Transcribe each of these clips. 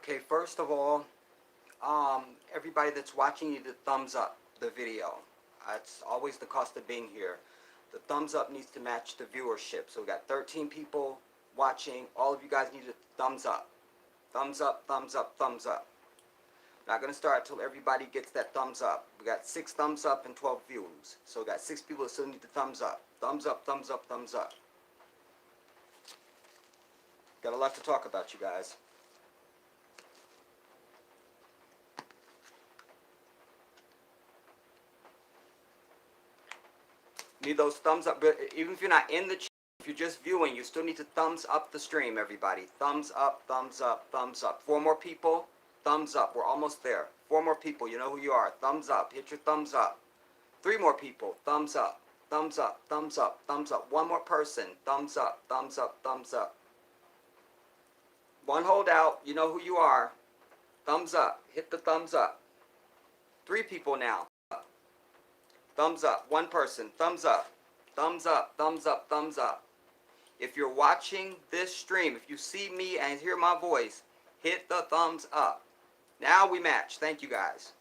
Okay, first of all, everybody that's watching, you need to thumbs up the video. That's always the cost of being here. The thumbs up needs to match the viewership. So we got 13 people watching. All of you guys need to thumbs up. Thumbs up, thumbs up, thumbs up. Not going to start until everybody gets that thumbs up. We got 6 thumbs up and 12 views. So we got 6 people that still need the thumbs up. Thumbs up, thumbs up, thumbs up. Got a lot to talk about, you guys. Need those thumbs up. But even if you're not in the chat, if you're just viewing, you still need to thumbs up the stream, everybody. Thumbs up, thumbs up, thumbs up. 4 more people, thumbs up. We're almost there. 4 more people, you know who you are. Thumbs up. Hit your thumbs up. 3 more people, thumbs up. Thumbs up, thumbs up, thumbs up. 1 more person, thumbs up, thumbs up, thumbs up. 1 holdout, you know who you are. Thumbs up. Hit the thumbs up. 3 people now. Thumbs up. 1 person. Thumbs up. Thumbs up. Thumbs up. Thumbs up. If you're watching this stream, if you see me and hear my voice, hit the thumbs up. Now we match. Thank you, guys.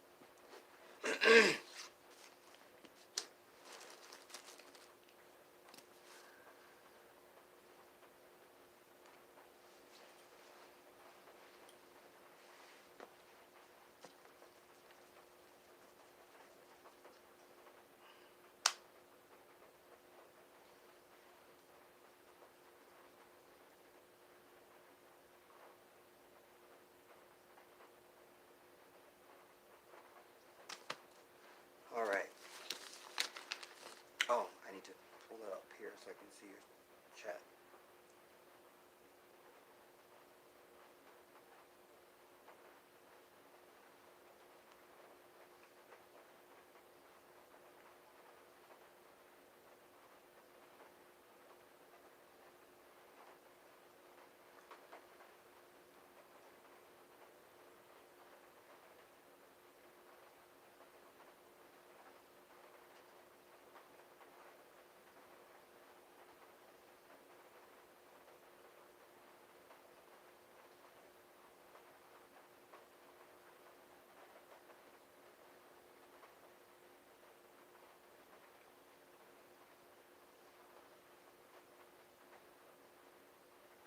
All right. Oh, I need to pull it up here so I can see your chat.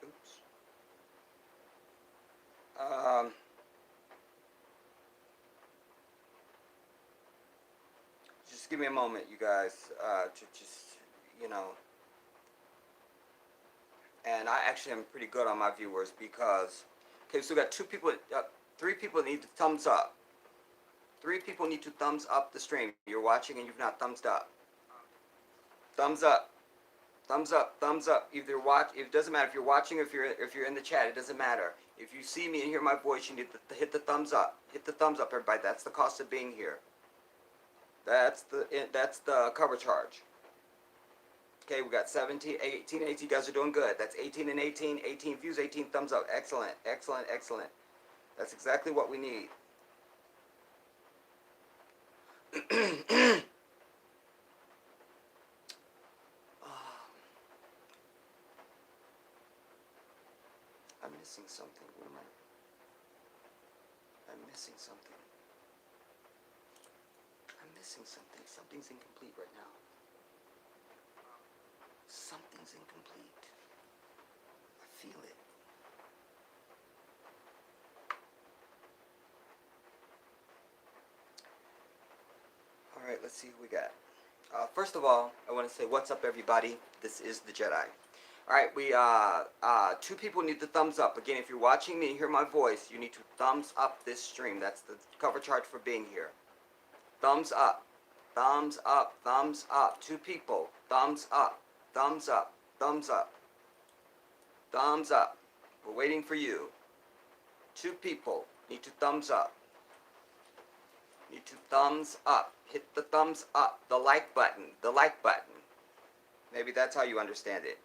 Oops. Just give me a moment, you guys, to just, you know. And I actually am pretty good on my viewers because, okay, so we got 2 people, 3 people need to thumbs up. 3 people need to thumbs up the stream. You're watching and you've not thumbs up. Thumbs up. Thumbs up, thumbs up. Either watch. It doesn't matter if you're watching or if you're in the chat. It doesn't matter. If you see me and hear my voice, you need to hit the thumbs up. Hit the thumbs up, everybody. That's the cost of being here. That's the cover charge. Okay, we got 17, 18, 18. You guys are doing good. That's 18 and 18. 18 views, 18 thumbs up. Excellent, excellent, excellent. That's exactly what we need. I'm missing something. What am I? I'm missing something. I'm missing something. Something's incomplete right now. Something's incomplete. I feel it. All right, let's see who we got. First of all, I want to say what's up, everybody. This is the Jedi. All right, we 2 people need the thumbs up. Again, if you're watching me and hear my voice, you need to thumbs up this stream. That's the cover charge for being here. Thumbs up, thumbs up, thumbs up. 2 people, thumbs up, thumbs up, thumbs up, thumbs up. We're waiting for you. 2 people need to thumbs up. Need to thumbs up. Hit the thumbs up. The like button. The like button. Maybe that's how you understand it.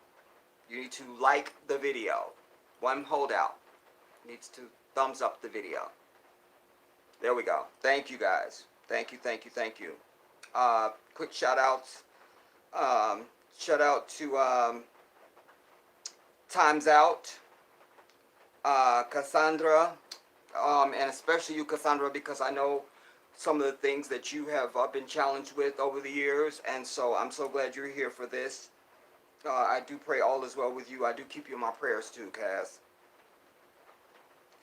You need to like the video. 1 holdout needs to thumbs up the video. There we go. Thank you, guys. Thank you, thank you, thank you. Quick shout outs. Shout out to Time's Out, Cassandra, and especially you, Cassandra, because I know some of the things that you have been challenged with over the years, and so I'm so glad you're here for this. I do pray all is well with you. I do keep you in my prayers too, Cass.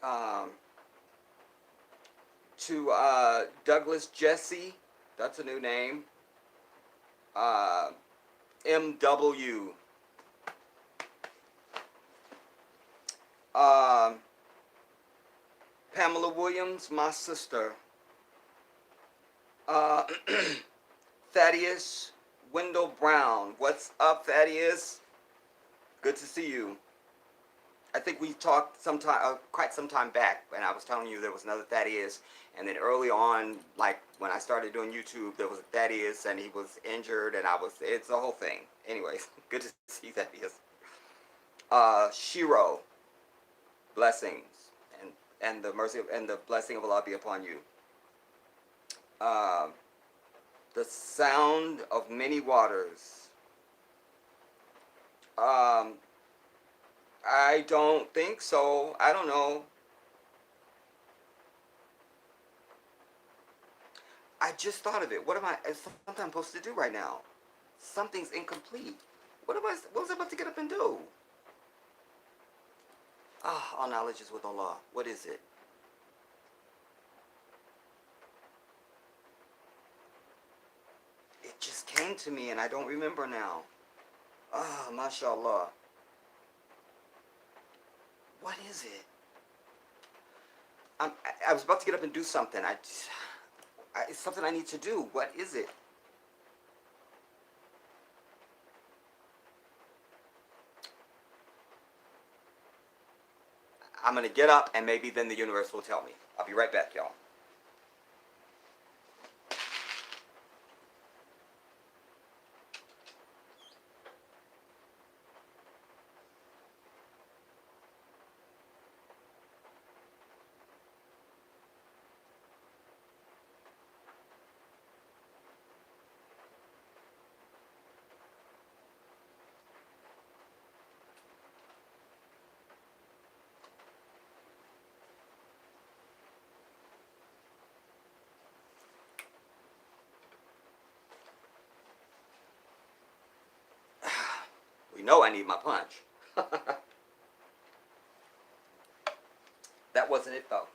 Um, to Douglas Jesse, that's a new name. Uh, MW. Um, Pamela Williams, my sister. Uh, Thaddeus Wendell Brown. What's up, Thaddeus? Good to see you. I think we talked sometime, quite some time back, and I was telling you there was another Thaddeus, and then early on, like when I started doing YouTube, there was a Thaddeus, and he was injured, and it's the whole thing. Anyways, good to see Thaddeus. Shiro, blessings, and the mercy and the blessing of Allah be upon you. Uh, the sound of many waters. Um, I don't think so. I don't know. I just thought of it. What am I? It's something I'm supposed to do right now. Something's incomplete. What was I about to get up and do? Ah, all knowledge is with Allah. What is it? It just came to me and I don't remember now. Ah, mashallah. What is it? I was about to get up and do something. It's something I need to do. What is it? I'm going to get up and maybe then the universe will tell me. I'll be right back, y'all. We know I need my punch. That wasn't it though.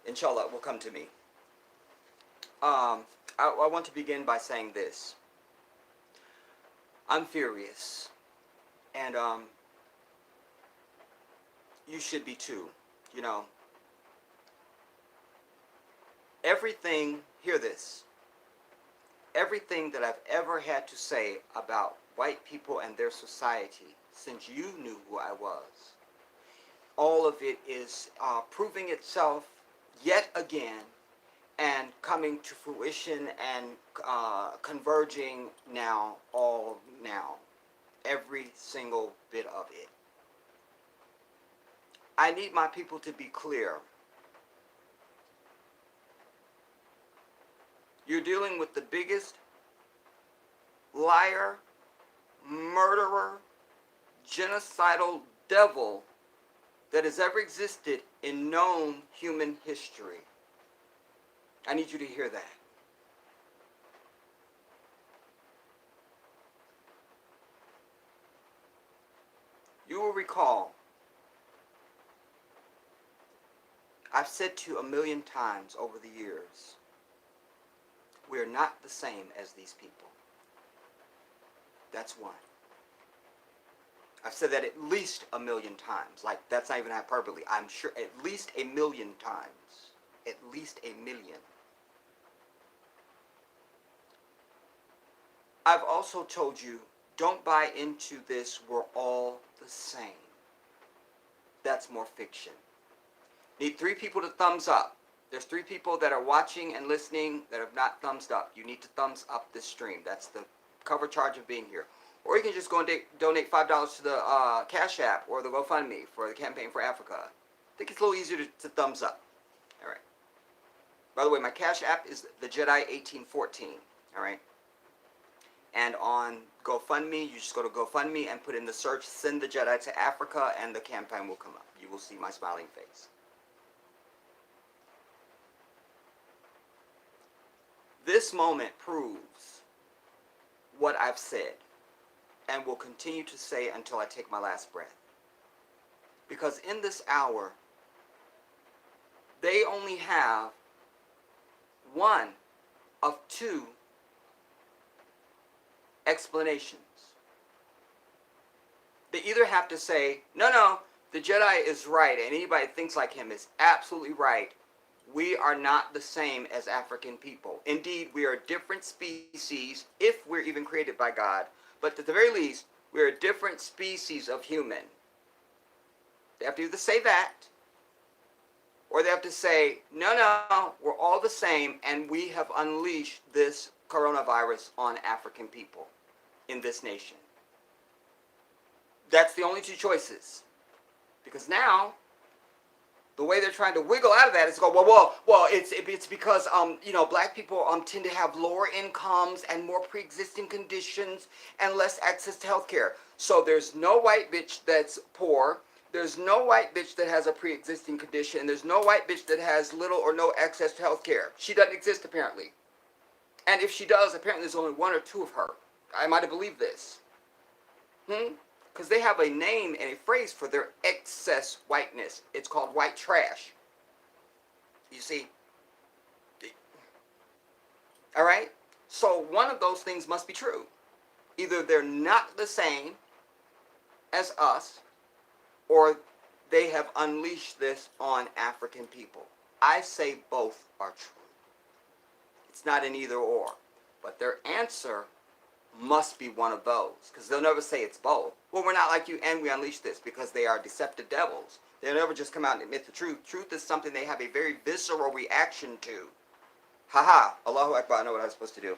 Inshallah, it will come to me. I want to begin by saying this. I'm furious, and you should be too. You know, everything. Hear this. Everything that I've ever had to say about white people and their society since you knew who I was, all of it is proving itself yet again and coming to fruition and converging now, all now. Every single bit of it. I need my people to be clear. You're dealing with the biggest liar, murderer, genocidal devil that has ever existed in known human history. I need you to hear that. You will recall, I've said to you a million times over the years, we are not the same as these people. That's one. I've said that at least a million times. Like, that's not even hyperbole. I'm sure at least a million times. At least a million. I've also told you, don't buy into this, we're all the same. That's more fiction. Need 3 people to thumbs up. There's 3 people that are watching and listening that have not thumbs up. You need to thumbs up this stream. That's the cover charge of being here. Or you can just go and donate $5 to the Cash App or the GoFundMe for the Campaign for Africa. I think it's a little easier to thumbs up. All right. By the way, my Cash App is the Jedi 1814. All right. And on GoFundMe, you just go to GoFundMe and put in the search, send the Jedi to Africa, and the campaign will come up. You will see my smiling face. This moment proves what I've said and will continue to say until I take my last breath. Because in this hour, they only have one of two explanations. They either have to say, no, the Jedi is right, and anybody that thinks like him is absolutely right. We are not the same as African people. Indeed, we are a different species, if we're even created by God. But at the very least, we're a different species of human. They have to either say that, or they have to say, no, we're all the same, and we have unleashed this coronavirus on African people in this nation. That's the only two choices. Because now, the way they're trying to wiggle out of that is to go, well, it's because black people tend to have lower incomes and more pre-existing conditions and less access to health care. So there's no white bitch that's poor. There's no white bitch that has a pre-existing condition. And there's no white bitch that has little or no access to health care. She doesn't exist, apparently. And if she does, apparently there's only one or two of her. I might have believed this. Because they have a name and a phrase for their excess whiteness. It's called white trash. You see? All right? So one of those things must be true. Either they're not the same as us, or they have unleashed this on African people. I say both are true. It's not an either or. But their answer must be one of those, because they'll never say it's both. Well, we're not like you and we unleash this, because they are deceptive devils. They'll never just come out and admit the truth. Truth is something they have a very visceral reaction to. Haha, Allahu Akbar, I know what I'm supposed to do.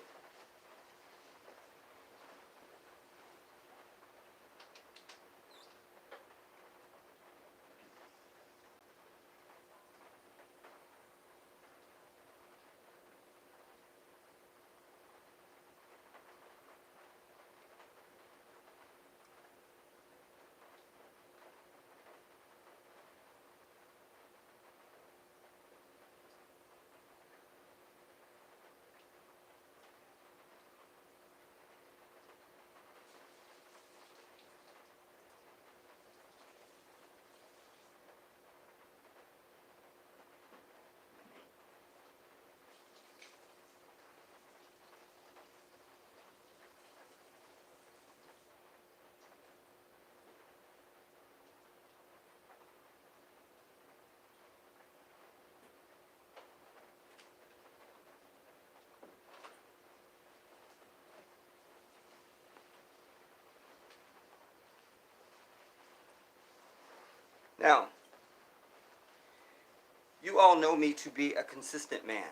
Now, you all know me to be a consistent man.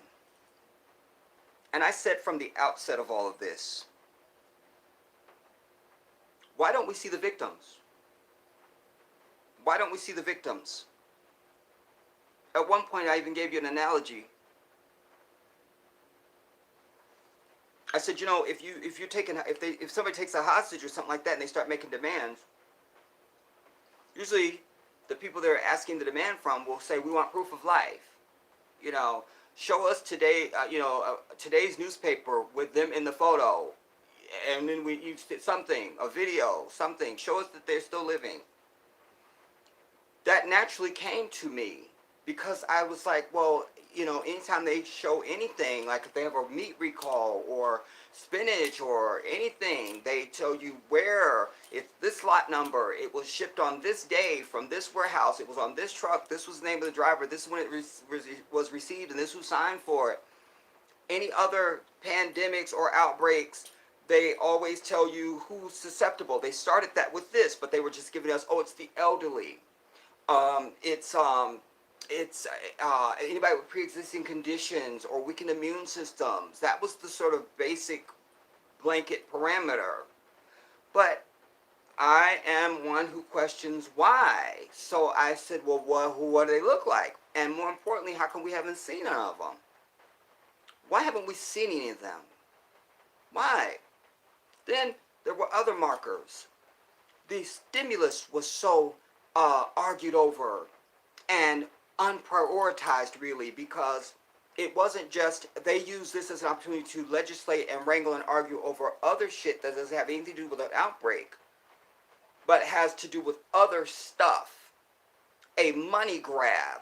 And I said from the outset of all of this, why don't we see the victims? Why don't we see the victims? At one point, I even gave you an analogy. I said, if somebody takes a hostage or something like that and they start making demands, usually the people they're asking the demand from will say, we want proof of life. Show us today, today's newspaper with them in the photo. And then you something, a video, something. Show us that they're still living. That naturally came to me because I was like, well, anytime they show anything, like if they have a meat recall or spinach or anything, they tell you where, it's this lot number, it was shipped on this day from this warehouse, it was on this truck, this was the name of the driver, this is when it was received, and this who signed for it. Any other pandemics or outbreaks, they always tell you who's susceptible. They started that with this, but they were just giving us, it's the elderly. It's anybody with pre-existing conditions or weakened immune systems. That was the sort of basic blanket parameter. But I am one who questions why. So I said, well, what do they look like? And more importantly, how come we haven't seen none of them? Why haven't we seen any of them? Why? Then there were other markers. The stimulus was so argued over and unprioritized, really, because it wasn't just, they used this as an opportunity to legislate and wrangle and argue over other shit that doesn't have anything to do with an outbreak, but has to do with other stuff. A money grab.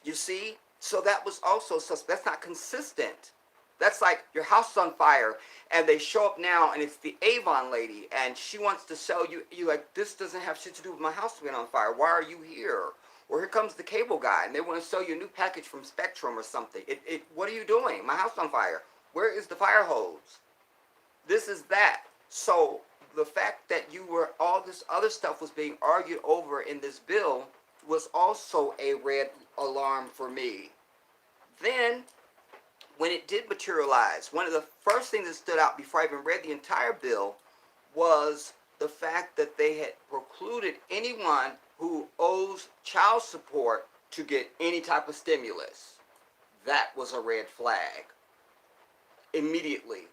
You see? So that was also suspect. That's not consistent. That's like your house is on fire and they show up now and it's the Avon lady and she wants to sell you. You like, this doesn't have shit to do with my house being on fire. Why are you here? Or here comes the cable guy and they want to sell you a new package from Spectrum or something. What are you doing? My house is on fire. Where is the fire hose? This is that. So the fact that all this other stuff was being argued over in this bill was also a red alarm for me. Then, when it did materialize, one of the first things that stood out before I even read the entire bill was the fact that they had precluded anyone who owes child support to get any type of stimulus. That was a red flag. Immediately.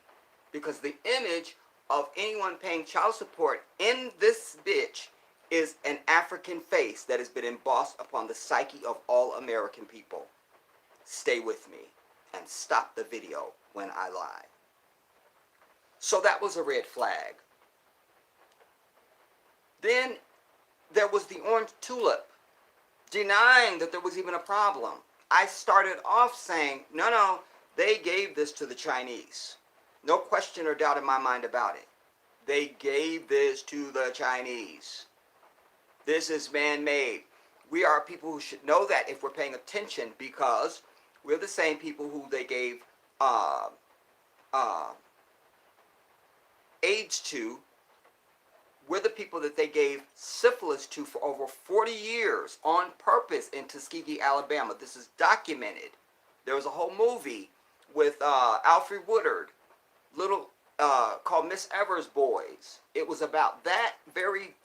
Because the image of anyone paying child support in this bitch is an African face that has been embossed upon the psyche of all American people. Stay with me and stop the video when I lie. So that was a red flag. Then there was the orange tulip, denying that there was even a problem. I started off saying, no, they gave this to the Chinese. No question or doubt in my mind about it. They gave this to the Chinese. This is man-made. We are people who should know that if we're paying attention, because we're the same people who they gave AIDS to. We're the people that they gave syphilis to for over 40 years on purpose in Tuskegee, Alabama. This is documented. There was a whole movie with Alfred Woodard, called Miss Evers' Boys. It was about that very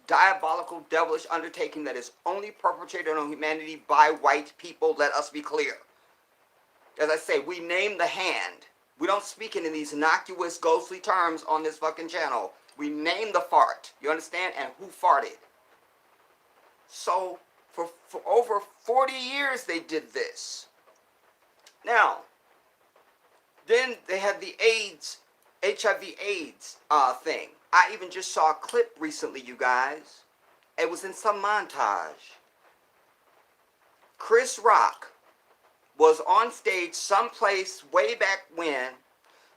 diabolical, devilish undertaking that is only perpetrated on humanity by white people. Let us be clear. As I say, we name the hand. We don't speak it in these innocuous, ghostly terms on this fucking channel. We name the fart. You understand? And who farted. So, for over 40 years they did this. Now, then they had the HIV/AIDS thing. I even just saw a clip recently, you guys. It was in some montage. Chris Rock was on stage someplace way back when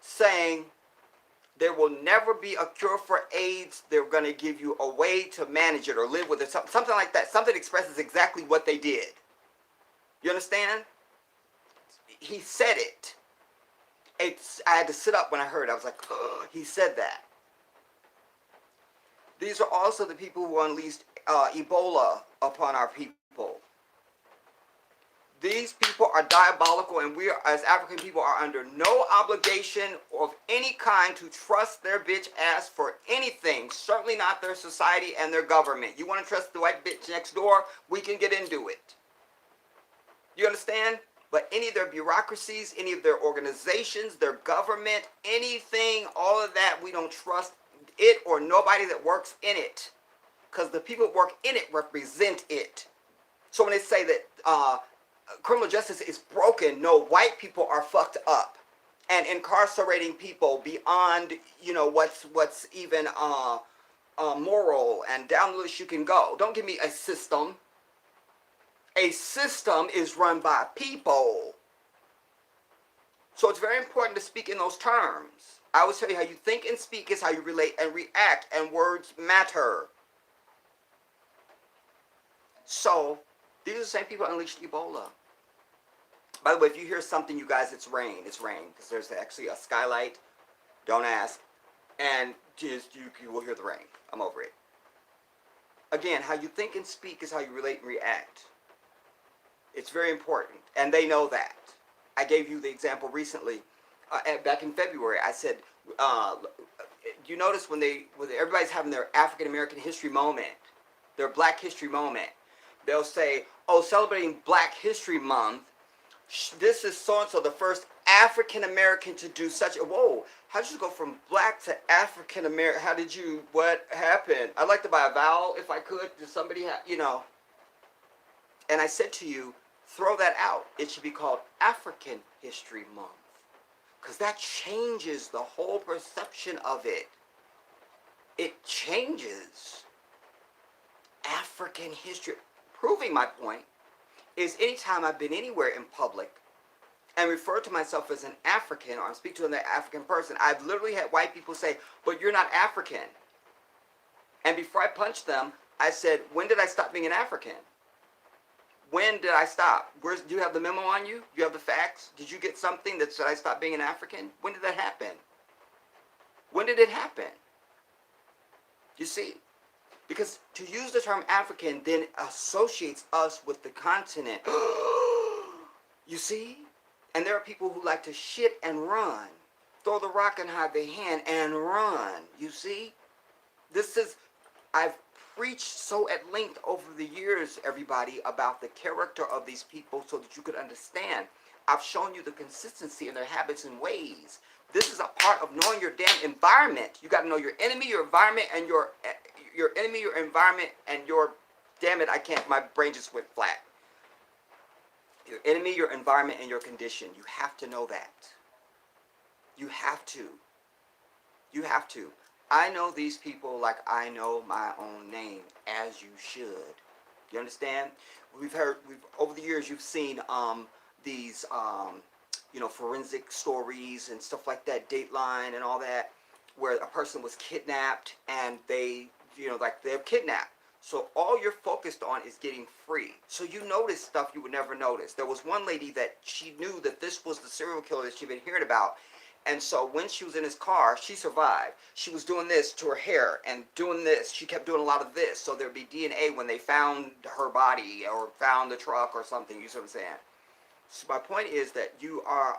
saying there will never be a cure for AIDS. They're going to give you a way to manage it or live with it. Something like that. Something expresses exactly what they did. You understand? He said it. I had to sit up when I heard it. I was like, oh, he said that. These are also the people who unleashed Ebola upon our people. These people are diabolical, and we, as African people, are under no obligation of any kind to trust their bitch ass for anything. Certainly not their society and their government. You want to trust the white bitch next door? We can get into it. You understand? But any of their bureaucracies, any of their organizations, their government, anything, all of that, we don't trust it or nobody that works in it. Because the people that work in it represent it. So when they say that criminal justice is broken, no, white people are fucked up and incarcerating people beyond, what's even moral, and down the list you can go. Don't give me a system. A system is run by people. So it's very important to speak in those terms. I always tell you, how you think and speak is how you relate and react, and words matter. So these are the same people that unleashed Ebola. By the way, if you hear something, you guys, it's rain. It's rain, because there's actually a skylight. Don't ask. And just you will hear the rain. I'm over it. Again, how you think and speak is how you relate and react. It's very important, and they know that. I gave you the example recently, back in February. I said, you notice when everybody's having their African American history moment, their Black History moment, they'll say, oh, celebrating Black History Month, this is so-and-so, the first African American to do such a, whoa, how did you go from Black to African American? What happened? I'd like to buy a vowel if I could. Does somebody have, And I said to you, throw that out. It should be called African History Month, because that changes the whole perception of it. It changes African history. Proving my point is anytime I've been anywhere in public and refer to myself as an African, or I speak to an African person, I've literally had white people say, but you're not African. And before I punched them, I said, when did I stop being an African? When did I stop? Do you have the memo on you? Do you have the facts? Did you get something that said I stopped being an African? When did that happen? When did it happen? You see? Because to use the term African then associates us with the continent. You see? And there are people who like to shit and run. Throw the rock and hide their hand and run. You see? I've preached so at length over the years, everybody, about the character of these people so that you could understand. I've shown you the consistency in their habits and ways. This is a part of knowing your damn environment. You got to know your enemy, your environment, and your enemy, your environment, and your, damn it, I can't, my brain just went flat. Your enemy, your environment, and your condition. You have to know that. You have to. You have to. I know these people like I know my own name, as you should. You understand? Over the years, you've seen these, forensic stories and stuff like that, Dateline and all that, where a person was kidnapped and they're kidnapped. So all you're focused on is getting free. So you notice stuff you would never notice. There was one lady that she knew that this was the serial killer that she'd been hearing about. And so when she was in his car, she survived. She was doing this to her hair and doing this. She kept doing a lot of this. So there'd be DNA when they found her body or found the truck or something. You see what I'm saying? So my point is that you are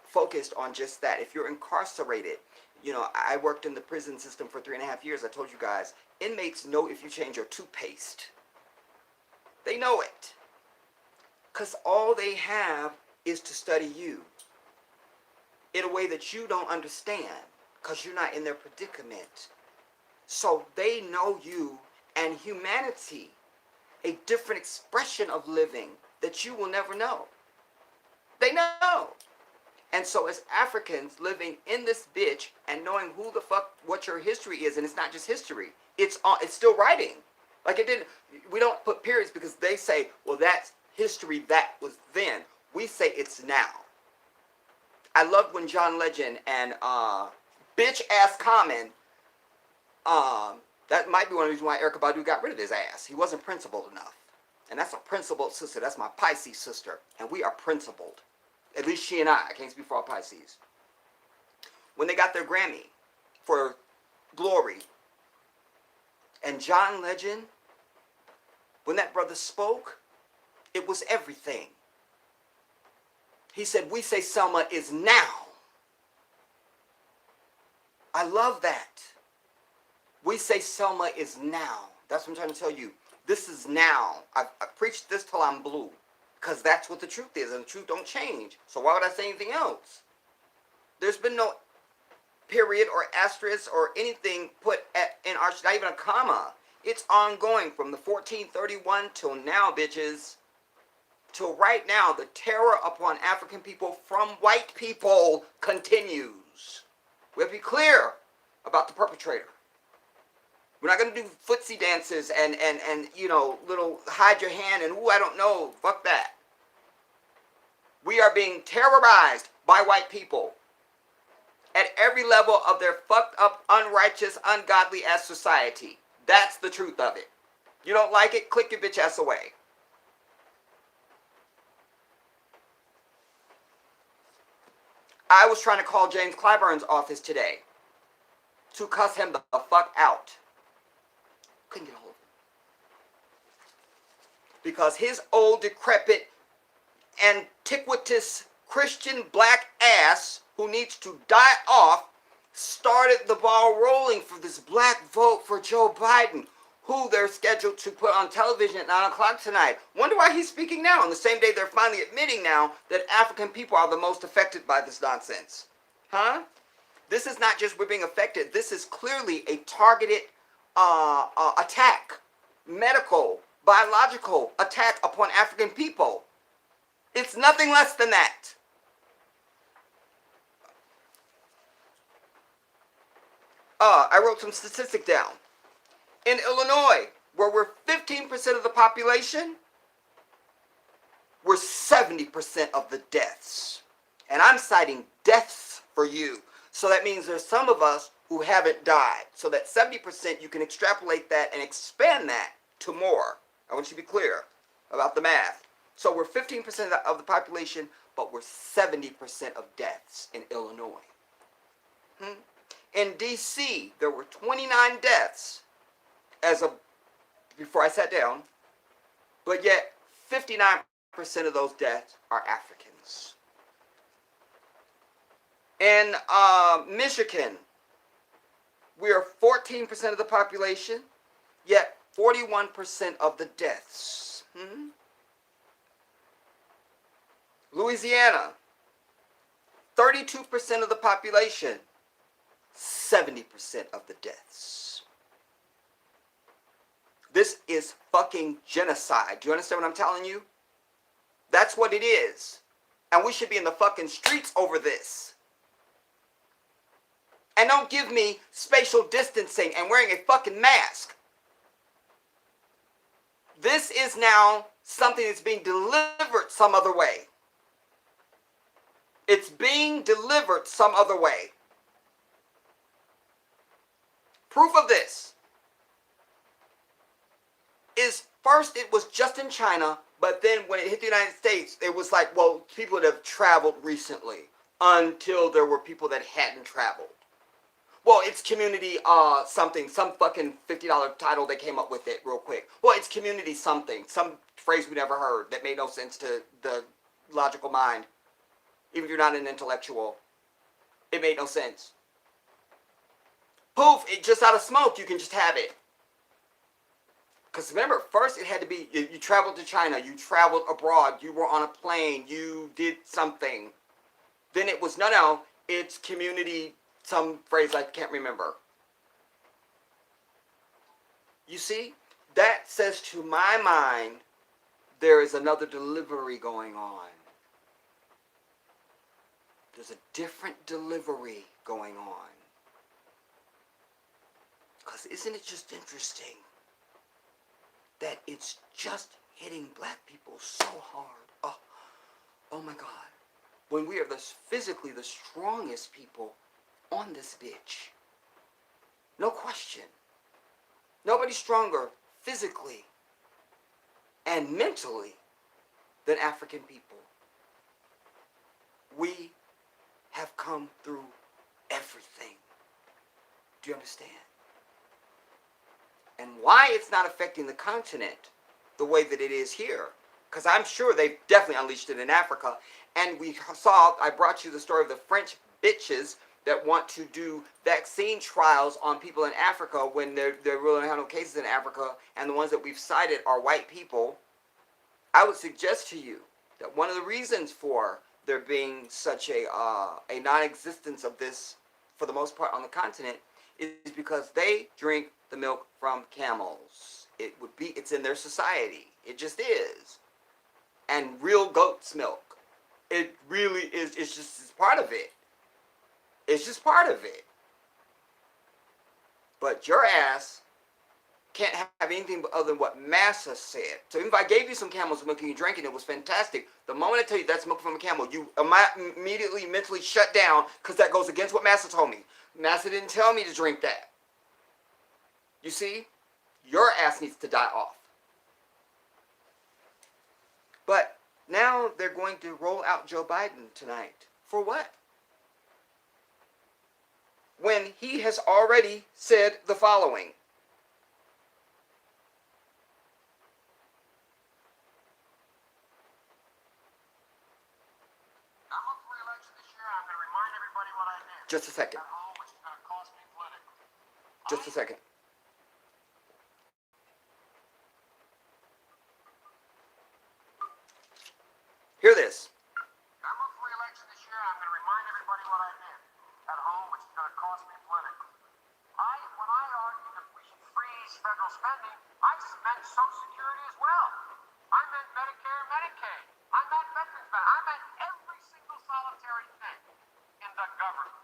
focused on just that. If you're incarcerated, I worked in the prison system for 3.5 years. I told you guys, inmates know if you change your toothpaste. They know it. Because all they have is to study you in a way that you don't understand, because you're not in their predicament. So they know you and humanity, a different expression of living that you will never know. They know. And so as Africans living in this bitch and knowing who the fuck, what your history is, and it's not just history, it's still writing. We don't put periods because they say, well, that's history, that was then. We say it's now. I loved when John Legend and bitch ass Common, that might be one of the reasons why Erykah Badu got rid of his ass. He wasn't principled enough. And that's a principled sister. That's my Pisces sister. And we are principled. At least she and I can't speak for all Pisces. When they got their Grammy for Glory, and John Legend, when that brother spoke, it was everything. He said, we say Selma is now. I love that. We say Selma is now. That's what I'm trying to tell you. This is now. I preached this till I'm blue. Because that's what the truth is. And the truth don't change. So why would I say anything else? There's been no period or asterisk or anything put in our, not even a comma. It's ongoing from the 1431 till now, bitches. Till right now, the terror upon African people from white people continues. We have to be clear about the perpetrator. We're not going to do footsie dances and little hide your hand and, ooh, I don't know, fuck that. We are being terrorized by white people at every level of their fucked up, unrighteous, ungodly ass society. That's the truth of it. You don't like it? Click your bitch ass away. I was trying to call James Clyburn's office today to cuss him the fuck out. Couldn't get a hold of him. Because his old, decrepit, antiquitous Christian black ass, who needs to die off, started the ball rolling for this black vote for Joe Biden, who they're scheduled to put on television at 9 o'clock tonight. Wonder why he's speaking now, on the same day they're finally admitting now that African people are the most affected by this nonsense. Huh? This is not just we're being affected. This is clearly a targeted attack, medical, biological attack upon African people. It's nothing less than that. I wrote some statistic down. In Illinois, where we're 15% of the population, we're 70% of the deaths. And I'm citing deaths for you. So that means there's some of us who haven't died. So that 70%, you can extrapolate that and expand that to more. I want you to be clear about the math. So we're 15% of the population, but we're 70% of deaths in Illinois. In D.C., there were 29 deaths as of before I sat down, but yet 59% of those deaths are Africans. In Michigan, we are 14% of the population, yet 41% of the deaths. Louisiana, 32% of the population, 70% of the deaths. This is fucking genocide. Do you understand what I'm telling you? That's what it is. And we should be in the fucking streets over this. And don't give me spatial distancing and wearing a fucking mask. This is now something that's being delivered some other way. It's being delivered some other way. Proof of this is first it was just in China, but then when it hit the United States, it was like, well, people that have traveled recently until there were people that hadn't traveled. Well, it's community something, some fucking $50 title they came up with it real quick. Well, it's community something, some phrase we never heard that made no sense to the logical mind. Even if you're not an intellectual, it made no sense. Poof, it just out of smoke, you can just have it. Because remember, first it had to be, you traveled to China, you traveled abroad, you were on a plane, you did something. Then it was, no, it's community, some phrase I can't remember. You see, that says to my mind, there is another delivery going on. There's a different delivery going on. Because isn't it just interesting that it's just hitting black people so hard? Oh my God. When we are physically the strongest people on this bitch. No question. Nobody's stronger physically and mentally than African people. We have come through everything. Do you understand? And why it's not affecting the continent the way that it is here. Because I'm sure they've definitely unleashed it in Africa. And we saw, I brought you the story of the French bitches that want to do vaccine trials on people in Africa when there really have no cases in Africa. And the ones that we've cited are white people. I would suggest to you that one of the reasons for there being such a non-existence of this, for the most part on the continent, is because they drink the milk from camels. It's in their society. It just is. And real goat's milk. It really is, it's part of it. It's just part of it. But your ass can't have anything other than what Massa said. So even if I gave you some camel's milk and you drank it, it was fantastic. The moment I tell you that's milk from a camel, you immediately mentally shut down because that goes against what Massa told me. Massa didn't tell me to drink that. You see? Your ass needs to die off. But now they're going to roll out Joe Biden tonight. For what? When he has already said the following. I'm up for re-election this year, and I'm going to remind everybody what I did. Just a second. Which is going to cost me politically. Just a second. Hear this. I'm up for re-election this year, and I'm going to remind everybody what I did at home, which is going to cost me politically. When I argued that we should freeze federal spending, I meant Social Security as well. I meant Medicare and Medicaid. I meant veterans benefits. I'm at every single solitary thing in the government.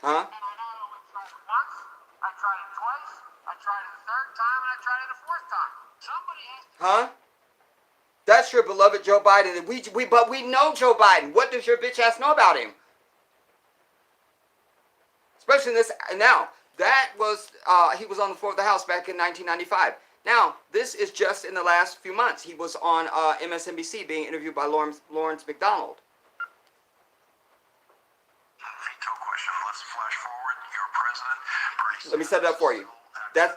Huh? And I not only tried it once, I tried it twice, I tried it a third time, and I tried it a fourth time. Somebody has to. Huh? That's your beloved Joe Biden. But we know Joe Biden. What does your bitch ass know about him? Especially in this now. That was he was on the floor of the House back in 1995. Now this is just in the last few months. He was on MSNBC being interviewed by Lawrence McDonald. Veto question. Let's flash forward. Your president, Bernie. Let me set it up for you. That's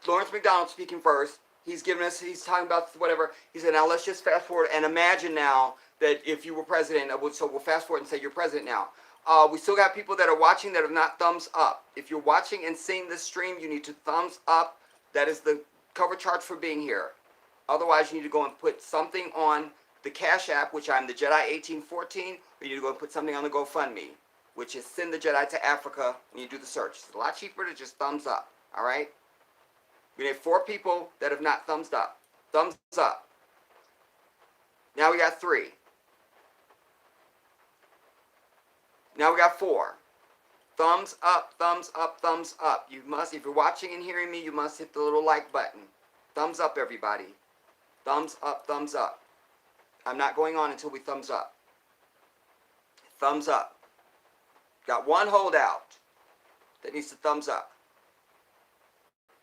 Lawrence McDonald speaking first. He's talking about whatever. He said, now let's just fast forward and imagine now that if you were president, so we'll fast forward and say you're president now. We still got people that are watching that have not thumbs up. If you're watching and seeing this stream, you need to thumbs up. That is the cover charge for being here. Otherwise, you need to go and put something on the Cash App, which I'm the Jedi 1814, or you need to go and put something on the GoFundMe, which is Send the Jedi to Africa when you do the search. It's a lot cheaper to just thumbs up, all right? We need 4 people that have not thumbs up. Thumbs up. Now we got 3. Now we got 4. Thumbs up, thumbs up, thumbs up. You must, if you're watching and hearing me, you must hit the little like button. Thumbs up, everybody. Thumbs up, thumbs up. I'm not going on until we thumbs up. Thumbs up. Got 1 holdout that needs to thumbs up.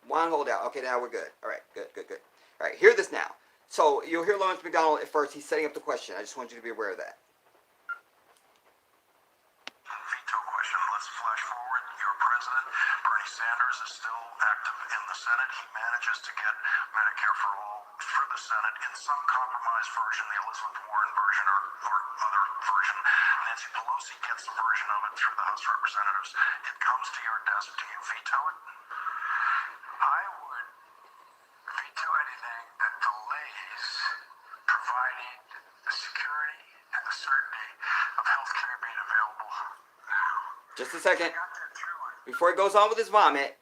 1 holdout. Okay, now we're good. All right, good. All right, hear this now. So you'll hear Lawrence McDonald at first. He's setting up the question. I just want you to be aware of that. Veto question. Let's flash forward. Your president, Bernie Sanders, is still active in the Senate. He manages to get Medicare for all for the Senate in some compromised version, the Elizabeth Warren version or other version. Nancy Pelosi gets a version of it through the House of Representatives. It comes to your desk. Do you veto it? I would veto anything that delays providing the security and the certainty of health care being available now. Just a second. Before he goes on with his vomit,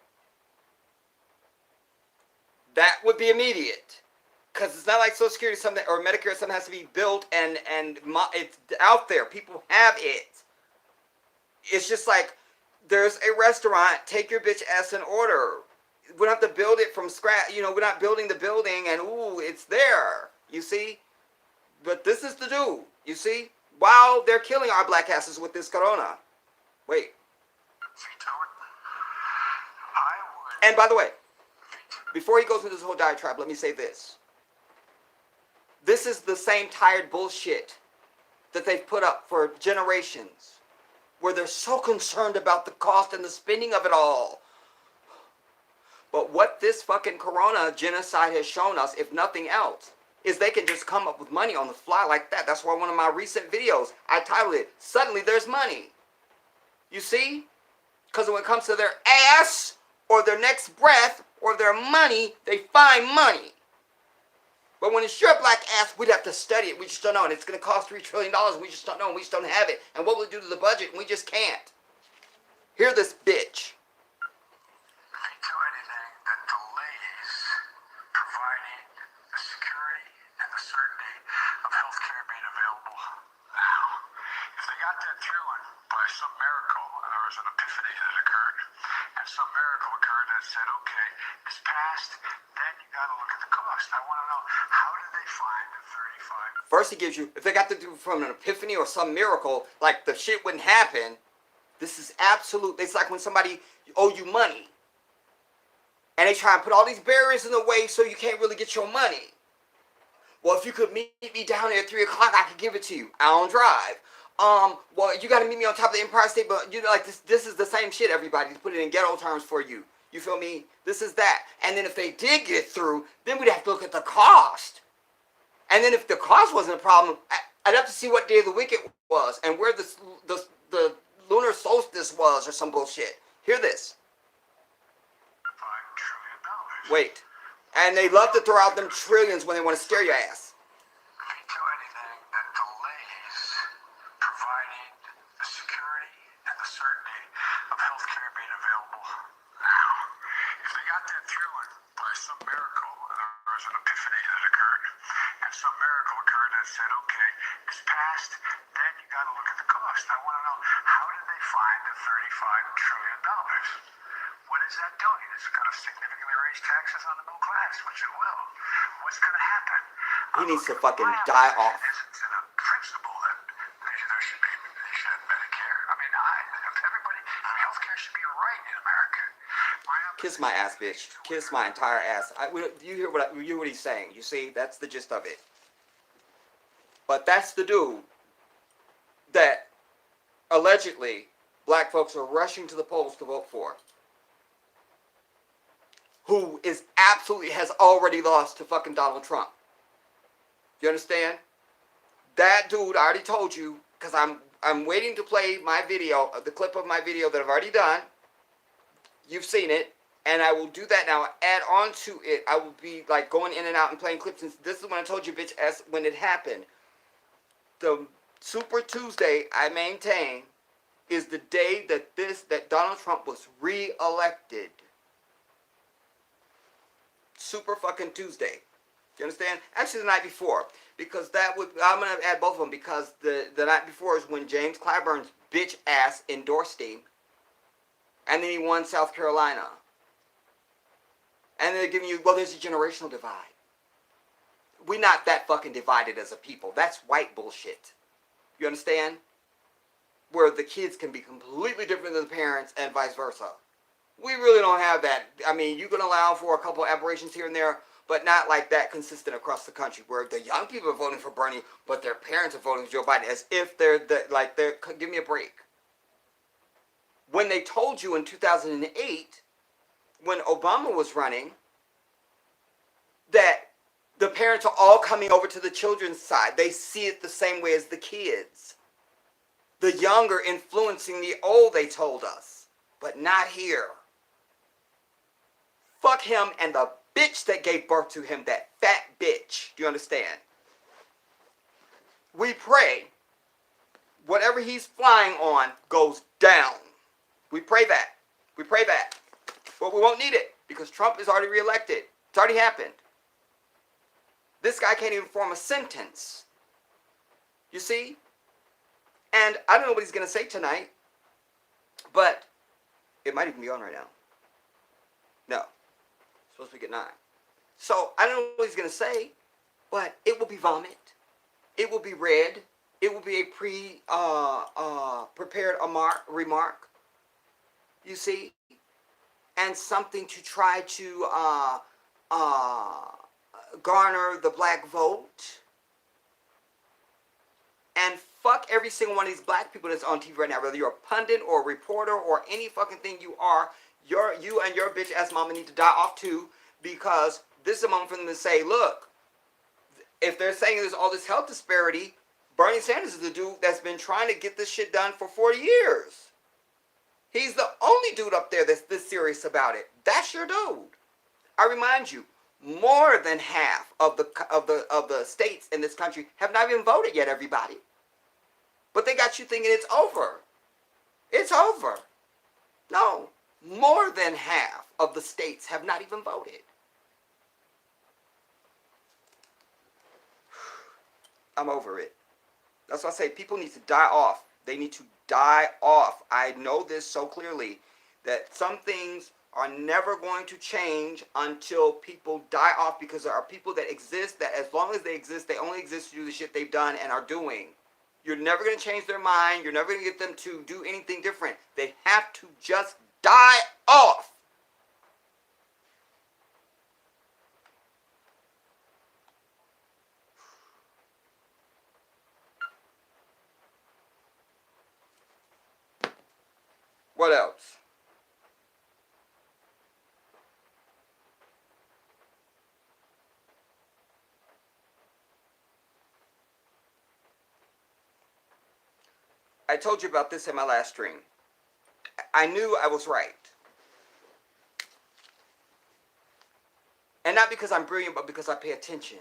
that would be immediate. Because it's not like Social Security something or Medicare something has to be built and it's out there. People have it. It's just like there's a restaurant. Take your bitch ass and order. We don't have to build it from scratch. You know, we're not building the building and ooh, it's there. You see? But this is the do. You see? While they're killing our black asses with this corona. Wait. And by the way, before he goes into this whole diatribe, let me say this. This is the same tired bullshit that they've put up for generations, where they're so concerned about the cost and the spending of it all. But what this fucking corona genocide has shown us, if nothing else, is they can just come up with money on the fly like that. That's why one of my recent videos, I titled it, Suddenly There's Money. You see? Because when it comes to their ass, or their next breath, or their money, they find money. But when it's your black ass, we'd have to study it. We just don't know. And it's going to cost $3 trillion. And we just don't know. And we just don't have it. And what will it do to the budget? And we just can't. Hear this bitch. Veto anything that delays providing the security and the certainty of health care being available now. If they got that through and by some miracle, and there was an epiphany that occurred, and some miracle occurred that said, okay, it's passed, then you got to look at the cost. I want to know, how did they find the 35? First he gives you, if they got to do from an epiphany or some miracle, like the shit wouldn't happen, this is absolute. It's like when somebody owe you money. And they try and put all these barriers in the way so you can't really get your money. Well, if you could meet me down there at 3 o'clock, I could give it to you. I don't drive. Well, you got to meet me on top of the Empire State, but you know, like this is the same shit, everybody. To put it in ghetto terms for you. You feel me? This is that. And then if they did get through, then we'd have to look at the cost. And then if the cost wasn't a problem, I'd have to see what day of the week it was and where the lunar solstice was or some bullshit. Hear this. $5 trillion. Wait. And they love to throw out them trillions when they want to scare your ass. Veto anything that delays providing the security and the certainty of health care being available now. If they got that through and by some miracle, and there was an epiphany that occurred, and some miracle occurred that said, okay, it's cost, then you got to look at the cost. I want to know, how did they find the $35 trillion? What is that doing? It's going to significantly raise taxes on the middle class, which it will. What's going to happen? He needs to fucking die off. It's in a principle that there should be, you should have Medicare. I mean, everybody, healthcare should be a right in America. Kiss my ass, bitch. Kiss my entire ass. You hear what he's saying? You see, that's the gist of it. But that's the dude that allegedly black folks are rushing to the polls to vote for, who is absolutely has already lost to fucking Donald Trump. You understand? That dude, I already told you, because I'm waiting to play my video, the clip of my video that I've already done. You've seen it, and I will do that now. Add on to it. I will be like going in and out and playing clips. Since this is when I told you, bitch, as when it happened. The Super Tuesday, I maintain, is the day that Donald Trump was re-elected. Super fucking Tuesday. You understand? Actually, the night before, because I'm gonna add both of them, because the night before is when James Clyburn's bitch ass endorsed him, and then he won South Carolina. And they're giving you, well, there's a generational divide. We're not that fucking divided as a people. That's white bullshit. You understand? Where the kids can be completely different than the parents and vice versa. We really don't have that. I mean, you can allow for a couple aberrations here and there, but not like that consistent across the country, where the young people are voting for Bernie, but their parents are voting for Joe Biden, as if they're give me a break. When they told you in 2008, when Obama was running, that the parents are all coming over to the children's side. They see it the same way as the kids. The younger influencing the old, they told us. But not here. Fuck him and the bitch that gave birth to him, that fat bitch. Do you understand? We pray whatever he's flying on goes down. We pray that. We pray that. But we won't need it, because Trump is already reelected. It's already happened. This guy can't even form a sentence. You see? And I don't know what he's going to say tonight, but it might even be on right now. No. It's supposed to be at 9. So I don't know what he's going to say, but it will be vomit. It will be red. It will be a prepared remark. You see? And something to try to garner the black vote. And fuck every single one of these black people that's on TV right now, whether you're a pundit or a reporter or any fucking thing you are, you and your bitch ass mama need to die off too, because this is a moment for them to say, look, if they're saying there's all this health disparity, Bernie Sanders is the dude that's been trying to get this shit done for 40 years. He's the only dude up there that's this serious about it. That's your dude. I remind you, more than half of the states in this country have not even voted yet, everybody. But they got you thinking it's over. It's over. No, more than half of the states have not even voted. I'm over it. That's why I say people need to die off. They need to die off. I know this so clearly, that some things are never going to change until people die off, because there are people that exist that as long as they exist, they only exist to do the shit they've done and are doing. You're never going to change their mind. You're never going to get them to do anything different. They have to just die off. What else? I told you about this in my last stream. I knew I was right. And not because I'm brilliant, but because I pay attention.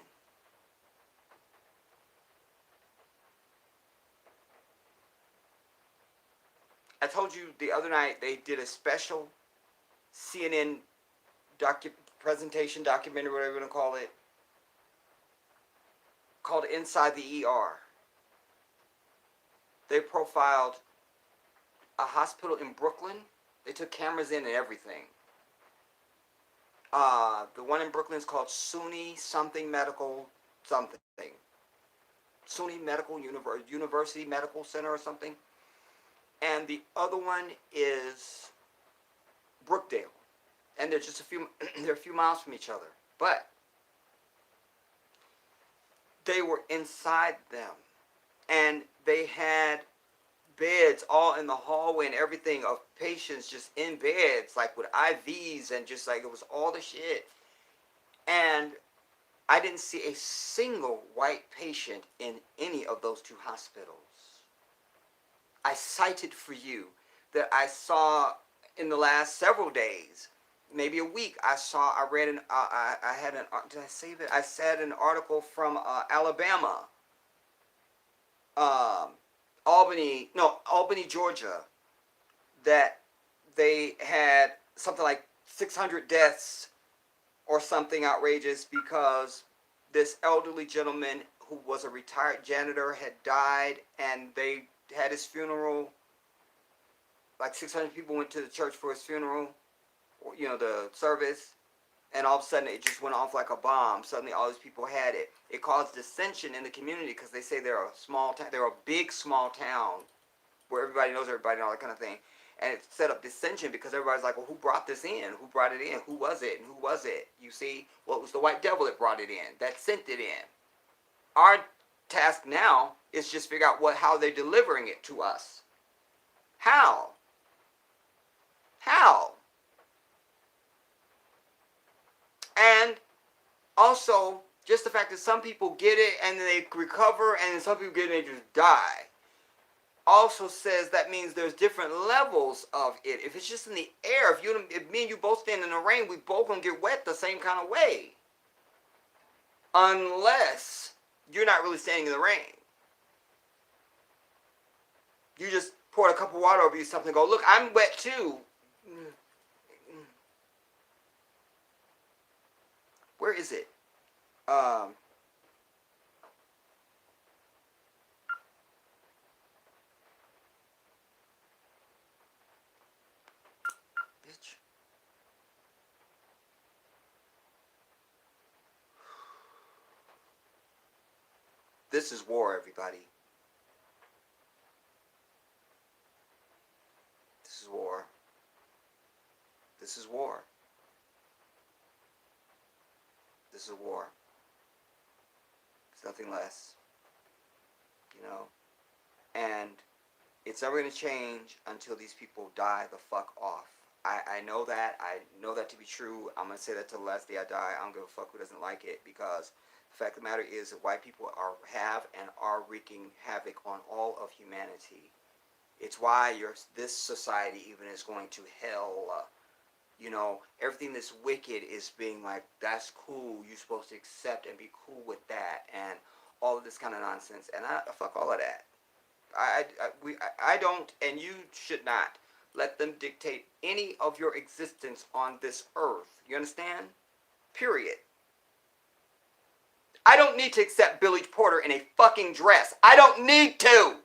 I told you the other night they did a special CNN documentary, whatever you want to call it, called Inside the ER. They profiled a hospital in Brooklyn. They took cameras in and everything. The one in Brooklyn is called SUNY something medical something. SUNY Medical University Medical Center or something. And the other one is Brookdale. And they're just they're a few miles from each other. But they were inside them. And they had beds all in the hallway and everything of patients just in beds, like with IVs and just like it was all the shit. And I didn't see a single white patient in any of those two hospitals. I cited for you that I saw in the last several days, maybe a week. I read an. I had an. Did I save it? I said an article from Alabama, Albany, Georgia, that they had something like 600 deaths or something outrageous because this elderly gentleman who was a retired janitor had died, and they had his funeral. Like 600 people went to the church for his funeral, or, the service, and all of a sudden it just went off like a bomb. Suddenly all these people had it. It caused dissension in the community because they say they're a small town. They're a big small town where everybody knows everybody and all that kind of thing. And it set up dissension because everybody's like, well, who brought this in? Who brought it in? Who was it? And who was it? You see? Well, it was the white devil that brought it in, that sent it in. Our task now is just figure out how they're delivering it to us. How? How? And also, just the fact that some people get it and then they recover, and then some people get it and they just die, also says that means there's different levels of it. If it's just in the air, if me and you both stand in the rain, we both gonna get wet the same kind of way. Unless you're not really standing in the rain. You just poured a cup of water over you, something, go, look, I'm wet too. Where is it? Bitch. This is war, everybody. This is war. This is war. This is war. It's nothing less. And it's never going to change until these people die the fuck off. I know that. I know that to be true. I'm going to say that till the last day I die. I don't give a fuck who doesn't like it, because the fact of the matter is that white people have and are wreaking havoc on all of humanity. It's why this society even is going to hell. Everything that's wicked is being like, that's cool, you're supposed to accept and be cool with that, and all of this kind of nonsense. And I fuck all of that. I don't, and you should not let them dictate any of your existence on this earth. You understand? Period. I don't need to accept Billy Porter in a fucking dress. I don't need to.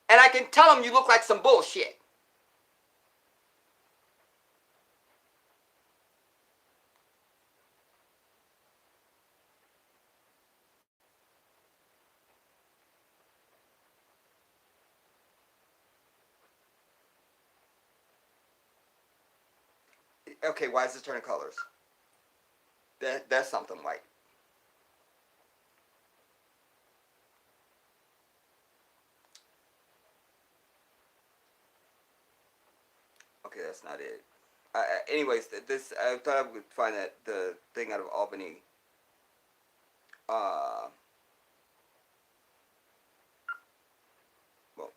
And I can tell him you look like some bullshit. Okay, why is this turning colors? That's something white. Okay, that's not it. Anyways, I thought I would find the thing out of Albany. Well,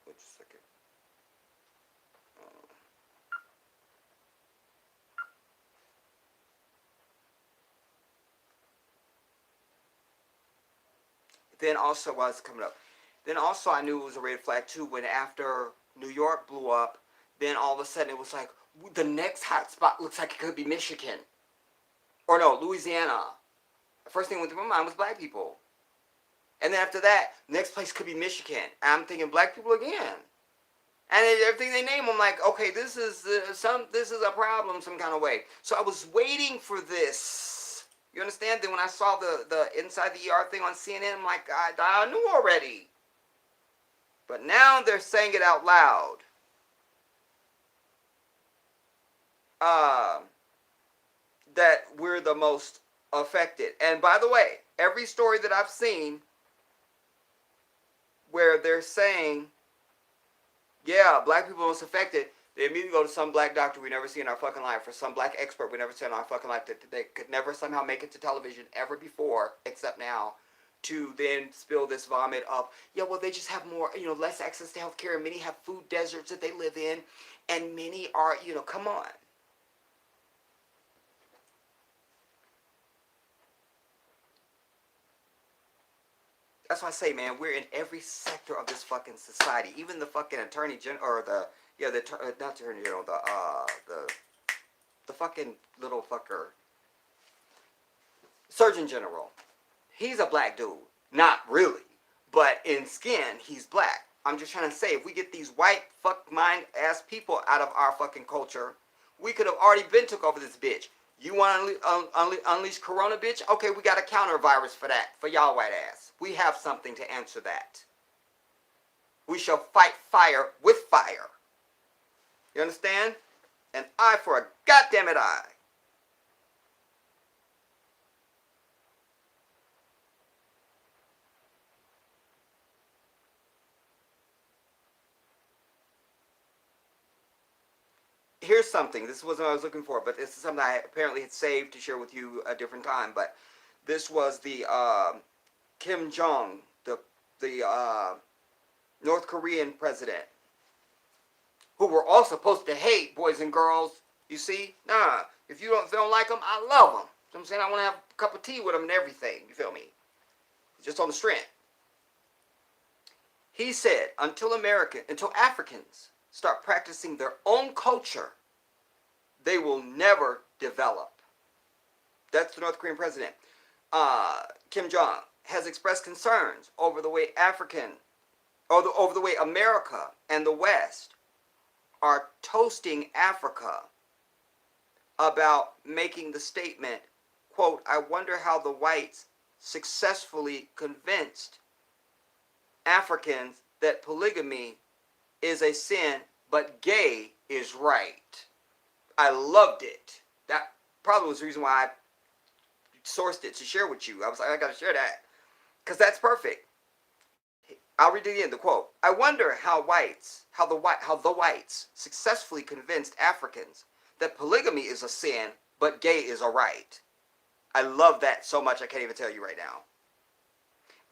wait just a second. Then also, while it's coming up, then also I knew it was a red flag too when after New York blew up, then all of a sudden it was like, the next hot spot looks like it could be Michigan. Or no, Louisiana. The first thing that went through my mind was black people. And then after that, next place could be Michigan. And I'm thinking black people again. And everything they name, I'm like, okay, this is this is a problem some kind of way. So I was waiting for this. You understand? Then when I saw the inside the ER thing on CNN, I'm like, I knew already. But now they're saying it out loud. That we're the most affected. And by the way, every story that I've seen where they're saying, yeah, black people are most affected, they immediately go to some black doctor we never see in our fucking life, or some black expert we never see in our fucking life that they could never somehow make it to television ever before, except now, to then spill this vomit of, yeah, well, they just have more, less access to healthcare, and many have food deserts that they live in, and many are, come on. That's why I say, man, we're in every sector of this fucking society. Even the fucking attorney general, or not attorney general, the fucking little fucker, surgeon general. He's a black dude. Not really. But in skin, he's black. I'm just trying to say, if we get these white, fuck mind ass people out of our fucking culture, we could have already been took over this bitch. You want to unleash Corona, bitch? Okay, we got a counter virus for that, for y'all white ass. We have something to answer that. We shall fight fire with fire. You understand? An eye for a goddamn it eye. Here's something. This wasn't what I was looking for, but this is something I apparently had saved to share with you a different time. But this was the Kim Jong, the North Korean president, who we're all supposed to hate, boys and girls. You see? Nah. If you don't like them, I love them. You know what I'm saying? I want to have a cup of tea with them and everything. You feel me? Just on the strength. He said, until Africans start practicing their own culture, they will never develop. That's the North Korean president. Kim Jong has expressed concerns over the way over the way America and the West are toasting Africa about making the statement, quote, I wonder how the whites successfully convinced Africans that polygamy is a sin, but gay is right. I loved it. That probably was the reason why I sourced it to share with you. I was like, I gotta share that. Because that's perfect. I'll read it again, the quote. I wonder how the whites successfully convinced Africans that polygamy is a sin, but gay is a right. I love that so much I can't even tell you right now.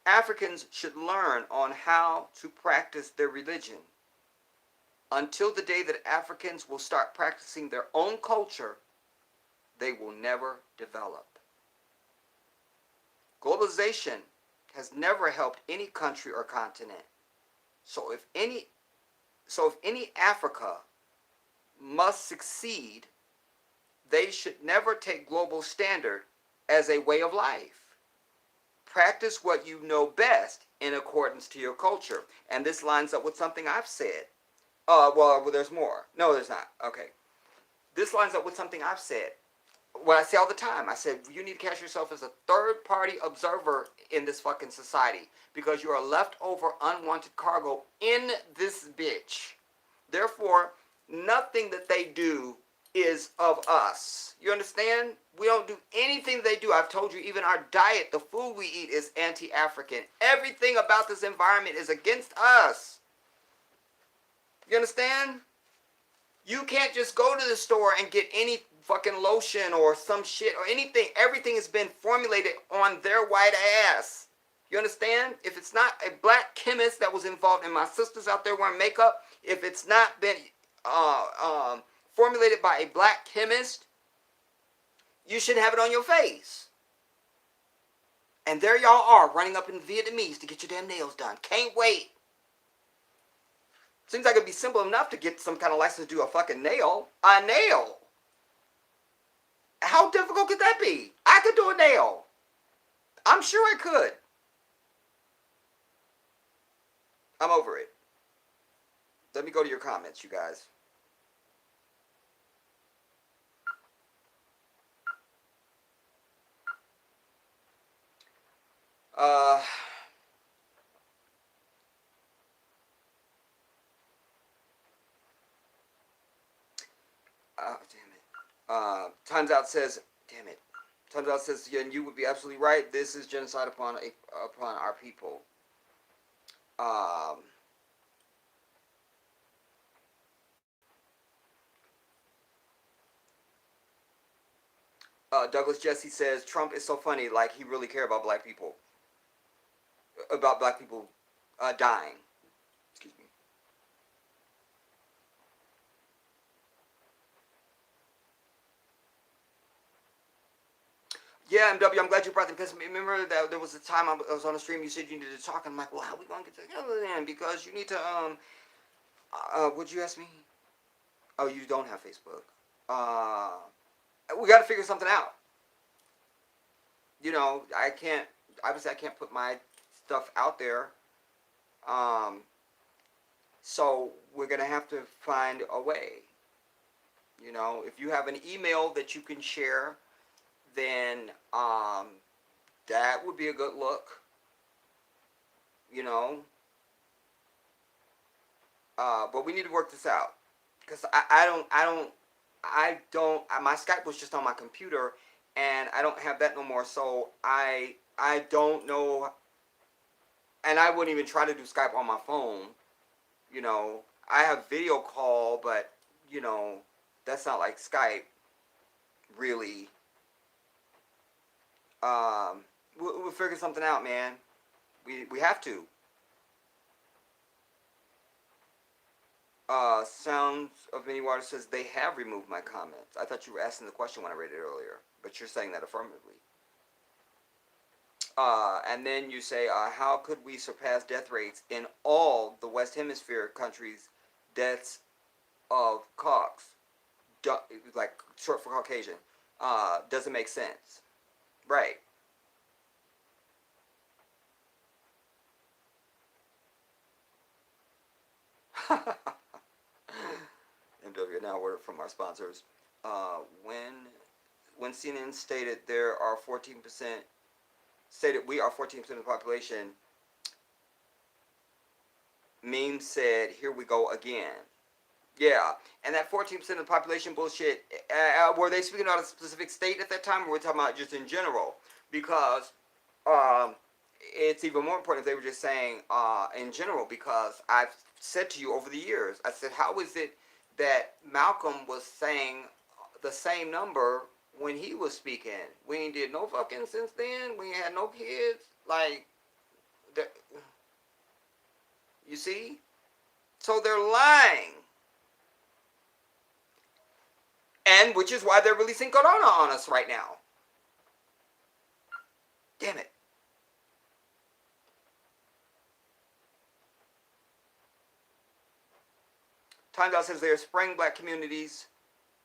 Africans should learn on how to practice their religion. Until the day that Africans will start practicing their own culture, they will never develop. Globalization has never helped any country or continent. So if any Africa must succeed, they should never take global standard as a way of life. Practice what you know best in accordance to your culture. And this lines up with something I've said. Well, there's more. No, there's not. Okay. This lines up with something I've said. What I say all the time. I said, you need to catch yourself as a third-party observer in this fucking society, because you are leftover unwanted cargo in this bitch. Therefore, nothing that they do is of us. You understand? We don't do anything they do. I've told you, even our diet, the food we eat is anti-African. Everything about this environment is against us. You understand? You can't just go to the store and get any fucking lotion or some shit or anything. Everything has been formulated on their white ass. You understand? If it's not a black chemist that was involved, and my sisters out there wearing makeup, if it's not been formulated by a black chemist, you shouldn't have it on your face. And there y'all are running up in Vietnamese to get your damn nails done. Can't wait. Seems like it'd be simple enough to get some kind of license to do a fucking nail. A nail. How difficult could that be? I could do a nail. I'm sure I could. I'm over it. Let me go to your comments, you guys. Uh, damn it. Times Out says, damn it. Times Out says, yeah, and you would be absolutely right. This is genocide upon our people. Um, Douglas Jesse says Trump is so funny, like he really care about black people, dying. Excuse me. Yeah, MW, I'm glad you brought them because remember that there was a time I was on a stream. You said you needed to talk. I'm like, well, how are we gonna get together then? Because you need to what'd you ask me? Oh, you don't have Facebook. Uh, we got to figure something out. You know, I can't. Obviously, I can't put my stuff out there. Um, so we're gonna have to find a way. You know, if you have an email that you can share, then that would be a good look. You know, but we need to work this out because my Skype was just on my computer, and I don't have that no more. So I don't know, and I wouldn't even try to do Skype on my phone. You know, I have video call, but you know, that's not like Skype, really. We'll figure something out, man. We have to. Sounds of Many Waters says they have removed my comments. I thought you were asking the question when I read it earlier, but you're saying that affirmatively. And then you say, how could we surpass death rates in all the West Hemisphere countries? Deaths of Cox, like short for Caucasian, doesn't make sense, right? MW, now word from our sponsors. Uh, when when CNN stated there are 14% stated we are 14% of the population, meme said here we go again. Yeah, and that 14% of the population bullshit. Were they speaking about a specific state at that time, or were we talking about just in general? Because um, it's even more important if they were just saying in general. Because I've said to you over the years, I said, how is it that Malcolm was saying the same number when he was speaking? We ain't did no fucking since then. We ain't had no kids. Like, you see? So they're lying. And which is why they're releasing Corona on us right now. Damn it. Times Out says they are spraying black communities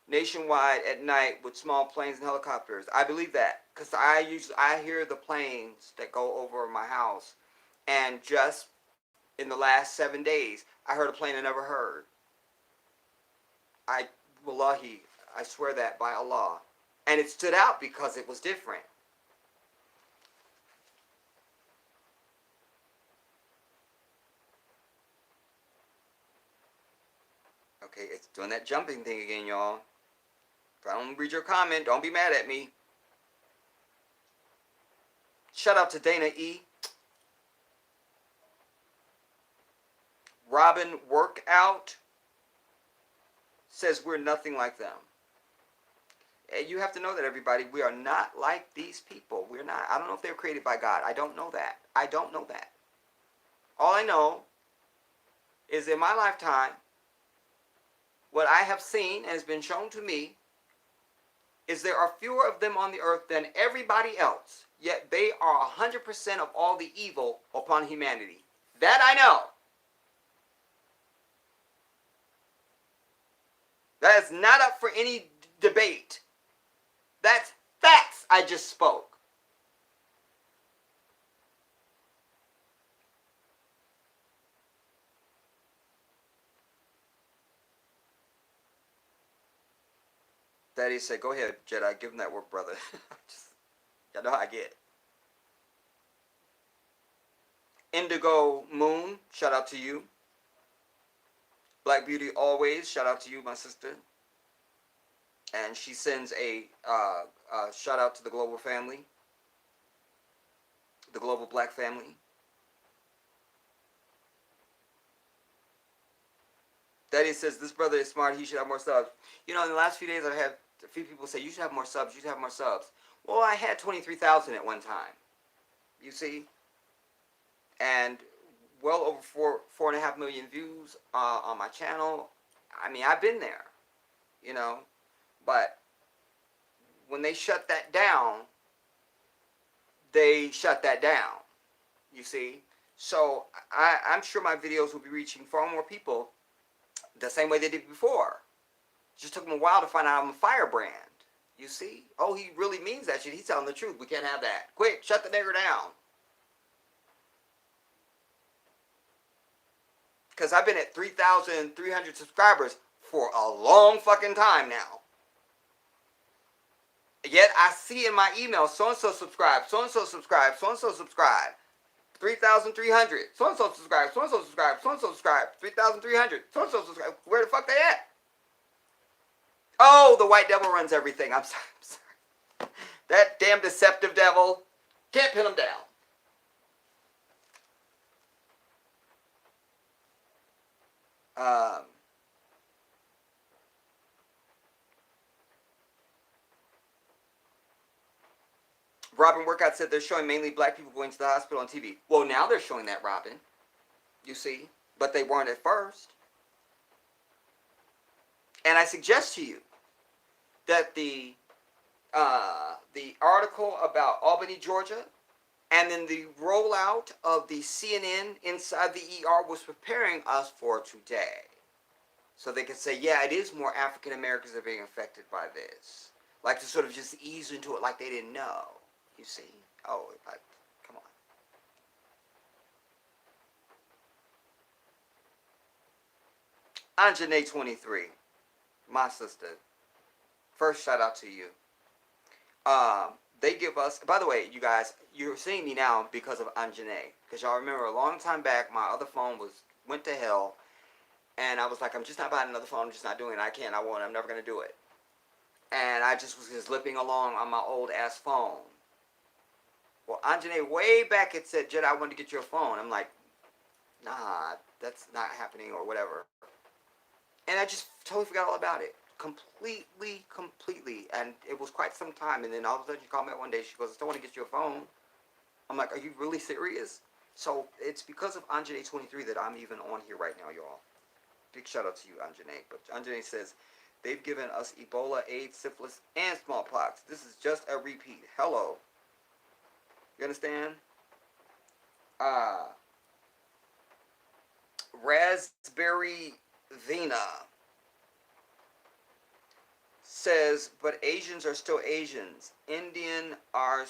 nationwide at night with small planes and helicopters. I believe that because I hear the planes that go over my house, and just in the last 7 days, I heard a plane I never heard. Wallahi, I swear that by Allah, and it stood out because it was different. Okay, it's doing that jumping thing again, y'all. If I don't read your comment, don't be mad at me. Shout out to Dana E. Robin Workout says we're nothing like them. You have to know that, everybody. We are not like these people. We're not. I don't know if they were created by God. I don't know that. I don't know that. All I know is in my lifetime, what I have seen and has been shown to me is there are fewer of them on the earth than everybody else, yet they are 100% of all the evil upon humanity. That I know. That is not up for any debate. That's facts I just spoke. Daddy said, "Go ahead, Jedi. Give him that work, brother." Just, y'all know how I get. Indigo Moon, shout out to you. Black Beauty always, shout out to you, my sister. And she sends a shout out to the global family, the global black family. Daddy says this brother is smart. He should have more subs. You know, in the last few days, I've had a few people say you should have more subs. You should have more subs. Well, I had 23,000 at one time. You see, and well over 4.5 million views on my channel. I mean, I've been there, you know, but when they shut that down, they shut that down. You see, so I'm sure my videos will be reaching far more people the same way they did before. Just took them a while to find out I'm a firebrand. You see? Oh, he really means that shit. He's telling the truth. We can't have that. Quick, shut the nigger down. Because I've been at 3,300 subscribers for a long fucking time now. Yet I see in my email, so-and-so subscribe, so-and-so subscribe, so-and-so subscribe. 3,300. So-and-so subscribe, so-and-so subscribe, so-and-so subscribe. 3,300. So-and-so subscribe. Where the fuck they at? Oh, the white devil runs everything. I'm sorry. That damn deceptive devil. Can't pin him down. Robin Workout said they're showing mainly black people going to the hospital on TV. Well, now they're showing that, Robin. You see? But they weren't at first. And I suggest to you that the article about Albany, Georgia, and then the rollout of the CNN inside the ER was preparing us for today. So they can say, yeah, it is more African Americans that are being affected by this. Like to sort of just ease into it like they didn't know. You see? Oh, come on. Anjanae 23, my sister. First shout out to you. They give us, by the way, you guys, you're seeing me now because of Anjanae. Because y'all remember a long time back, my other phone went to hell. And I was like, I'm just not buying another phone. I'm just not doing it. I can't. I won't. I'm never going to do it. And I just was just lipping along on my old ass phone. Well, Anjanae way back had said, Jed, I wanted to get your phone. I'm like, nah, that's not happening or whatever. And I just totally forgot all about it. Completely. And it was quite some time. And then all of a sudden she called me up one day. She goes, I still want to get you a phone. I'm like, are you really serious? So it's because of Anjanae 23 that I'm even on here right now, y'all. Big shout out to you, Anjanae. But Anjanae says, they've given us Ebola, AIDS, syphilis, and smallpox. This is just a repeat. Hello. You understand? Raspberry Vina says, but Asians are still Asians. Indian are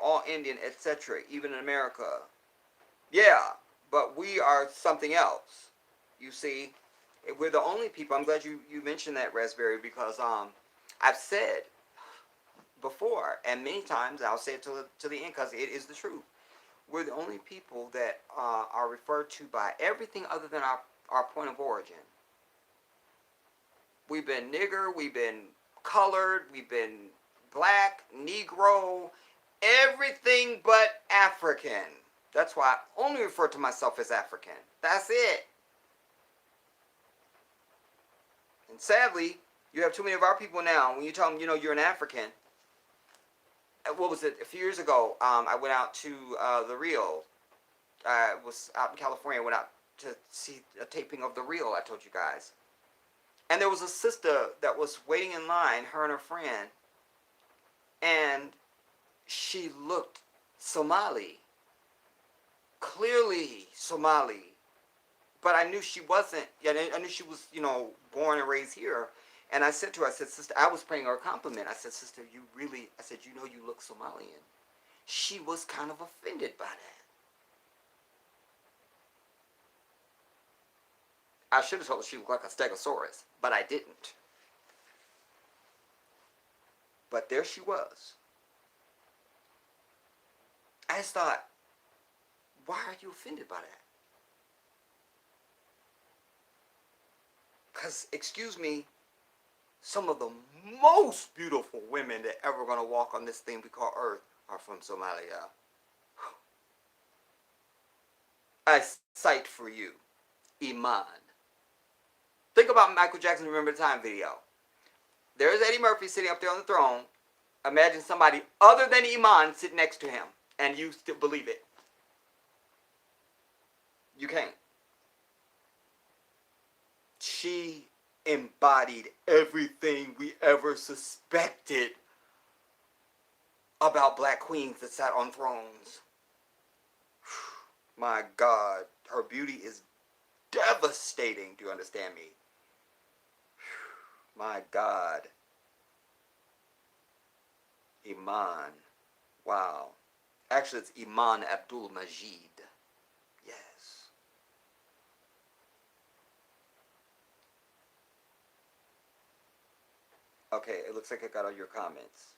all Indian, etc. Even in America. Yeah, but we are something else. You see, we're the only people. I'm glad you mentioned that, Raspberry, because I've said before, and many times I'll say it to the end because it is the truth. We're the only people that are referred to by everything other than our point of origin. We've been nigger, we've been colored, we've been black, Negro, everything but African. That's why I only refer to myself as African. That's it. And sadly, you have too many of our people now. When you tell them, you're an African. What was it? A few years ago, I went out to the Rio. I was out in California. I went out to see a taping of the Rio. I told you guys. And there was a sister that was waiting in line, her and her friend, and she looked Somali. Clearly Somali. But I knew she wasn't. I knew she was, born and raised here. And I said to her, I said, sister, I was paying her a compliment. I said, sister, you look Somalian. She was kind of offended by that. I should have told her she looked like a stegosaurus, but I didn't. But there she was. I just thought, why are you offended by that? Because, excuse me, some of the most beautiful women that ever going to walk on this thing we call Earth are from Somalia. I cite for you Iman. Think about Michael Jackson's Remember the Time video. There's Eddie Murphy sitting up there on the throne. Imagine somebody other than Iman sitting next to him, and you still believe it. You can't. She embodied everything we ever suspected about black queens that sat on thrones. My God, her beauty is devastating. Do you understand me? My God. Iman. Wow. Actually, it's Iman Abdul Majid. Yes. Okay, it looks like I got all your comments.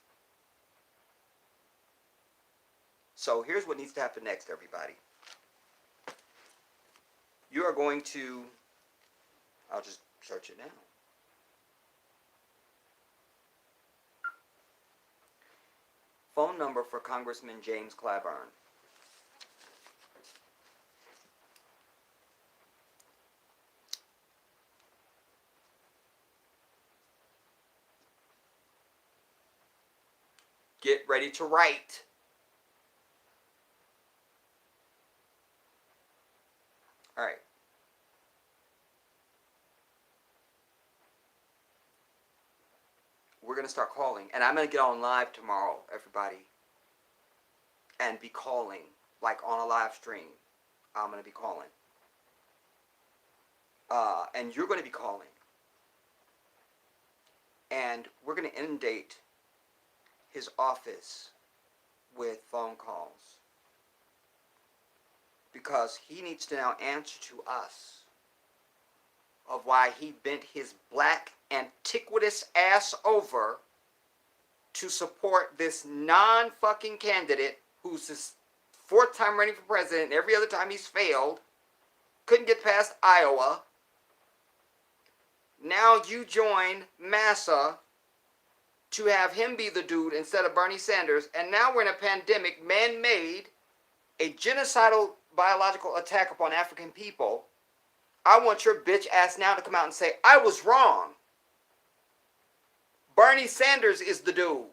So here's what needs to happen next, everybody. You are going to, I'll just search it now. Phone number for Congressman James Clyburn. Get ready to write. All right. We're going to start calling. And I'm going to get on live tomorrow, everybody. And be calling, like on a live stream. I'm going to be calling. And you're going to be calling. And we're going to inundate his office with phone calls. Because he needs to now answer to us of why he bent his black antiquitous ass over to support this non-fucking candidate who's his fourth time running for president. Every other time he's failed. Couldn't get past Iowa. Now you join Massa to have him be the dude instead of Bernie Sanders. And now we're in a pandemic, man-made, a genocidal biological attack upon African people. I want your bitch ass now to come out and say, I was wrong. Bernie Sanders is the dude.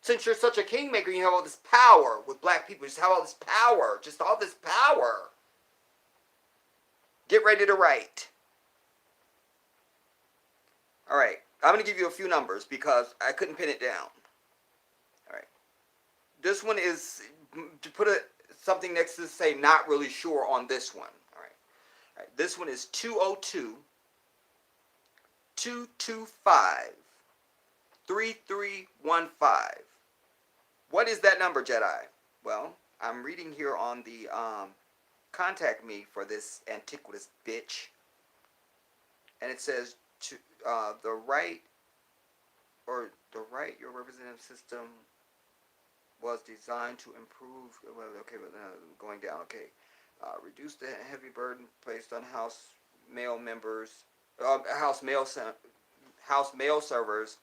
Since you're such a kingmaker, you have all this power with black people. You just have all this power. Just all this power. Get ready to write. All right. I'm going to give you a few numbers because I couldn't pin it down. All right. This one is, to put something next to say, not really sure on this one. All right. All right. This one is 202 225 3315. What is that number, Jedi? Well, I'm reading here on the contact me for this antiquitous bitch. And it says to the right your representative system was designed to improve. Well, okay, but going down. Okay, reduce the heavy burden placed on House mail servers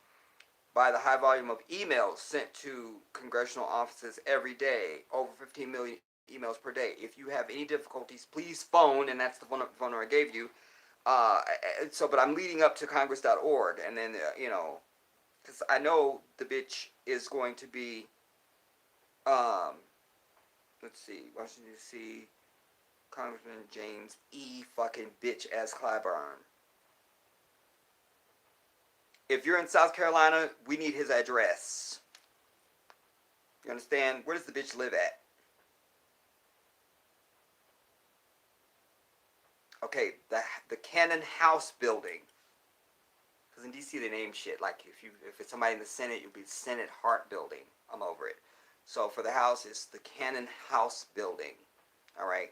by the high volume of emails sent to congressional offices every day, over 15 million emails per day. If you have any difficulties, please phone, and that's the phone number I gave you. But I'm leading up to Congress.org, and then, because I know the bitch is going to be, let's see, Washington, D.C., Congressman James E. fucking bitch ass Clyburn. If you're in South Carolina, we need his address. You understand? Where does the bitch live at? Okay, the Cannon House building. Because in DC they name shit. Like if it's somebody in the Senate, you'll be Senate Hart building. I'm over it. So for the house, it's the Cannon House building. All right.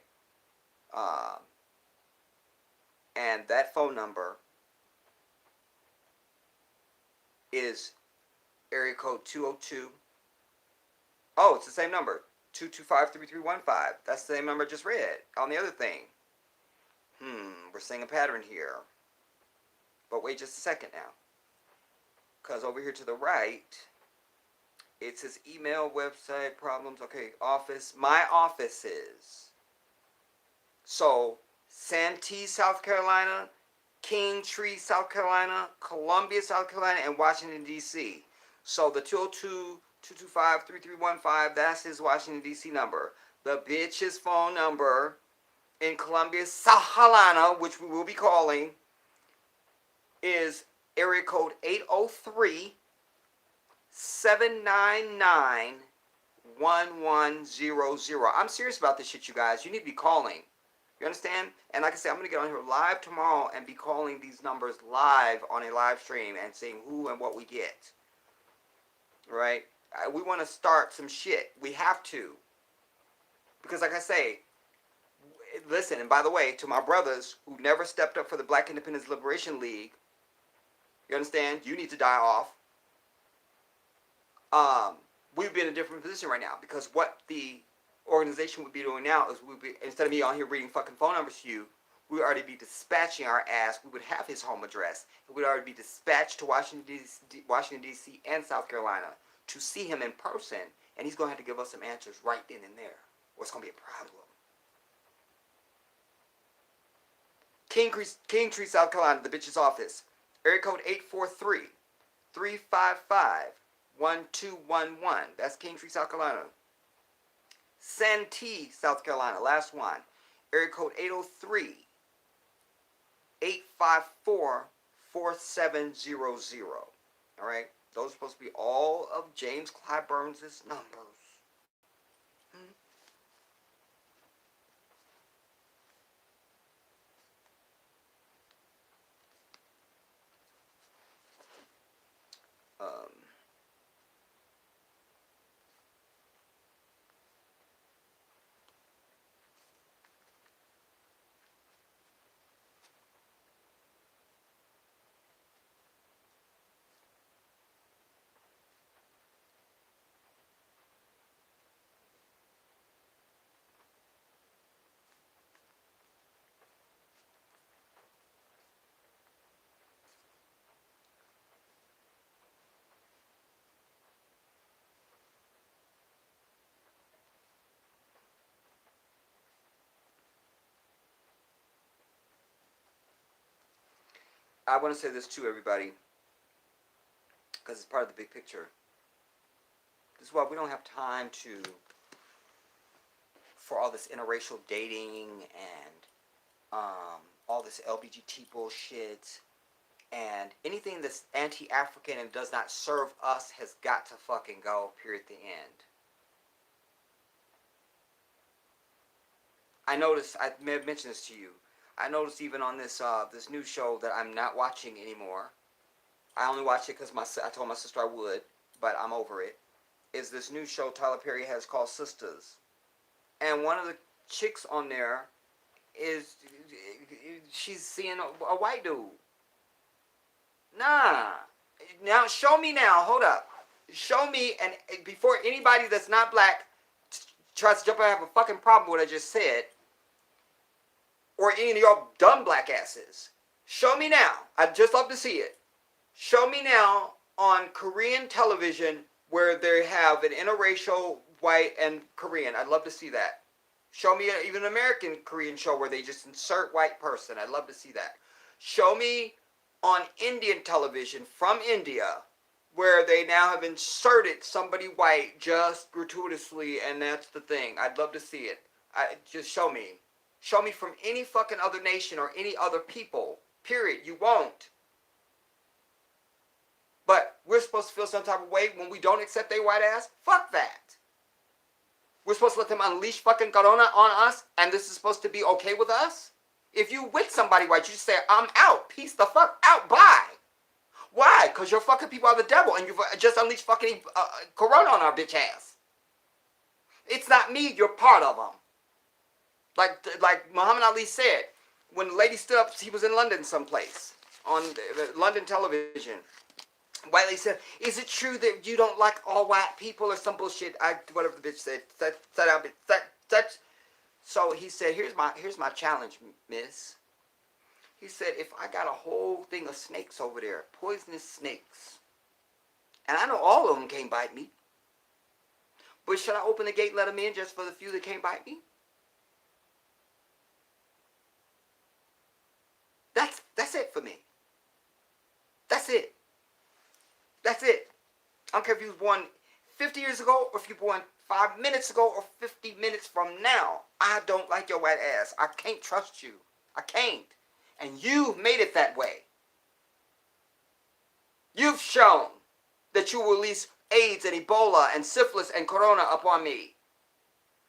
And that phone number is area code 202. Oh, it's the same number. 225-3315. That's the same number I just read on the other thing. We're seeing a pattern here. But wait just a second now. Because over here to the right, it says email, website, problems. Okay, office. My offices. So, Santee, South Carolina, Kingtree, South Carolina, Columbia, South Carolina, and Washington, D.C. So, the 202-225-3315, that's his Washington, D.C. number. The bitch's phone number in Columbia, South Carolina, which we will be calling, is area code 803-799-1100. I'm serious about this shit, you guys. You need to be calling. You understand? And like I said, I'm going to get on here live tomorrow and be calling these numbers live on a live stream and saying who and what we get. Right? We want to start some shit. We have to. Because like I say, listen, and by the way, to my brothers who never stepped up for the Black Independence Liberation League, you understand? You need to die off. We'd be in a different position right now because what the organization would be doing now is we'd be, instead of me on here reading fucking phone numbers to you, we would already be dispatching our ass. We would have his home address. We'd already be dispatched to Washington, D.C. and South Carolina to see him in person, and he's going to have to give us some answers right then and there, or it's going to be a problem. Kingtree, South Carolina, the bitch's office. Area code 843-355-1211. That's Kingtree, South Carolina. Santee, South Carolina, last one. Area code 803-854-4700. All right? Those are supposed to be all of James Clyburns' numbers. I want to say this to everybody because it's part of the big picture. This is why we don't have time for all this interracial dating and all this LGBT bullshit and anything that's anti-African and does not serve us has got to fucking go, period, the end. I noticed, I may have mentioned this to you, I noticed even on this this new show that I'm not watching anymore. I only watch it because I told my sister I would, but I'm over it. Is this new show Tyler Perry has called Sisters. And one of the chicks on there is, she's seeing a white dude. Nah. Now, show me now. Hold up. Show me, and before anybody that's not black tries to jump and have a fucking problem with what I just said, or any of y'all dumb black asses, show me now. I'd just love to see it. Show me now on Korean television where they have an interracial white and Korean. I'd love to see that. Show me even an American Korean show where they just insert white person. I'd love to see that. Show me on Indian television from India where they now have inserted somebody white just gratuitously, and that's the thing. I'd love to see it. Just show me. Show me from any fucking other nation or any other people. Period. You won't. But we're supposed to feel some type of way when we don't accept their white ass? Fuck that. We're supposed to let them unleash fucking corona on us, and this is supposed to be okay with us? If you with somebody white, you just say, I'm out. Peace the fuck out. Bye. Why? Because your fucking people are the devil, and you've just unleashed fucking corona on our bitch ass. It's not me. You're part of them. Like Muhammad Ali said, when the lady stood up, he was in London someplace, on the London television, White lady said, "Is it true that you don't like all white people or some bullshit?" Whatever the bitch said. So he said, "Here's my challenge, miss." He said, "If I got a whole thing of snakes over there, poisonous snakes, and I know all of them can't bite me, but should I open the gate and let them in just for the few that can't bite me?" That's it for me. That's it. That's it. I don't care if you was born 50 years ago or if you were born 5 minutes ago or 50 minutes from now. I don't like your white ass. I can't trust you. I can't. And you've made it that way. You've shown that you will release AIDS and Ebola and syphilis and corona upon me.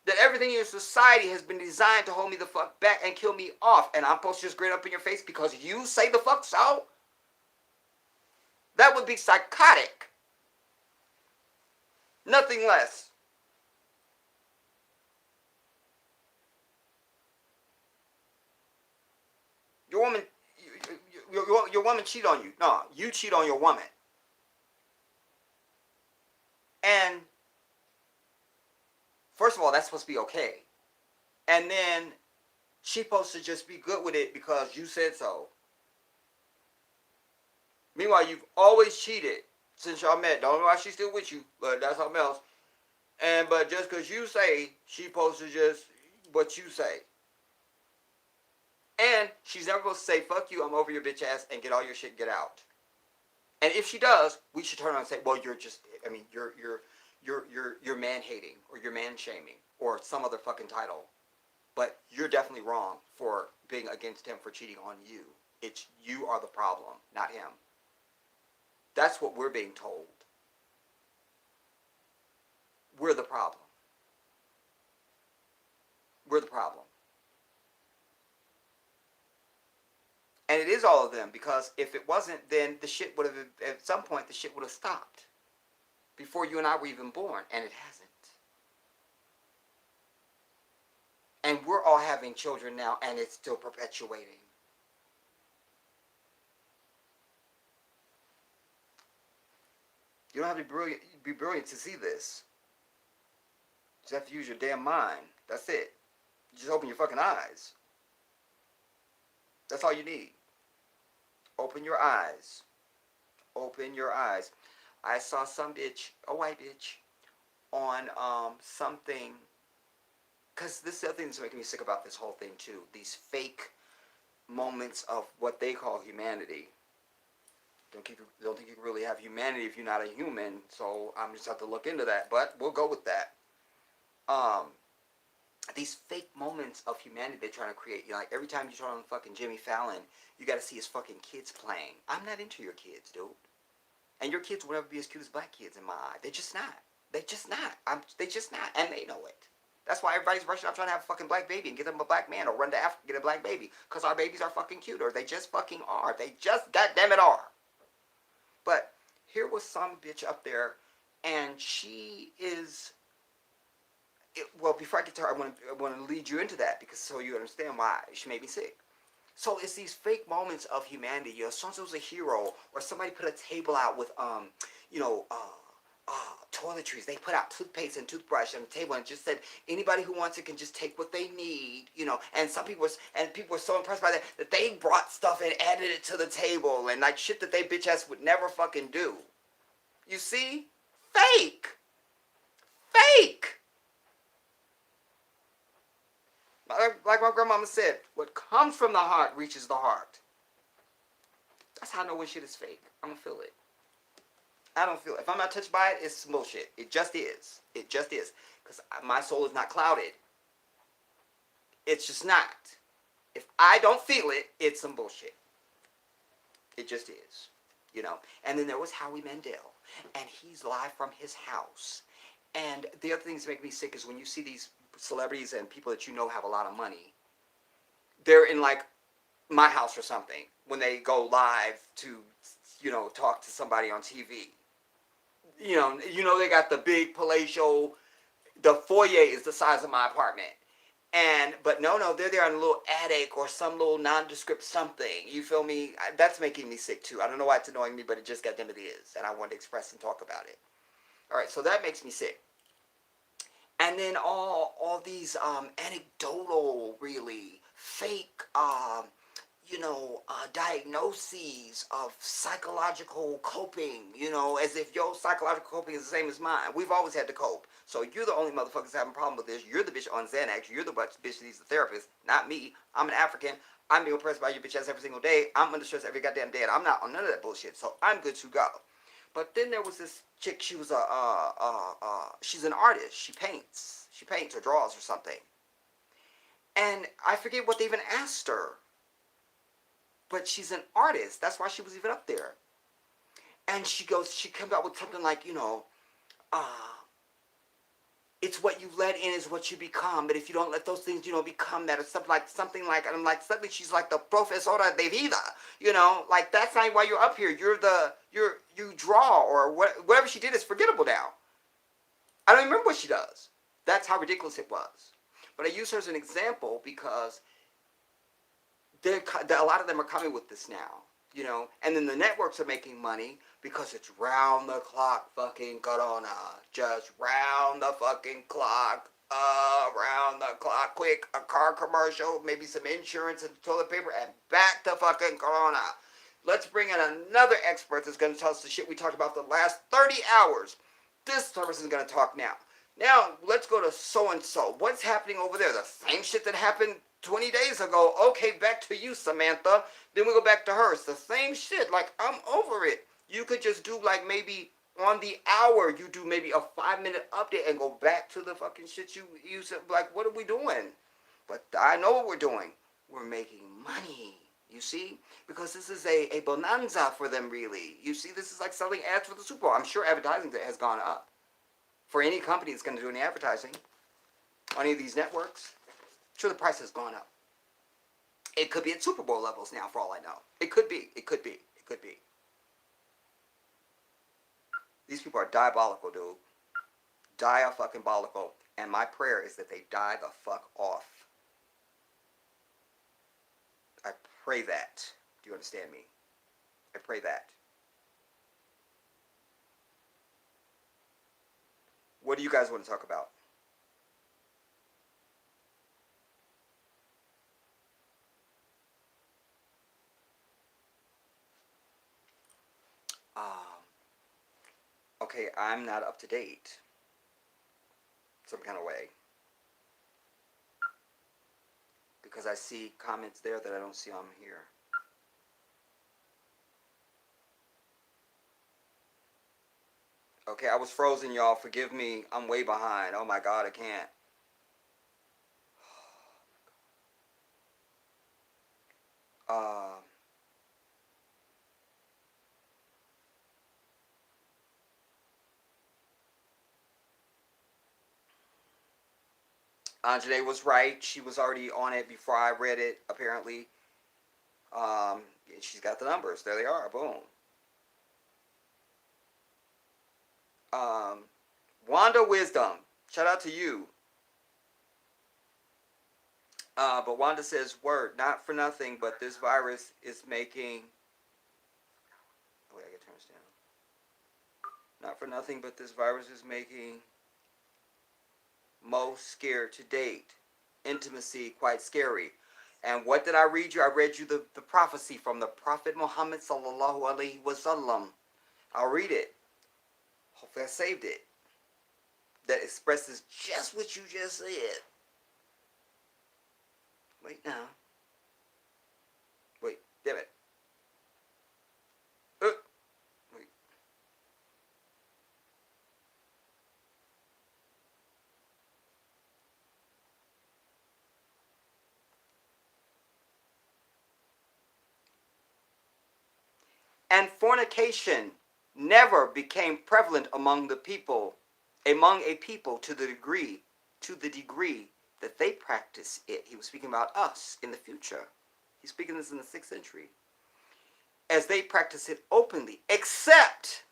That everything in your society has been designed to hold me the fuck back and kill me off. And I'm supposed to just grin up in your face because you say the fuck so? That would be psychotic. Nothing less. Your woman, your woman cheat on you. No, you cheat on your woman. And first of all, that's supposed to be okay. And then she's supposed to just be good with it because you said so. Meanwhile, you've always cheated since y'all met. Don't know why she's still with you, but that's something else. But just because you say, she's supposed to just what you say. And she's never supposed to say, "Fuck you, I'm over your bitch ass," and get all your shit, get out. And if she does, we should turn around and say, "Well, you're just, I mean, you're man hating or you're man shaming or some other fucking title, but you're definitely wrong for being against him for cheating on you. It's you are the problem, not him." That's what we're being told. We're the problem. We're the problem. And it is all of them, because if it wasn't, then the shit would have, at some point, the shit would have stopped before you and I were even born, and it hasn't. And we're all having children now, and it's still perpetuating. You don't have to be brilliant to see this. You just have to use your damn mind. That's it. You just open your fucking eyes. That's all you need. Open your eyes. Open your eyes. I saw some bitch, a white bitch, on something, because this is the other thing that's making me sick about this whole thing too. These fake moments of what they call humanity. Don't think you can really have humanity if you're not a human. So I'm just have to look into that. But we'll go with that. These fake moments of humanity they're trying to create. You know, like every time you turn on fucking Jimmy Fallon, you got to see his fucking kids playing. I'm not into your kids, dude. And your kids will never be as cute as black kids in my eye. They're just not. They're just not. They just not. And they know it. That's why everybody's rushing out trying to have a fucking black baby and get them a black man, or run to Africa and get a black baby. Because our babies are fucking cute, or they just fucking are. They just goddamn it are. But here was some bitch up there, and she is... well, before I get to her, I want to lead you into that, because so you understand why she made me sick. So it's these fake moments of humanity. You know, so-and-so's a hero, or somebody put a table out with, toiletries. They put out toothpaste and toothbrush on the table and just said anybody who wants it can just take what they need, you know. And people were so impressed by that they brought stuff and added it to the table, and like shit that they bitch ass would never fucking do. You see? Fake. Fake. Like my grandmama said, what comes from the heart reaches the heart. That's how I know when shit is fake. I don't feel it. I don't feel it. If I'm not touched by it, it's bullshit. It just is. It just is. Because my soul is not clouded. It's just not. If I don't feel it, it's some bullshit. It just is. You know. And then there was Howie Mandel. And he's live from his house. And the other things that make me sick is when you see these celebrities and people that you know have a lot of money. They're in like my house or something when they go live to, you know, talk to somebody on TV. You know they got the big palatial, the foyer is the size of my apartment. But no, they're there in a little attic or some little nondescript something. You feel me? That's making me sick too. I don't know why it's annoying me, but it just goddamn it is, and I want to express and talk about it. All right, so that makes me sick. And then all these anecdotal, really fake, diagnoses of psychological coping. As if your psychological coping is the same as mine. We've always had to cope. So you're the only motherfuckers having a problem with this. You're the bitch on Xanax. You're the bitch that needs a therapist, not me. I'm an African. I'm being oppressed by your bitch ass every single day. I'm under stress every goddamn day, and I'm not on none of that bullshit. So I'm good to go. But then there was this chick. She was she's an artist. She paints. She paints or draws or something. And I forget what they even asked her. But she's an artist. That's why she was even up there. And she comes out with something like, uh, it's what you let in is what you become. But if you don't let those things, become that, or something like, and I'm like, suddenly she's like the profesora de vida, like that's not why you're up here. You draw or whatever she did is forgettable now. I don't even remember what she does. That's how ridiculous it was. But I use her as an example because a lot of them are coming with this now, and then the networks are making money because it's round the clock fucking corona, just round the fucking clock, round the clock, quick, a car commercial, maybe some insurance and toilet paper, and back to fucking corona. Let's bring in another expert that's going to tell us the shit we talked about the last 30 hours. This person is going to talk now. Now, let's go to so-and-so. What's happening over there? The same shit that happened 20 days ago. Okay, back to you, Samantha. Then we go back to her. It's the same shit. Like, I'm over it. You could just do, like, maybe on the hour, you do maybe a 5-minute update and go back to the fucking shit you said. Like, what are we doing? But I know what we're doing. We're making money. You see? Because this is a bonanza for them, really. You see, this is like selling ads for the Super Bowl. I'm sure advertising has gone up. For any company that's going to do any advertising on any of these networks, sure the price has gone up. It could be at Super Bowl levels now, for all I know. It could be. It could be. It could be. These people are diabolical, dude. Dia-fucking-bolical. And my prayer is that they die the fuck off. I pray that. Do you understand me? I pray that. What do you guys want to talk about? Okay, I'm not up to date. Some kind of way. Because I see comments there that I don't see on here. Okay, I was frozen, y'all. Forgive me. I'm way behind. Oh my God, I can't. Anjane was right. She was already on it before I read it, apparently. She's got the numbers. There they are. Boom. Wanda Wisdom. Shout out to you. But Wanda says, word, not for nothing, but this virus is making... Wait, I gotta turn this down. Not for nothing, but this virus is making most scared to date. Intimacy, quite scary. And what did I read you? I read you the prophecy from the Prophet Muhammad sallallahu alaihi wasallam. I'll read it. Hopefully I saved it. That expresses just what you just said. Wait now. Wait, damn it. Wait. And fornication never became prevalent among a people to the degree that they practice it. He was speaking about us in the future. He's speaking this in the 6th century. As they practice it openly, except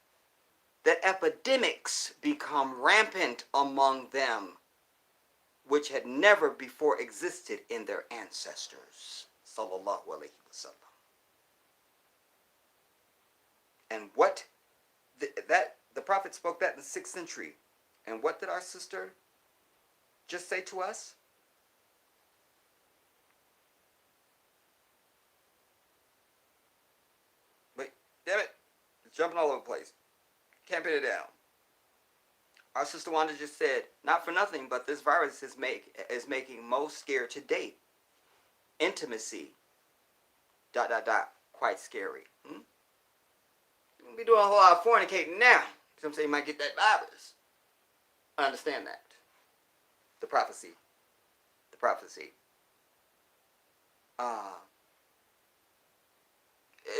that epidemics become rampant among them. which had never before existed in their ancestors. Sallallahu alaihi wasallam. And what the Prophet spoke that in the 6th century. And what did our sister just say to us? Wait, damn it. It's jumping all over the place. Can't pin it down. Our sister Wanda just said, not for nothing, but this virus is making most scared to date. Intimacy. ... Quite scary. We'll be doing a whole lot of fornicating now. Some say you might get that virus. I understand that. The prophecy. The prophecy.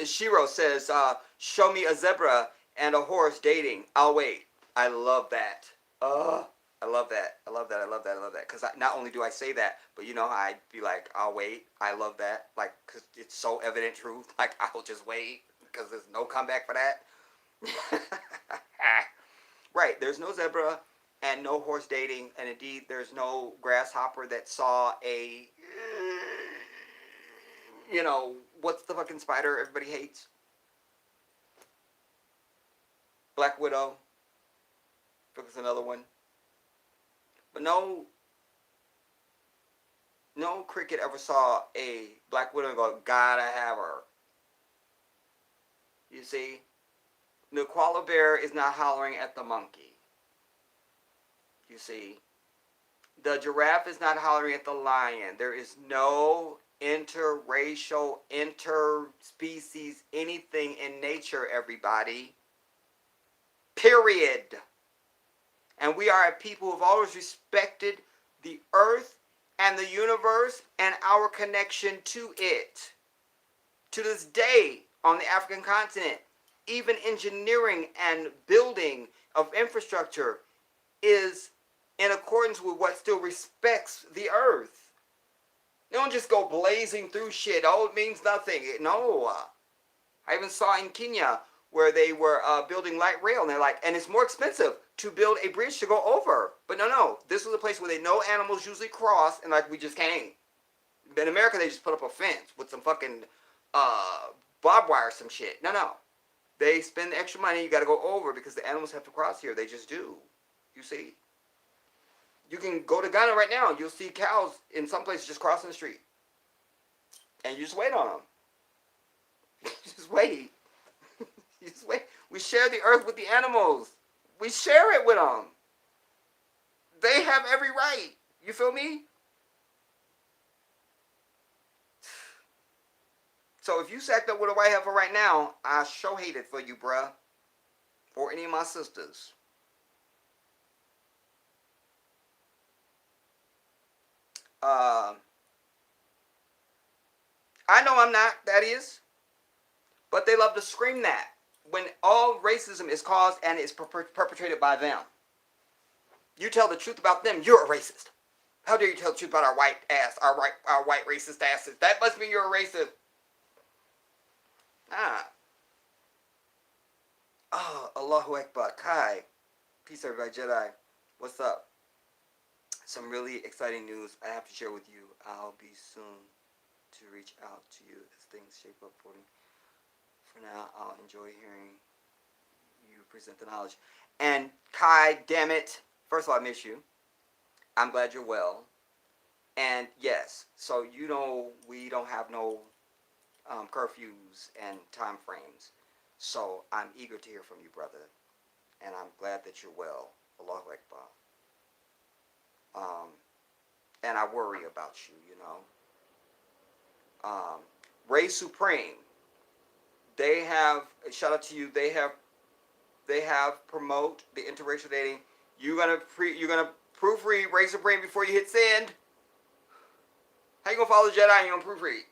Shiro says, show me a zebra and a horse dating. I'll wait. I love that. I love that. I love that. I love that. I love that. Because not only do I say that, but you know how I'd be like, I'll wait. I love that. Like, because it's so evident truth. Like, I'll just wait. Because there's no comeback for that. Right. There's no zebra and no horse dating. And indeed, there's no grasshopper that saw a... You know, what's the fucking spider everybody hates? Black Widow. I think it's another one. But no cricket ever saw a Black Widow and go, gotta have her. You see? The koala bear is not hollering at the monkey. You see? The giraffe is not hollering at the lion. There is no interracial, interspecies, anything in nature, everybody. Period. And we are a people who have always respected the earth and the universe and our connection to it. To this day, on the African continent, even engineering and building of infrastructure is in accordance with what still respects the earth. They don't just go blazing through shit. Oh, it means nothing. No. I even saw in Kenya where they were building light rail, and they're like, and it's more expensive to build a bridge to go over. But no. This was a place where they know animals usually cross, and like, we just can't. In America, they just put up a fence with some fucking barbed wire or some shit. No. They spend the extra money, you gotta go over because the animals have to cross here. They just do. You see? You can go to Ghana right now, you'll see cows in some places just crossing the street. And you just wait on them. Just wait. You just wait. We share the earth with the animals. We share it with them. They have every right. You feel me? So if you sacked up with a white heifer right now, I sure hate it for you, bruh. Or any of my sisters. I know I'm not, that is. But they love to scream that. When all racism is caused and is perpetrated by them. You tell the truth about them, you're a racist. How dare you tell the truth about our white ass, our white racist asses? That must mean you're a racist. Oh, Allahu Akbar. Kai. Peace, everybody. Jedi. What's up? Some really exciting news I have to share with you. I'll be soon to reach out to you as things shape up for me. For now, I'll enjoy hearing you present the knowledge. And Kai, damn it. First of all, I miss you. I'm glad you're well. And yes, so you know we don't have no curfews and time frames. So I'm eager to hear from you, brother. And I'm glad that you're well. Allahu Akbar. And I worry about you, you know. Ray Supreme. They have, shout out to you, they have promote the interracial dating. You're gonna proofread Ray Supreme before you hit send. How you gonna follow the Jedi and you gonna proofread?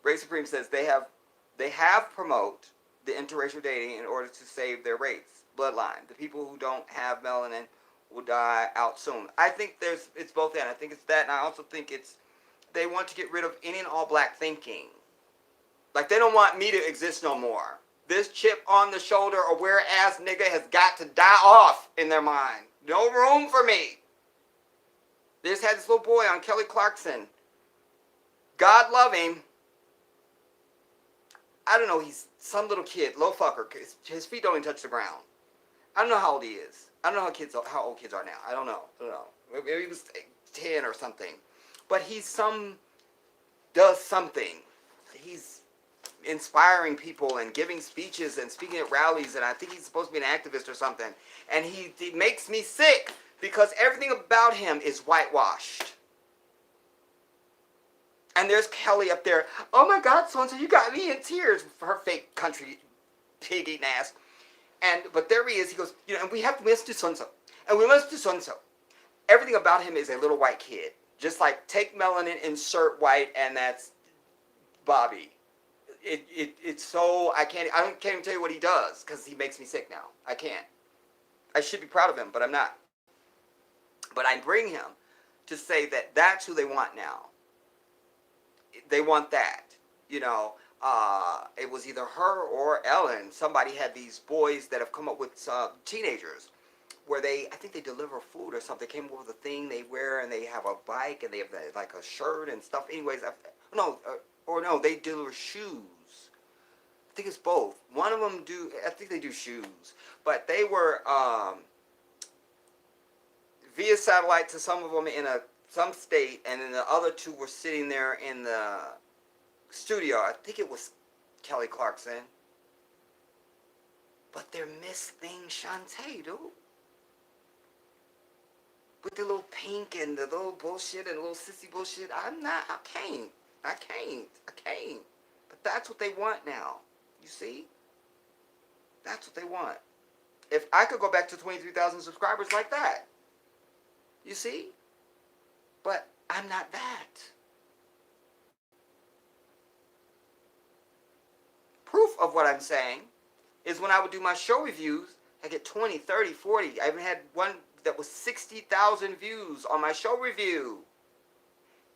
Ray Supreme says they have promote the interracial dating in order to save their race bloodline. The people who don't have melanin will die out soon. I think it's both and. I think it's that, and I also think they want to get rid of any and all black thinking. Like, they don't want me to exist no more. This chip on the shoulder or whereas nigga has got to die off in their mind. No room for me. They just had this little boy on Kelly Clarkson. God love him. I don't know, he's some little kid, little fucker. His feet don't even touch the ground. I don't know how old he is. I don't know how old kids are now. I don't know. Maybe he was 10 or something. But does something. He's inspiring people and giving speeches and speaking at rallies, and I think he's supposed to be an activist or something. And he makes me sick because everything about him is whitewashed. And there's Kelly up there. Oh my God, so-and-so, you got me in tears for her fake country pig-eating ass. But there he is. He goes, and we must do so-and-so. And we must do so-and-so. Everything about him is a little white kid. Just like take melanin, insert white, and that's Bobby. It's so, I can't even tell you what he does because he makes me sick now. I can't. I should be proud of him, but I'm not. But I bring him to say that that's who they want now. They want that. It was either her or Ellen. Somebody had these boys that have come up with teenagers where I think they deliver food or something. They came up with a thing they wear and they have a bike and they have like a shirt and stuff. Anyways, they deliver shoes. I think it's both. One of them I think they do shoes. But they were via satellite to some of them in some state, and then the other two were sitting there in the studio. I think it was Kelly Clarkson. But they're Miss Thing Shantae, dude. With the little pink and the little bullshit and the little sissy bullshit. I can't. But that's what they want now. You see? That's what they want. If I could go back to 23,000 subscribers like that. You see? But I'm not that. Proof of what I'm saying is when I would do my show reviews, I get 20, 30, 40. I even had one that was 60,000 views on my show review.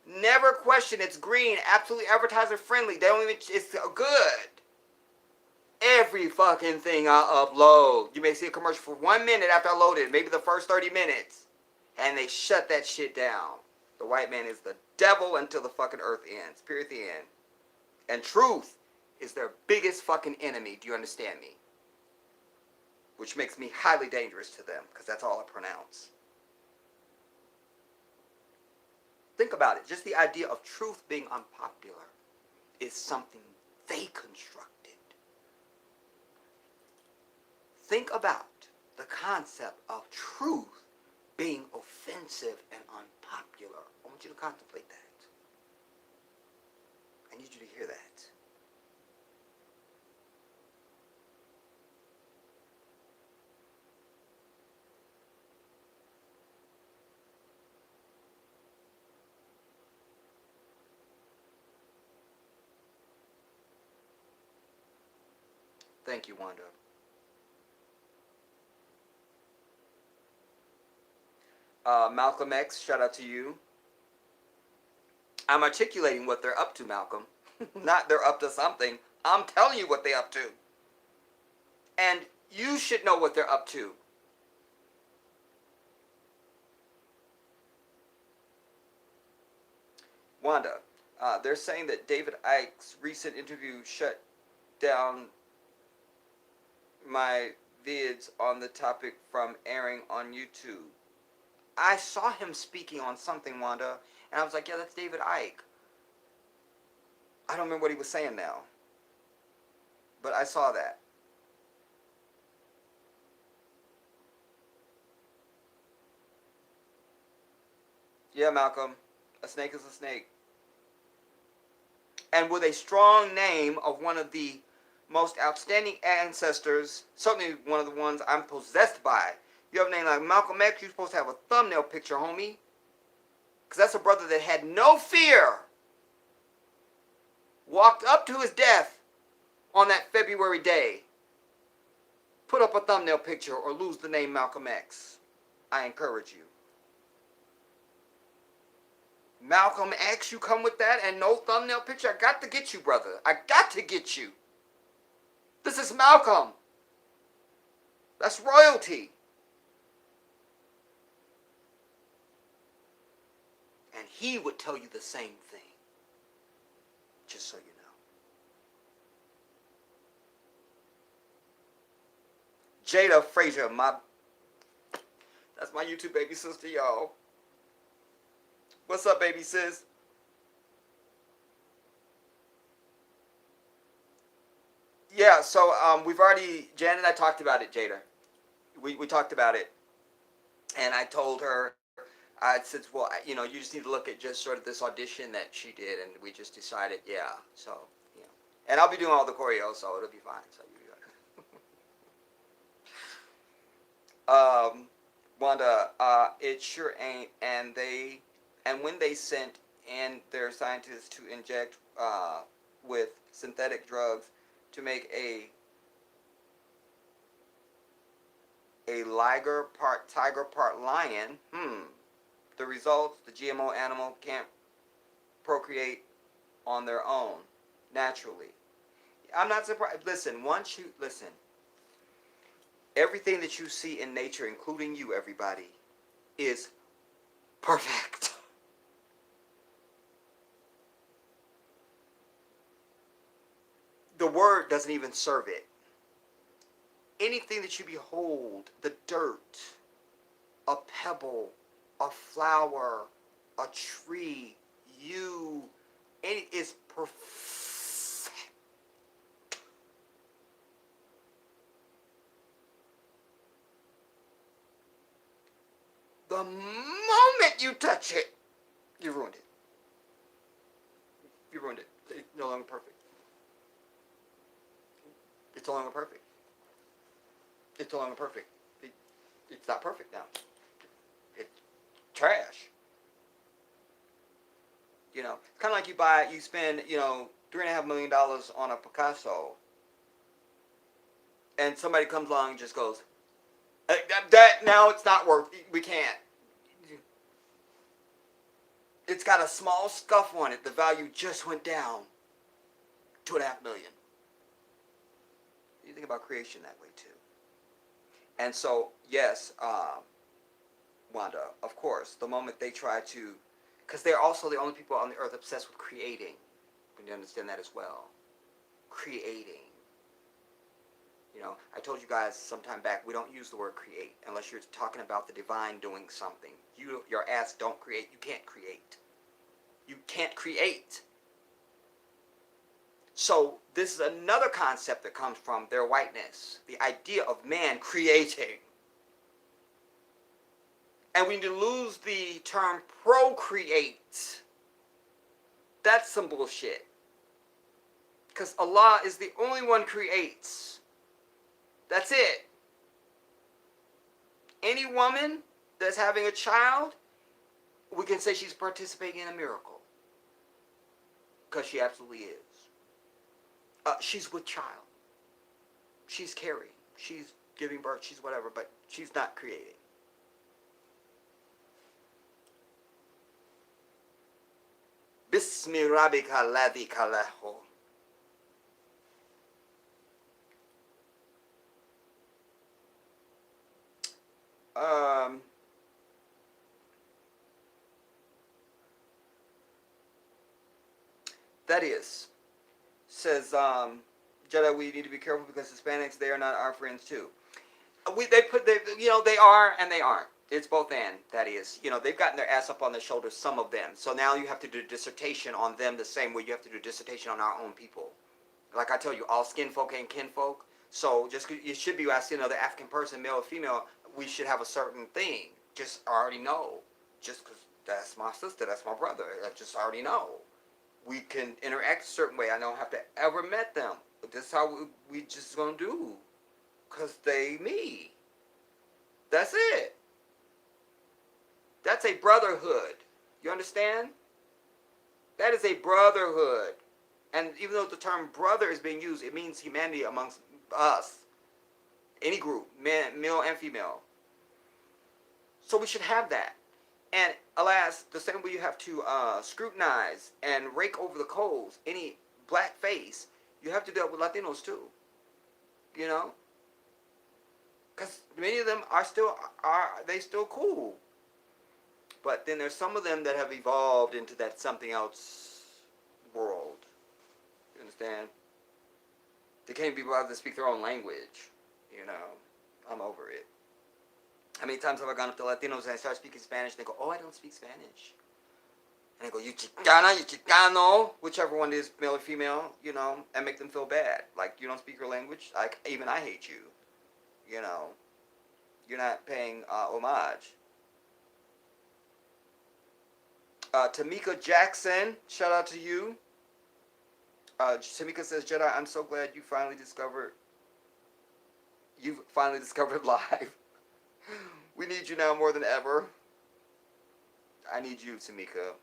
Never question, it's green, absolutely advertiser friendly. They don't even, it's good. Every fucking thing I upload. You may see a commercial for 1 minute after I load it, maybe the first 30 minutes. And they shut that shit down. The white man is the devil until the fucking earth ends. Period, the end. And truth is their biggest fucking enemy. Do you understand me? Which makes me highly dangerous to them, because that's all I pronounce. Think about it. Just the idea of truth being unpopular is something they constructed. Think about the concept of truth being offensive and unpopular. I want you to contemplate that. I need you to hear that. Thank you, Wanda. Malcolm X, shout out to you. I'm articulating what they're up to, Malcolm. Not they're up to something. I'm telling you what they're up to. And you should know what they're up to. Wanda, they're saying that David Icke's recent interview shut down my vids on the topic from airing on YouTube. I saw him speaking on something, Wanda, and I was like, yeah, that's David Icke. I don't remember what he was saying now. But I saw that. Yeah, Malcolm. A snake is a snake. And with a strong name of one of the most outstanding ancestors, certainly one of the ones I'm possessed by. You have a name like Malcolm X, you're supposed to have a thumbnail picture, homie. Because that's a brother that had no fear. Walked up to his death on that February day. Put up a thumbnail picture or lose the name Malcolm X. I encourage you. Malcolm X, you come with that and no thumbnail picture? I got to get you, brother. I got to get you. This is Malcolm. That's royalty. And he would tell you the same thing. Just so you know. Jada Frazier, that's my YouTube baby sister, y'all. What's up, baby sis? Yeah, so we've already, Jan and I talked about it, Jada. We talked about it. And I told her, I said, well, you know, you just need to look at just sort of this audition that she did. And we just decided, yeah. So, yeah. And I'll be doing all the choreo, so it'll be fine. So Wanda, it sure ain't. And when they sent in their scientists to inject with synthetic drugs to make a liger part tiger part lion, the results, the GMO animal can't procreate on their own naturally. I'm not surprised. Listen, everything that you see in nature, including you, everybody, is perfect. The word doesn't even serve it. Anything that you behold, the dirt, a pebble, a flower, a tree, you, it is perfect. The moment you touch it, you ruined it. You ruined it. It's no longer perfect. It's no longer perfect. It's no longer perfect. It's not perfect now. It's trash. You know, it's kind of like you spend, you know, $3.5 million on a Picasso, and somebody comes along and just goes, that now it's not worth. We can't. It's got a small scuff on it. The value just went down $2.5 million. You think about creation that way too. And so, yes, Wanda, of course, the moment they try to, because they're also the only people on the earth obsessed with creating. We need to understand that as well. Creating. You know, I told you guys sometime back, we don't use the word create unless you're talking about the divine doing something. Your ass don't create. You can't create. You can't create. So this is another concept that comes from their whiteness. The idea of man creating. And we need to lose the term procreate. That's some bullshit. Because Allah is the only one creates. That's it. Any woman that's having a child, we can say she's participating in a miracle. Because she absolutely is. She's with child. She's carrying. She's giving birth. She's whatever. But she's not creating. Bismi rabbika ladhi kaleho. That is, says Jedi, we need to be careful because Hispanics, they are not our friends too. They are and they aren't. It's both and, that is. You know, they've gotten their ass up on their shoulders, some of them. So now you have to do a dissertation on them the same way you have to do a dissertation on our own people. Like I tell you, all skin folk ain't kinfolk. So just you should be asking another African person, male or female, we should have a certain thing. Just already know. Just because that's my sister, that's my brother. I just already know. We can interact a certain way. I don't have to ever met them. But this is how we just gonna do. Because they me. That's it. That's a brotherhood. You understand? That is a brotherhood. And even though the term brother is being used, it means humanity amongst us. Any group, male and female. So we should have that. And alas, the same way you have to scrutinize and rake over the coals any black face, you have to deal with Latinos too. You know, because many of them are still cool. But then there's some of them that have evolved into that something else world. You understand? They can't be bothered to speak their own language. You know, I'm over it. How many times have I gone up to Latinos and I start speaking Spanish and they go, "Oh, I don't speak Spanish." And I go, "You Chicana, you Chicano," whichever one is, male or female, and make them feel bad. Like, you don't speak your language? Like, even I hate you. You know, you're not paying homage. Tamika Jackson, shout out to you. Tamika says, "Jedi, I'm so glad you've finally discovered live. We need you now more than ever." I need you, Tamika.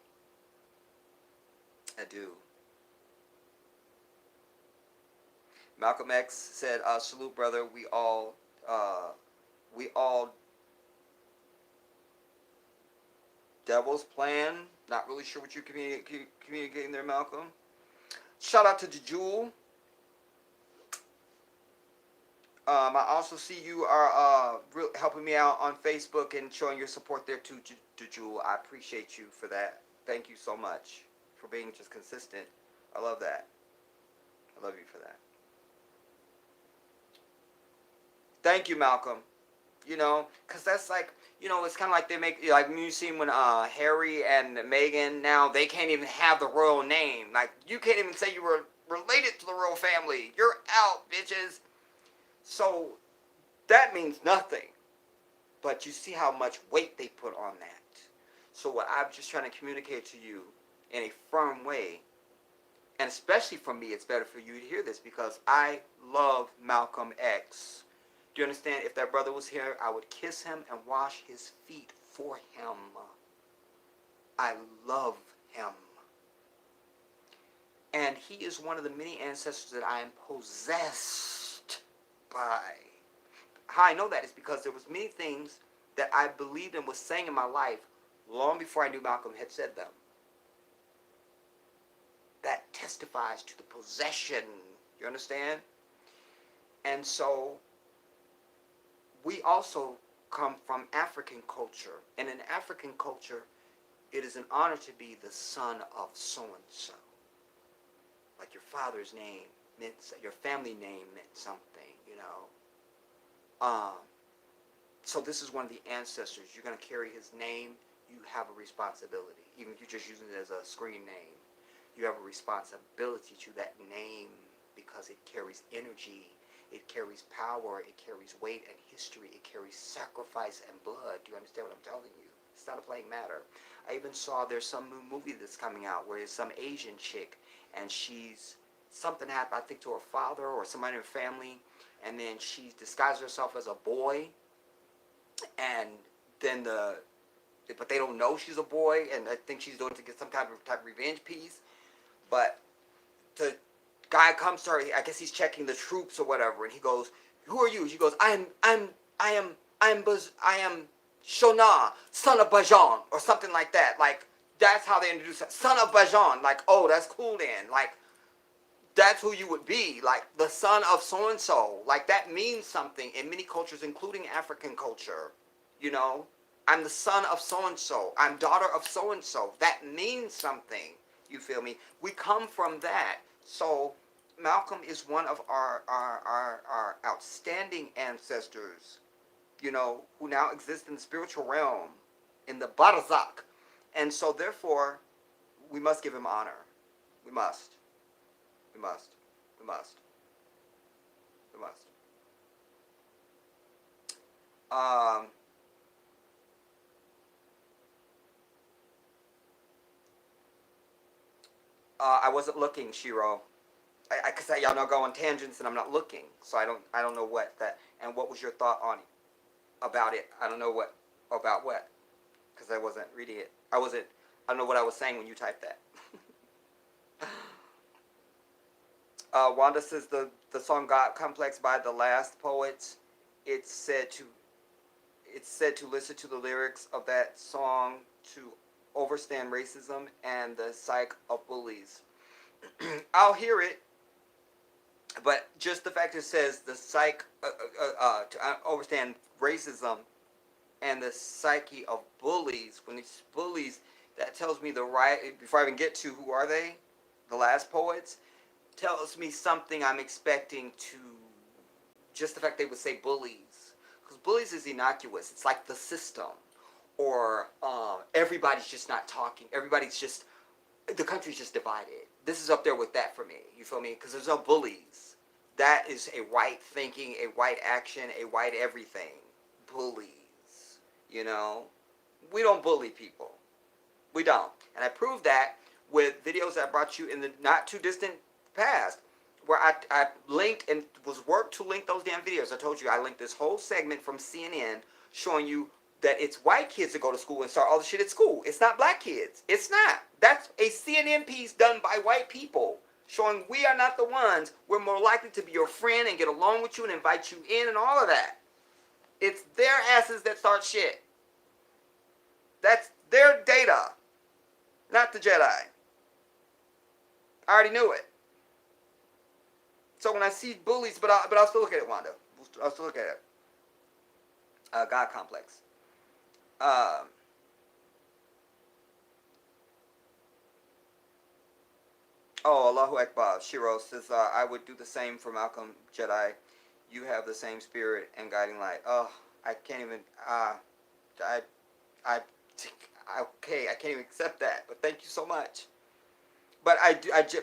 I do. Malcolm X said, "Salute, brother. We all devil's plan." Not really sure what you're communicating there, Malcolm. Shout out to Jewel. I also see you are helping me out on Facebook and showing your support there too, Jewel. I appreciate you for that. Thank you so much for being just consistent. I love that. I love you for that. Thank you, Malcolm. Because that's like, it's kind of like they make, like, you seen when Harry and Meghan, now they can't even have the royal name. Like, you can't even say you were related to the royal family. You're out, bitches. So that means nothing. But you see how much weight they put on that. So what I'm just trying to communicate to you in a firm way, and especially for me, it's better for you to hear this because I love Malcolm X. Do you understand? If that brother was here, I would kiss him and wash his feet for him. I love him. And he is one of the many ancestors that I am possessed by. How I know that is because there was many things that I believed and was saying in my life long before I knew Malcolm had said them. That testifies to the possession. You understand? And so we also come from African culture. And in African culture, it is an honor to be the son of so-and-so. Like your father's name meant, your family name meant something, So this is one of the ancestors. You're going to carry his name. You have a responsibility. Even if you're just using it as a screen name, you have a responsibility to that name because it carries energy. It carries power, it carries weight and history, it carries sacrifice and blood. Do you understand what I'm telling you? It's not a playing matter. I even saw there's some new movie that's coming out where there's some Asian chick and something happened, I think, to her father or somebody in her family, and then she disguised herself as a boy, and then but they don't know she's a boy, and I think she's doing it to get some type of revenge piece, but the guy comes to her. I guess he's checking the troops or whatever, and he goes, "Who are you?" She goes, I am Shona, son of Bajan," or something like that. Like, that's how they introduce it. Son of Bajan. Like, oh, that's cool then. Like, that's who you would be. Like, the son of so-and-so. Like, that means something in many cultures, including African culture. I'm the son of so-and-so. I'm daughter of so-and-so. That means something. You feel me? We come from that. So Malcolm is one of our outstanding ancestors, who now exist in the spiritual realm, in the Barzakh. And so therefore, we must give him honor. We must. We must. We must. We must. I wasn't looking, Shiro. Because y'all know I go on tangents and I'm not looking, so I don't know what that. And what was your thought on about it? I don't know what about what, because I wasn't reading it. I don't know what I was saying when you typed that. Wanda says the song "God Complex" by The Last Poets. It's said to listen to the lyrics of that song to overstand racism and the psyche of bullies. I'll hear it. But just the fact it says the to understand racism and the psyche of bullies, when these bullies, that tells me the right, before I even get to who are they, the last poets, tells me something I'm expecting to, just the fact they would say bullies. Because bullies is innocuous. It's like the system. Or everybody's just not talking. Everybody's just, the country's just divided. This is up there with that for me. You feel me? Because there's no bullies. That is a white thinking, a white action, a white everything. Bullies. You know? We don't bully people. We don't. And I proved that with videos I brought you in the not too distant past, where I linked and was worked to link those damn videos. I told you I linked this whole segment from CNN showing you that it's white kids that go to school and start all the shit at school. It's not black kids. It's not. That's a CNN piece done by white people showing we are not the ones. We're more likely to be your friend and get along with you and invite you in and all of that. It's their asses that start shit. That's their data, not the Jedi. I already knew it. So when I see bullies, but I'll still look at it, Wanda. I'll still look at it. God complex. Oh, Allahu Akbar. Shiro says, I would do the same for Malcolm Jedi. You have the same spirit and guiding light. Oh, I can't even, okay, I can't even accept that. But thank you so much. But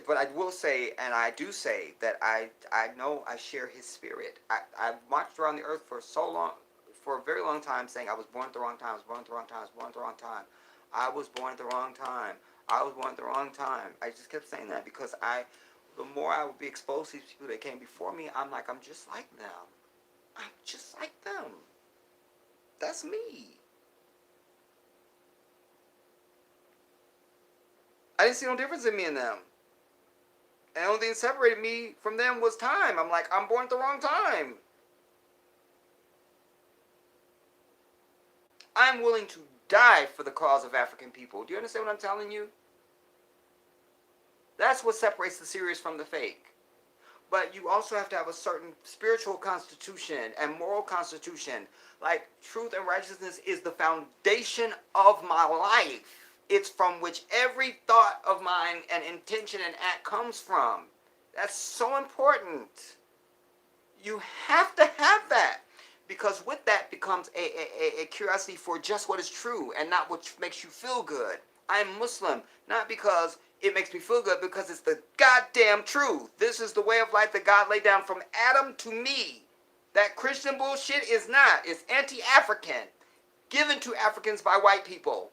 but I will say, and I do say that I know I share his spirit. I've marched around the earth for so long, for a very long time, saying I was born at the wrong time. I was born at the wrong time. I was born at the wrong time. I was born at the wrong time. I was born at the wrong time. I just kept saying that because the more I would be exposed to these people that came before me, I'm like, I'm just like them. I'm just like them. That's me. I didn't see no difference in me and them. And the only thing that separated me from them was time. I'm like, I'm born at the wrong time. I'm willing to die for the cause of African people. Do you understand what I'm telling you? That's what separates the serious from the fake. But you also have to have a certain spiritual constitution and moral constitution. Like, truth and righteousness is the foundation of my life. It's from which every thought of mine and intention and act comes from. That's so important. You have to have that. Because with that becomes a curiosity for just what is true and not what makes you feel good. I'm Muslim, not because it makes me feel good, because it's the goddamn truth. This is the way of life that God laid down from Adam to me. That Christian bullshit is not. It's anti-African, given to Africans by white people.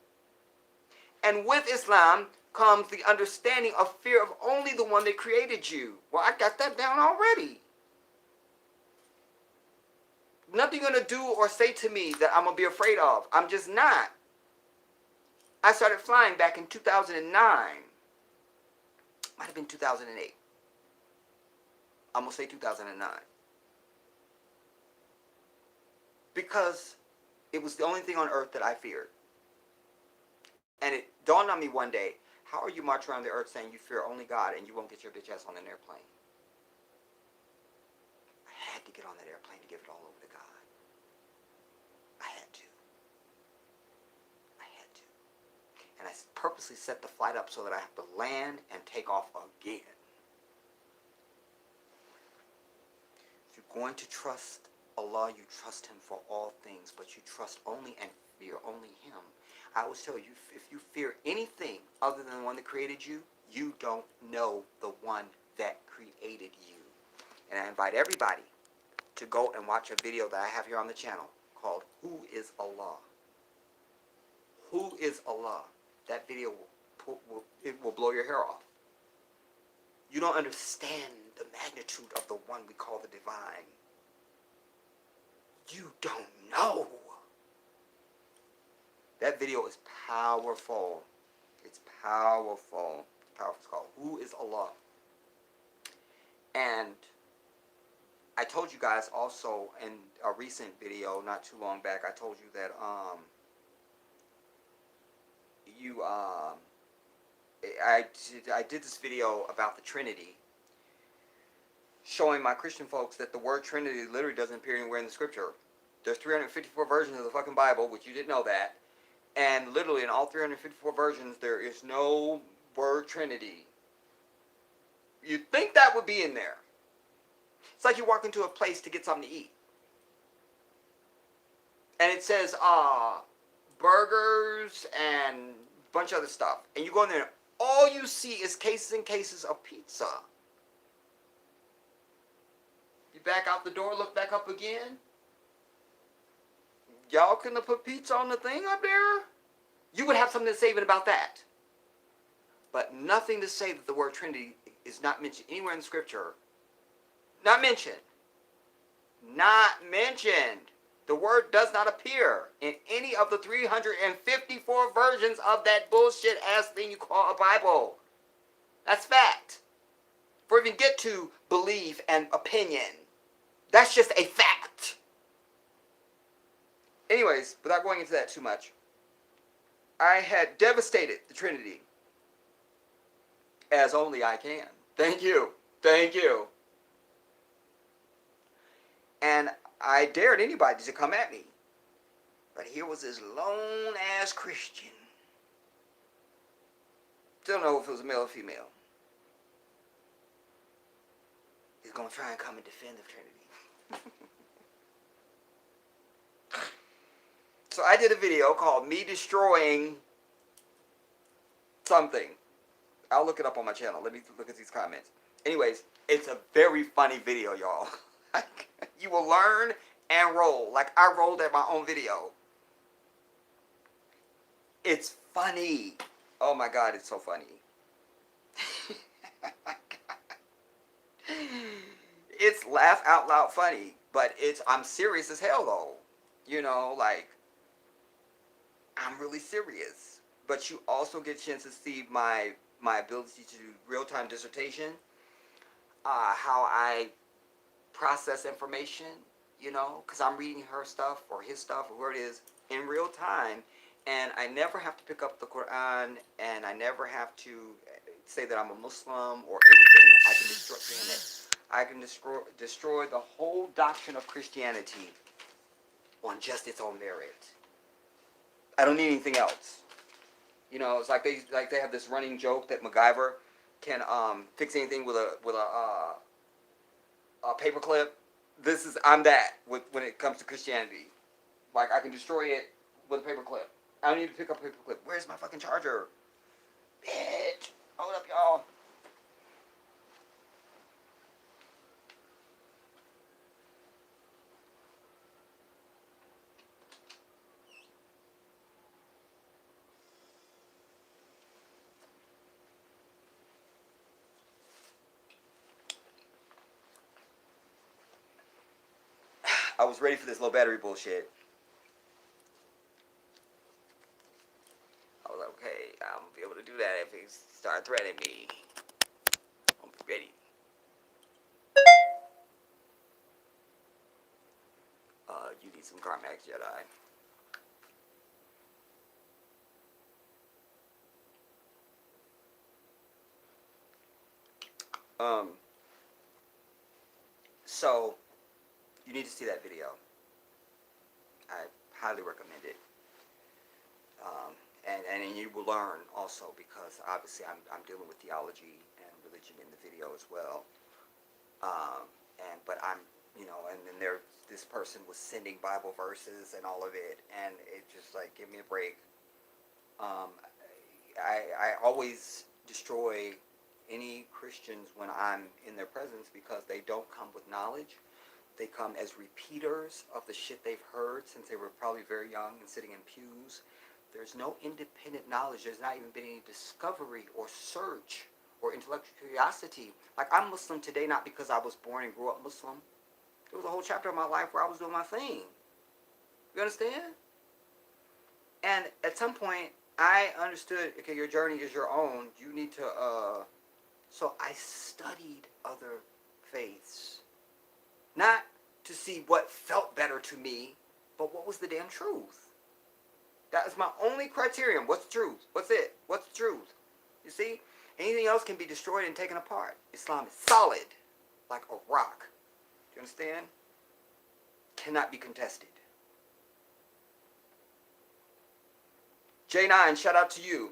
And with Islam comes the understanding of fear of only the one that created you. Well, I got that down already. Nothing you're going to do or say to me that I'm going to be afraid of. I'm just not. I started flying back in 2009. Might have been 2008. I'm going to say 2009. Because it was the only thing on earth that I feared. And it dawned on me one day, how are you marching around the earth saying you fear only God and you won't get your bitch ass on an airplane? I had to get on that airplane to give it all over to God. I had to. And I purposely set the flight up so that I have to land and take off again. If you're going to trust Allah, you trust Him for all things, but you trust only and fear only Him. I always tell you, if you fear anything other than the one that created you, you don't know the one that created you. And I invite everybody to go and watch a video that I have here on the channel called Who is Allah? Who is Allah? That video will blow your hair off. You don't understand the magnitude of the one we call the divine. You don't know. That video is powerful. It's powerful. It's called Who is Allah? And I told you guys also in a recent video not too long back, I told you that I did this video about the Trinity, showing my Christian folks that the word Trinity literally doesn't appear anywhere in the scripture. There's 354 versions of the fucking Bible, which you didn't know that. And literally in all 354 versions, there is no word Trinity. You'd think that would be in there. It's like you walk into a place to get something to eat. And it says, burgers and a bunch of other stuff. And you go in there and all you see is cases and cases of pizza. You back out the door, look back up again. Y'all couldn't have put pizza on the thing up there? You would have something to say even about that. But nothing to say that the word Trinity is not mentioned anywhere in the scripture. Not mentioned. Not mentioned. The word does not appear in any of the 354 versions of that bullshit ass thing you call a Bible. That's fact. Before we even get to belief and opinion, that's just a fact. Anyways, without going into that too much, I had devastated the Trinity as only I can. Thank you. Thank you. And I dared anybody to come at me. But here was this lone-ass Christian. Still don't know if it was a male or female. He's going to try and come and defend the Trinity. So I did a video called Me Destroying Something. I'll look it up on my channel. Let me look at these comments. Anyways, it's a very funny video, y'all. You will learn and roll like I rolled at my own video. It's funny. Oh my God, it's so funny. It's laugh out loud funny, but I'm serious as hell though. You know, like I'm really serious. But you also get a chance to see my ability to do real-time dissertation, how I process information, you know, because I'm reading her stuff or his stuff or where it is in real time, and I never have to pick up the Quran, and I never have to say that I'm a Muslim or anything. I can destroy, damn it, I can destroy the whole doctrine of Christianity on just its own merit. I don't need anything else. You know, it's like they have this running joke that MacGyver can fix anything with a paperclip. I'm that when it comes to Christianity. Like I can destroy it with a paperclip. I don't need to pick up a paperclip. Where's my fucking charger? Bitch! Hold up, y'all. I was ready for this low battery bullshit. I was like, okay, I'm gonna be able to do that if he start threatening me. I'm ready. You need some Carmax Jedi. So you need to see that video. I highly recommend it. And you will learn also, because obviously I'm dealing with theology and religion in the video as well. But I'm, you know, and then this person was sending Bible verses and all of it, and it just like, give me a break. I always destroy any Christians when I'm in their presence, because they don't come with knowledge. They come as repeaters of the shit they've heard since they were probably very young and sitting in pews. There's no independent knowledge. There's not even been any discovery or search or intellectual curiosity. Like, I'm Muslim today not because I was born and grew up Muslim. There was a whole chapter of my life where I was doing my thing. You understand? And at some point, I understood, okay, your journey is your own. You need to, so I studied other faiths. Not to see what felt better to me, but what was the damn truth. That is my only criterion. What's the truth? What's it? What's the truth? You see? Anything else can be destroyed and taken apart. Islam is solid. like a rock. Do you understand? Cannot be contested. J9, shout out to you.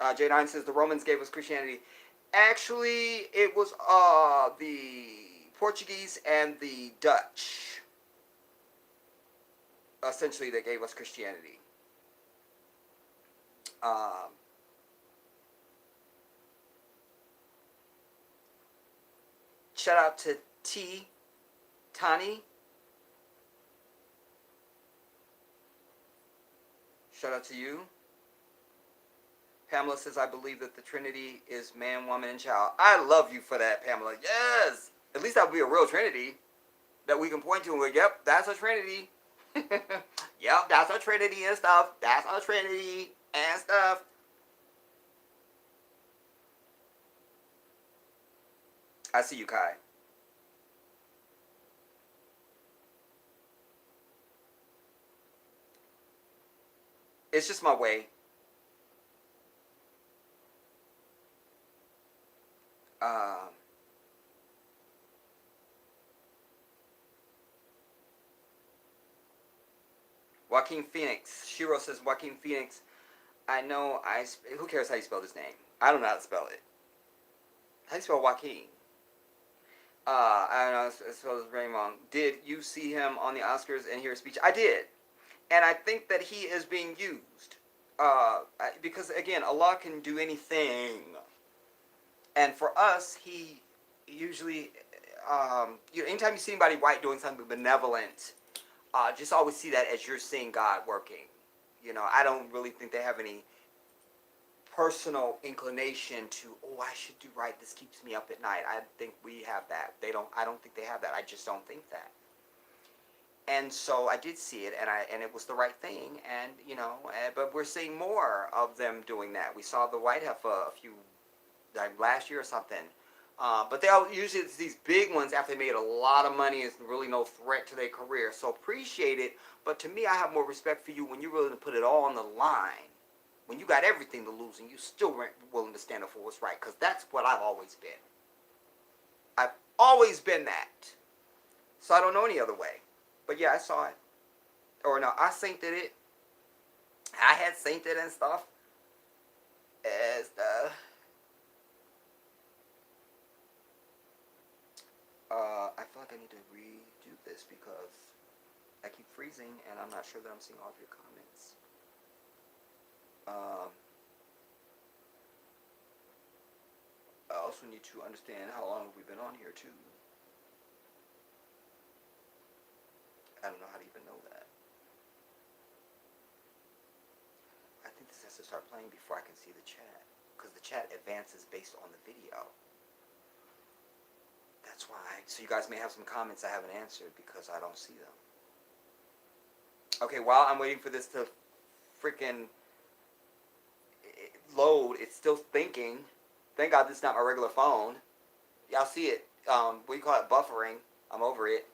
J9 says the Romans gave us Christianity. Actually, it was the Portuguese and the Dutch. Essentially, they gave us Christianity. Shout out to Tani. Shout out to you. Pamela says, I believe that the Trinity is man, woman, and child. I love you for that, Pamela. Yes! At least that would be a real Trinity that we can point to and go, yep, that's a Trinity. Yep, that's a Trinity and stuff. That's a Trinity and stuff. I see you, Kai. It's just my way. Joaquin Phoenix. Shiro says, Joaquin Phoenix. I know who cares how you spell his name? I don't know how to spell it. How do you spell Joaquin? I don't know, I spelled his name wrong. Did you see him on the Oscars and hear his speech? I did. And I think that he is being used. Because, again, Allah can do anything. And for us, he usually, anytime you see anybody white doing something benevolent, just always see that as you're seeing God working. I don't really think they have any personal inclination to, I should do right, this keeps me up at night. I think we have that. I don't think they have that. I just don't think that. And so I did see it, and it was the right thing, and but we're seeing more of them doing that. We saw the White Heifer last year or something, but usually it's these big ones after they made a lot of money. It's really no threat to their career, so appreciate it. But to me, I have more respect for you when you're willing to put it all on the line, when you got everything to lose, and you still weren't willing to stand up for what's right, because that's what I've always been. I've always been that, so I don't know any other way. But yeah, I saw it. Or no, I synced it. I had synced it and stuff. I feel like I need to redo this because I keep freezing and I'm not sure that I'm seeing all of your comments. I also need to understand how long we've been on here too. I don't know how to even know that. I think this has to start playing before I can see the chat, because the chat advances based on the video. That's why. So you guys may have some comments I haven't answered because I don't see them. Okay, while I'm waiting for this to freaking load, it's still thinking. Thank God this is not my regular phone. Y'all see it. We call it buffering. I'm over it.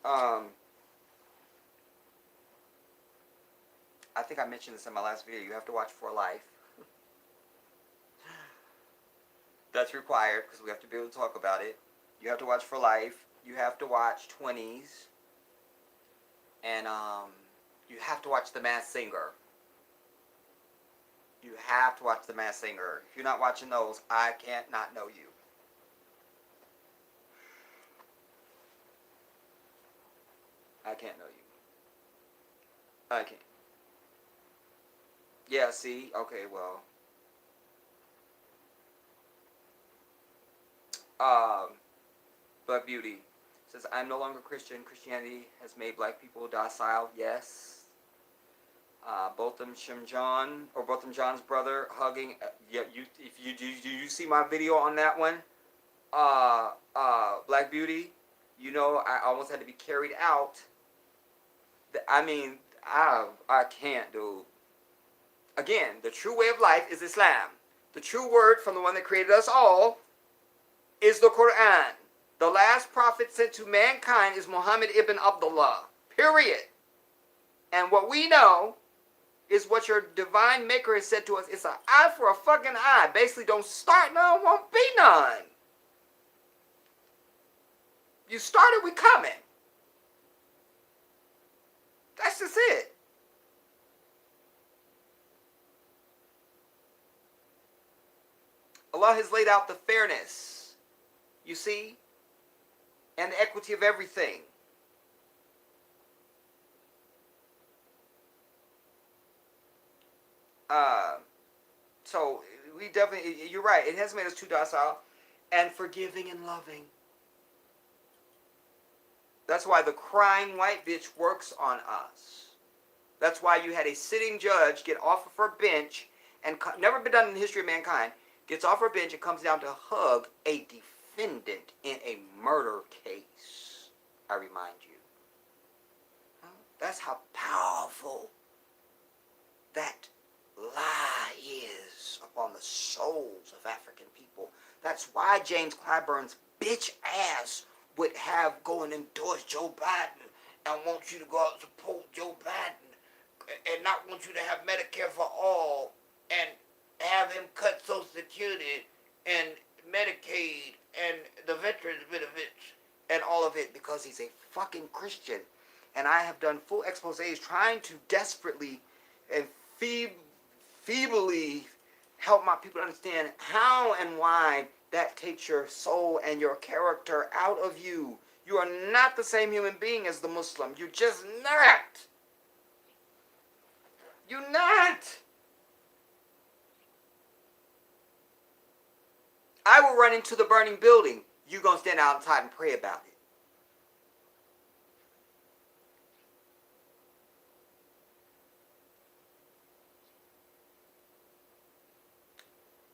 I think I mentioned this in my last video. You have to watch For Life. That's required because we have to be able to talk about it. You have to watch For Life. You have to watch 20s. And you have to watch The Masked Singer. You have to watch The Masked Singer. If you're not watching those, I can't not know you. I can't know you. I can't. Yeah, see? Okay, well. Black Beauty says, I'm no longer Christian. Christianity has made black people docile. Yes. Botham John's brother hugging. Yeah, do you see my video on that one? Black Beauty, I almost had to be carried out. I mean, I can't, dude. Again, the true way of life is Islam. The true word from the one that created us all is the Quran. The last prophet sent to mankind is Muhammad ibn Abdullah. Period. And what we know is what your divine maker has said to us. It's an eye for a fucking eye. Basically, don't start none, won't be none. You started with coming. That's just it. Allah has laid out the fairness, you see, and the equity of everything. So we definitely, you're right, it has made us too docile and forgiving and loving. That's why the crying white bitch works on us. That's why you had a sitting judge get off of her bench, and never been done in the history of mankind, gets off her bench and comes down to hug a defendant in a murder case. I remind you. That's how powerful that lie is upon the souls of African people. That's why James Clyburn's bitch ass would have go and endorse Joe Biden and want you to go out and support Joe Biden and not want you to have Medicare for all and have him cut Social Security and Medicaid and the veterans benefits and all of it because he's a fucking Christian. And I have done full exposés trying to desperately and feebly help my people understand how and why that takes your soul and your character out of you. You are not the same human being as the Muslim. You're just not. You're not. I will run into the burning building. You're going to stand outside and pray about it.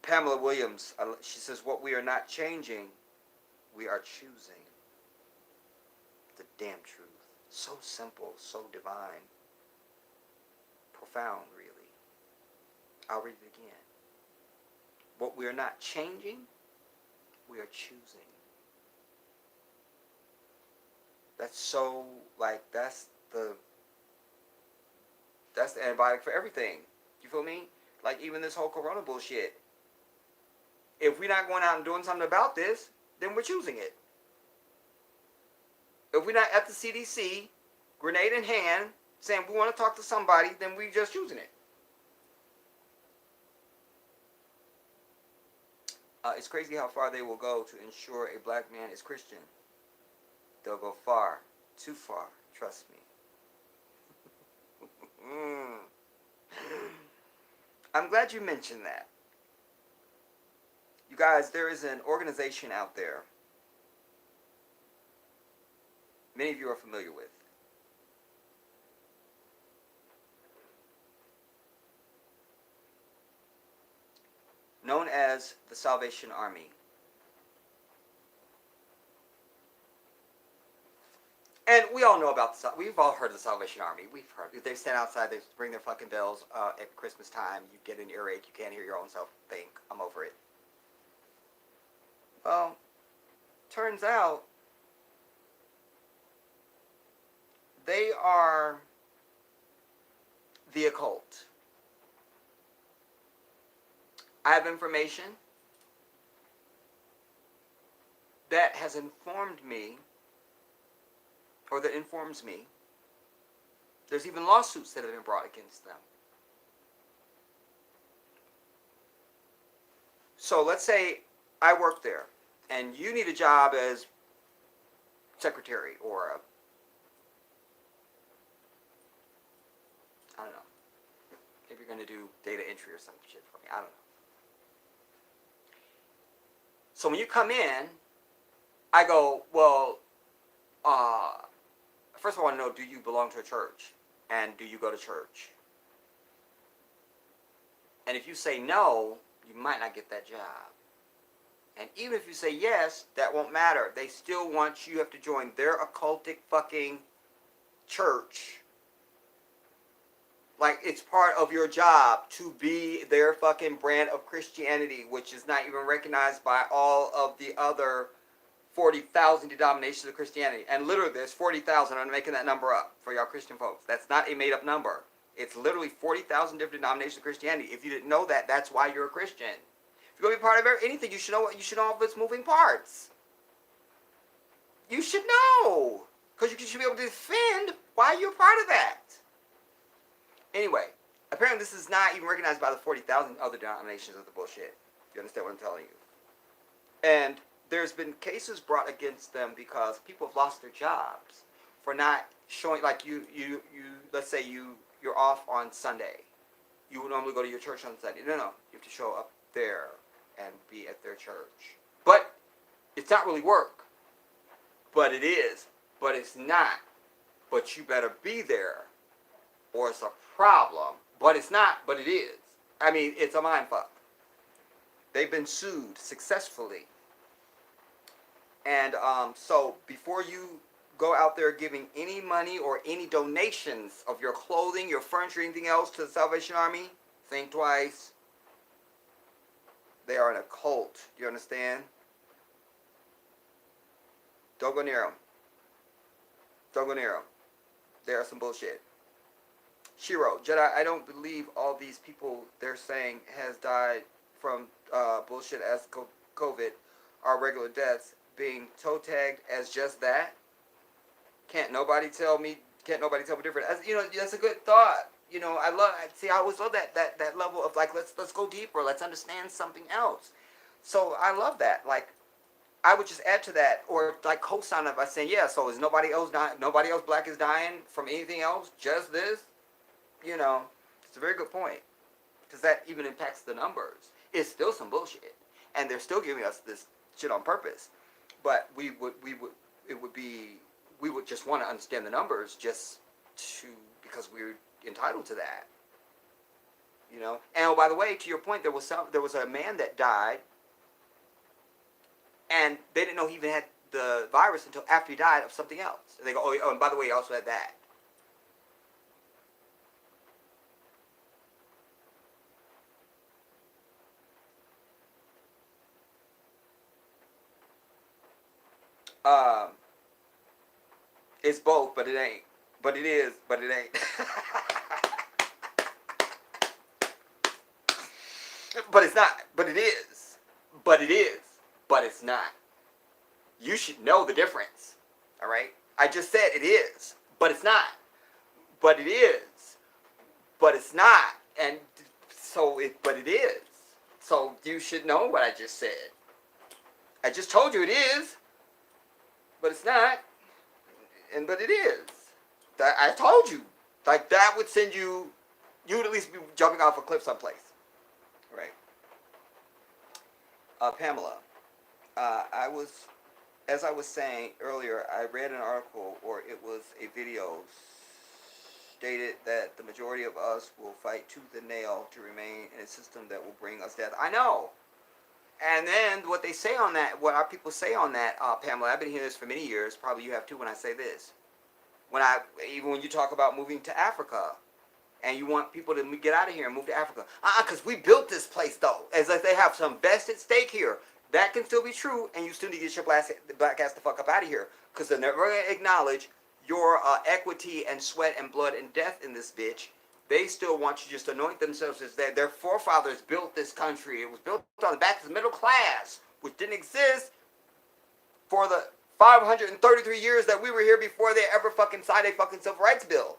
Pamela Williams, she says, what we are not changing, we are choosing. The damn truth. So simple, so divine. Profound, really. I'll read it again. What we are not changing, we are choosing. That's so, like, that's the antibiotic for everything. You feel me? Like, even this whole corona bullshit. If we're not going out and doing something about this, then we're choosing it. If we're not at the CDC, grenade in hand, saying we want to talk to somebody, then we're just choosing it. It's crazy how far they will go to ensure a black man is Christian. They'll go far, too far, trust me. I'm glad you mentioned that. You guys, there is an organization out there many of you are familiar with. Known as the Salvation Army. And we all know about we've all heard of the Salvation Army. We've heard. They stand outside, they ring their fucking bells at Christmas time. You get an earache, you can't hear your own self think. I'm over it. Well, turns out they are the occult. I have information that has informed me, or that informs me. There's even lawsuits that have been brought against them. So let's say I work there, and you need a job as secretary, or I don't know. Maybe you're going to do data entry or some shit for me. I don't know. So when you come in, I go, well, first of all, I want to know, do you belong to a church? And do you go to church? And if you say no, you might not get that job. And even if you say yes, that won't matter. They still want you have to join their occultic fucking church. Like, it's part of your job to be their fucking brand of Christianity, which is not even recognized by all of the other 40,000 denominations of Christianity. And literally, there's 40,000. I'm making that number up for y'all Christian folks. That's not a made-up number. It's literally 40,000 different denominations of Christianity. If you didn't know that, that's why you're a Christian. If you're going to be part of anything, you should know its moving parts. You should know. Because you should be able to defend why you're part of that. Anyway, apparently this is not even recognized by the 40,000 other denominations of the bullshit. You understand what I'm telling you? And there's been cases brought against them because people have lost their jobs for not showing, like you let's say you're off on Sunday. You would normally go to your church on Sunday. No, you have to show up there and be at their church. But it's not really work. But it is. But it's not. But you better be there or it's a problem. But it's not, but it is. I mean, it's a mindfuck. They've been sued successfully. And so before you go out there giving any money or any donations of your clothing, your furniture, anything else to the Salvation Army, think twice. They are in a cult. Do you understand? Don't go near them. Don't go near them. They are some bullshit. Shiro, Jedi, I don't believe all these people they're saying has died from bullshit as COVID are regular deaths. Being toe tagged as just that? Can't nobody tell me different. As, you know, that's a good thought. You know, I always love that level of like, let's go deeper. Let's understand something else. So I love that. Like, I would just add to that, or like co-sign it by saying, yeah, so is nobody else black is dying from anything else? Just this? You know, it's a very good point. Because that even impacts the numbers. It's still some bullshit. And they're still giving us this shit on purpose. But we would just want to understand the numbers because we're entitled to that. You know? And oh, by the way, to your point, there was a man that died, and they didn't know he even had the virus until after he died of something else. And they go, oh, and by the way, he also had that. It's both, but it ain't. But it is, but it ain't. But it's not. But it is. But it is. But it's not. You should know the difference. All right? I just said it is. But it's not. But it is. But it's not. And so but it is. So you should know what I just said. I just told you it is. But it's not. But it is. I told you. Like, that would send you would at least be jumping off a cliff someplace. Right. Pamela, as I was saying earlier, I read an article, or it was a video, stated that the majority of us will fight tooth and nail to remain in a system that will bring us death. I know. And then what our people say on that, Pamela, I've been hearing this for many years, probably you have too, when I say this. Even when you talk about moving to Africa, and you want people to get out of here and move to Africa. Because we built this place, though, as if they have some vested stake here. That can still be true, and you still need to get your black ass the fuck up out of here, because they're never going to acknowledge your equity and sweat and blood and death in this bitch. They still want you to just anoint themselves as their forefathers built this country. It was built on the back of the middle class, which didn't exist for the 533 years that we were here before they ever fucking signed a fucking civil rights bill.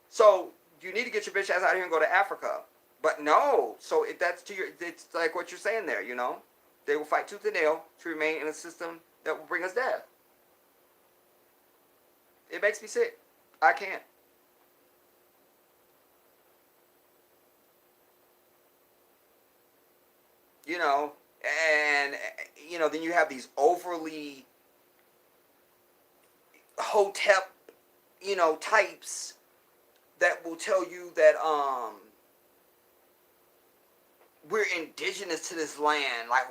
So you need to get your bitch ass out of here and go to Africa. But no. So it's like what you're saying there, you know? They will fight tooth and nail to remain in a system that will bring us death. It makes me sick. I can't. You know, and, you know, then you have these overly hotep, you know, types that will tell you that, we're indigenous to this land. Like,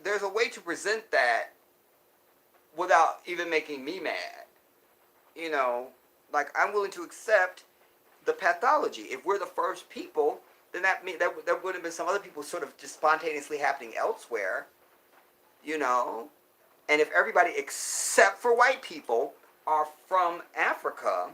there's a way to present that without even making me mad. You know, like, I'm willing to accept the pathology. If we're the first people, then that would have been some other people sort of just spontaneously happening elsewhere, you know? And if everybody except for white people are from Africa,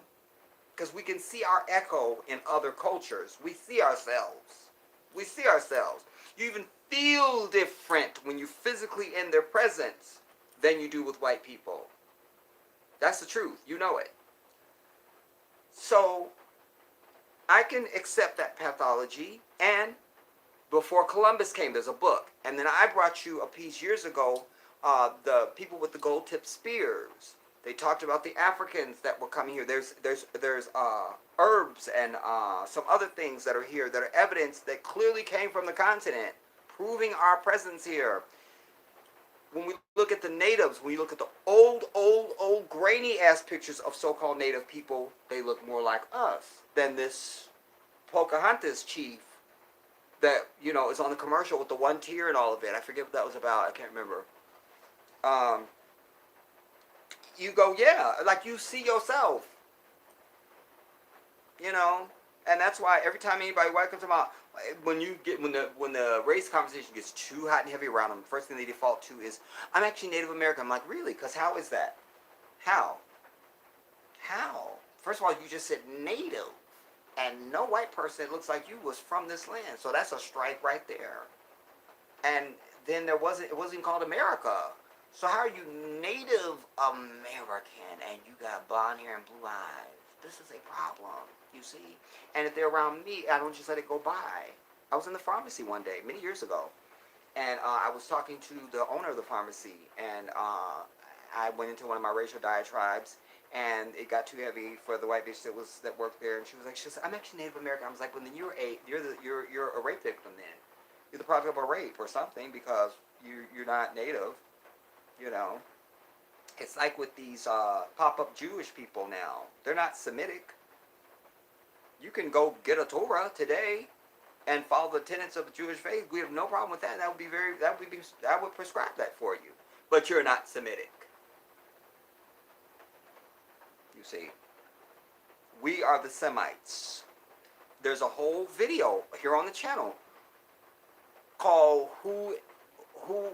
because we can see our echo in other cultures. We see ourselves. We see ourselves. You even feel different when you're physically in their presence than you do with white people. That's the truth. You know it. So I can accept that pathology. And before Columbus came, there's a book. And then I brought you a piece years ago, the people with the gold-tipped spears. They talked about the Africans that were coming here. There's herbs and some other things that are here that are evidence that clearly came from the continent, proving our presence here. When we look at the natives, when we look at the old grainy-ass pictures of so-called native people, they look more like us than this Pocahontas chief that, you know, is on the commercial with the one tear and all of it. I forget what that was about. I can't remember. You go, yeah, like you see yourself, you know, and that's why every time anybody white comes about, when the race conversation gets too hot and heavy around them, the first thing they default to is, I'm actually Native American. I'm like, really? Because how is that? How? First of all, you just said native, and no white person that looks like you was from this land, so that's a strike right there. And then it wasn't even called America. So how are you Native American and you got blonde hair and blue eyes? This is a problem, you see. And if they're around me, I don't just let it go by. I was in the pharmacy one day, many years ago, and I was talking to the owner of the pharmacy, and I went into one of my racial diatribes, and it got too heavy for the white bitch that worked there, and she said, I'm actually Native American. I was like, well, then you're a rape victim then. You're the product of a rape or something because you're not Native. You know, it's like with these pop-up Jewish people now. They're not Semitic. You can go get a Torah today and follow the tenets of the Jewish faith. We have no problem with that. I would prescribe that for you. But you're not Semitic. You see, we are the Semites. There's a whole video here on the channel called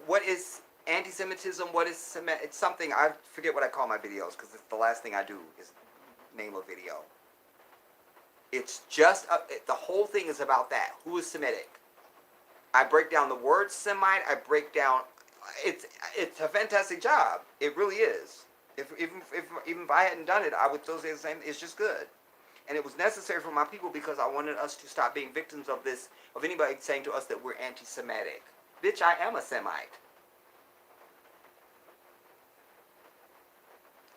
what is anti-Semitism, what is Semitic? It's something, I forget what I call my videos because it's the last thing I do is name a video. It's just, the whole thing is about that. Who is Semitic? I break down the word Semite, I break down, it's a fantastic job. It really is. Even if I hadn't done it, I would still say the same, it's just good. And it was necessary for my people because I wanted us to stop being victims of this, of anybody saying to us that we're anti-Semitic. Bitch, I am a Semite.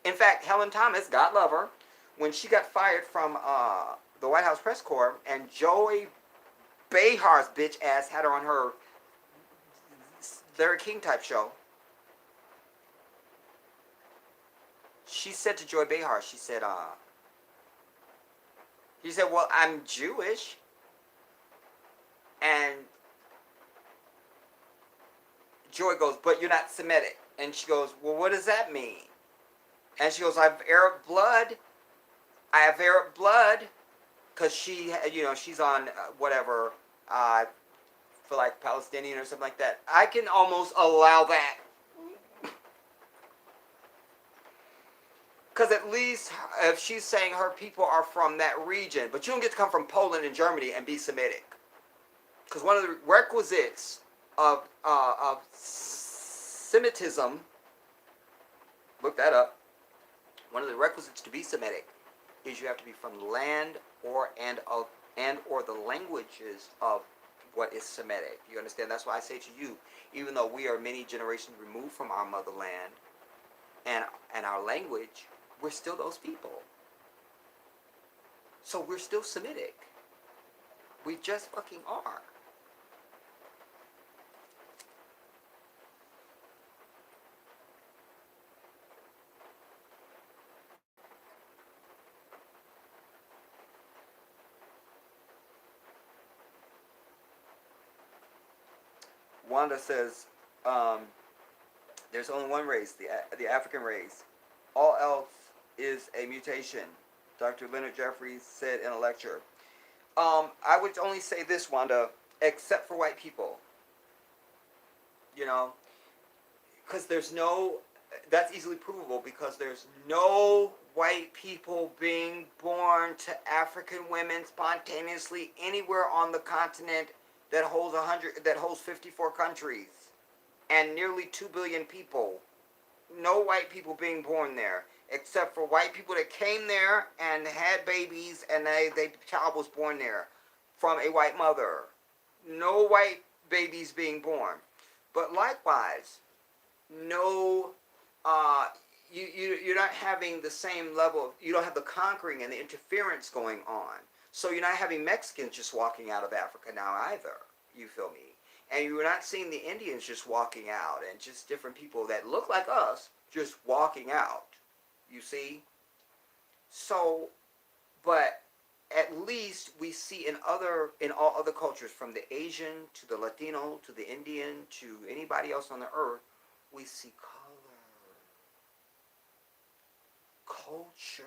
In fact, Helen Thomas, God love her, when she got fired from the White House press corps, and Joy Behar's bitch ass had her on her Larry King type show, she said to Joy Behar, she said, well, I'm Jewish, and Joy goes, but you're not Semitic. And she goes, well, what does that mean? And she goes, I have Arab blood. I have Arab blood. Because she, you know, she's on whatever, for like Palestinian or something like that. I can almost allow that. Because at least if she's saying her people are from that region. But you don't get to come from Poland and Germany and be Semitic. Because one of the requisites of Semitism, look that up, one of the requisites to be Semitic is you have to be from the land or the languages of what is Semitic. You understand? That's why I say to you, even though we are many generations removed from our motherland and our language, we're still those people. So we're still Semitic. We just fucking are. Wanda says, there's only one race, the African race. All else is a mutation, Dr. Leonard Jeffries said in a lecture. I would only say this, Wanda, except for white people. You know, because that's easily provable, because there's no white people being born to African women spontaneously anywhere on the continent that holds 54 countries and nearly 2 billion people. No white people being born there, except for white people that came there and had babies, and they child was born there from a white mother. No white babies being born. But likewise, no, you're not having the same level of, you don't have the conquering and the interference going on. So you're not having Mexicans just walking out of Africa now either. You feel me? And you're not seeing the Indians just walking out and just different people that look like us just walking out. You see? So, but at least we see in all other cultures, from the Asian to the Latino to the Indian to anybody else on the earth, we see color, culture,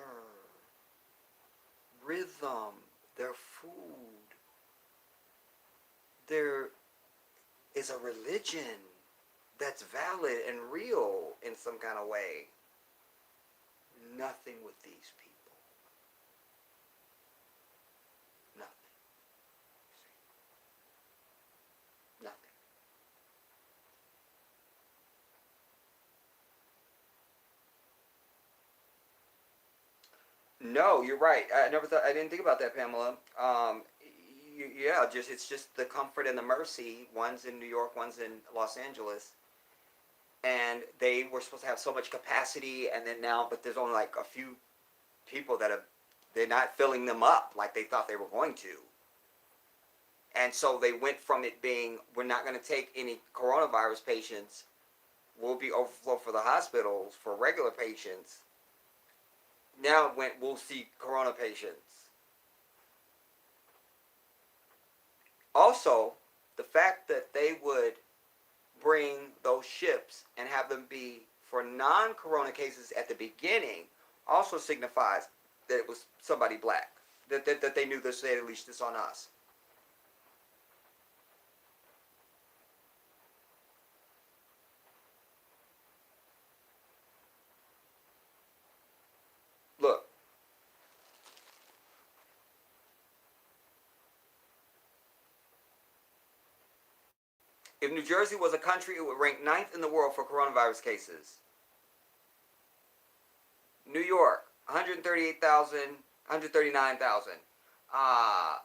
rhythm, their food. There is a religion that's valid and real in some kind of way. Nothing with these people. Nothing. Nothing. No, you're right. I didn't think about that, Pamela. Yeah, it's just the comfort and the mercy. One's in New York, one's in Los Angeles, and they were supposed to have so much capacity, and then now, but there's only like a few people that have. They're not filling them up like they thought they were going to. And so they went from it being, we're not going to take any coronavirus patients, we'll be overflow for the hospitals for regular patients. Now it went, we'll see corona patients. Also, the fact that they would bring those ships and have them be for non-corona cases at the beginning also signifies that it was somebody black. That they knew this, they had unleashed this on us. Look, if New Jersey was a country, it would rank 9th in the world for coronavirus cases. New York, 138,000, 139,000,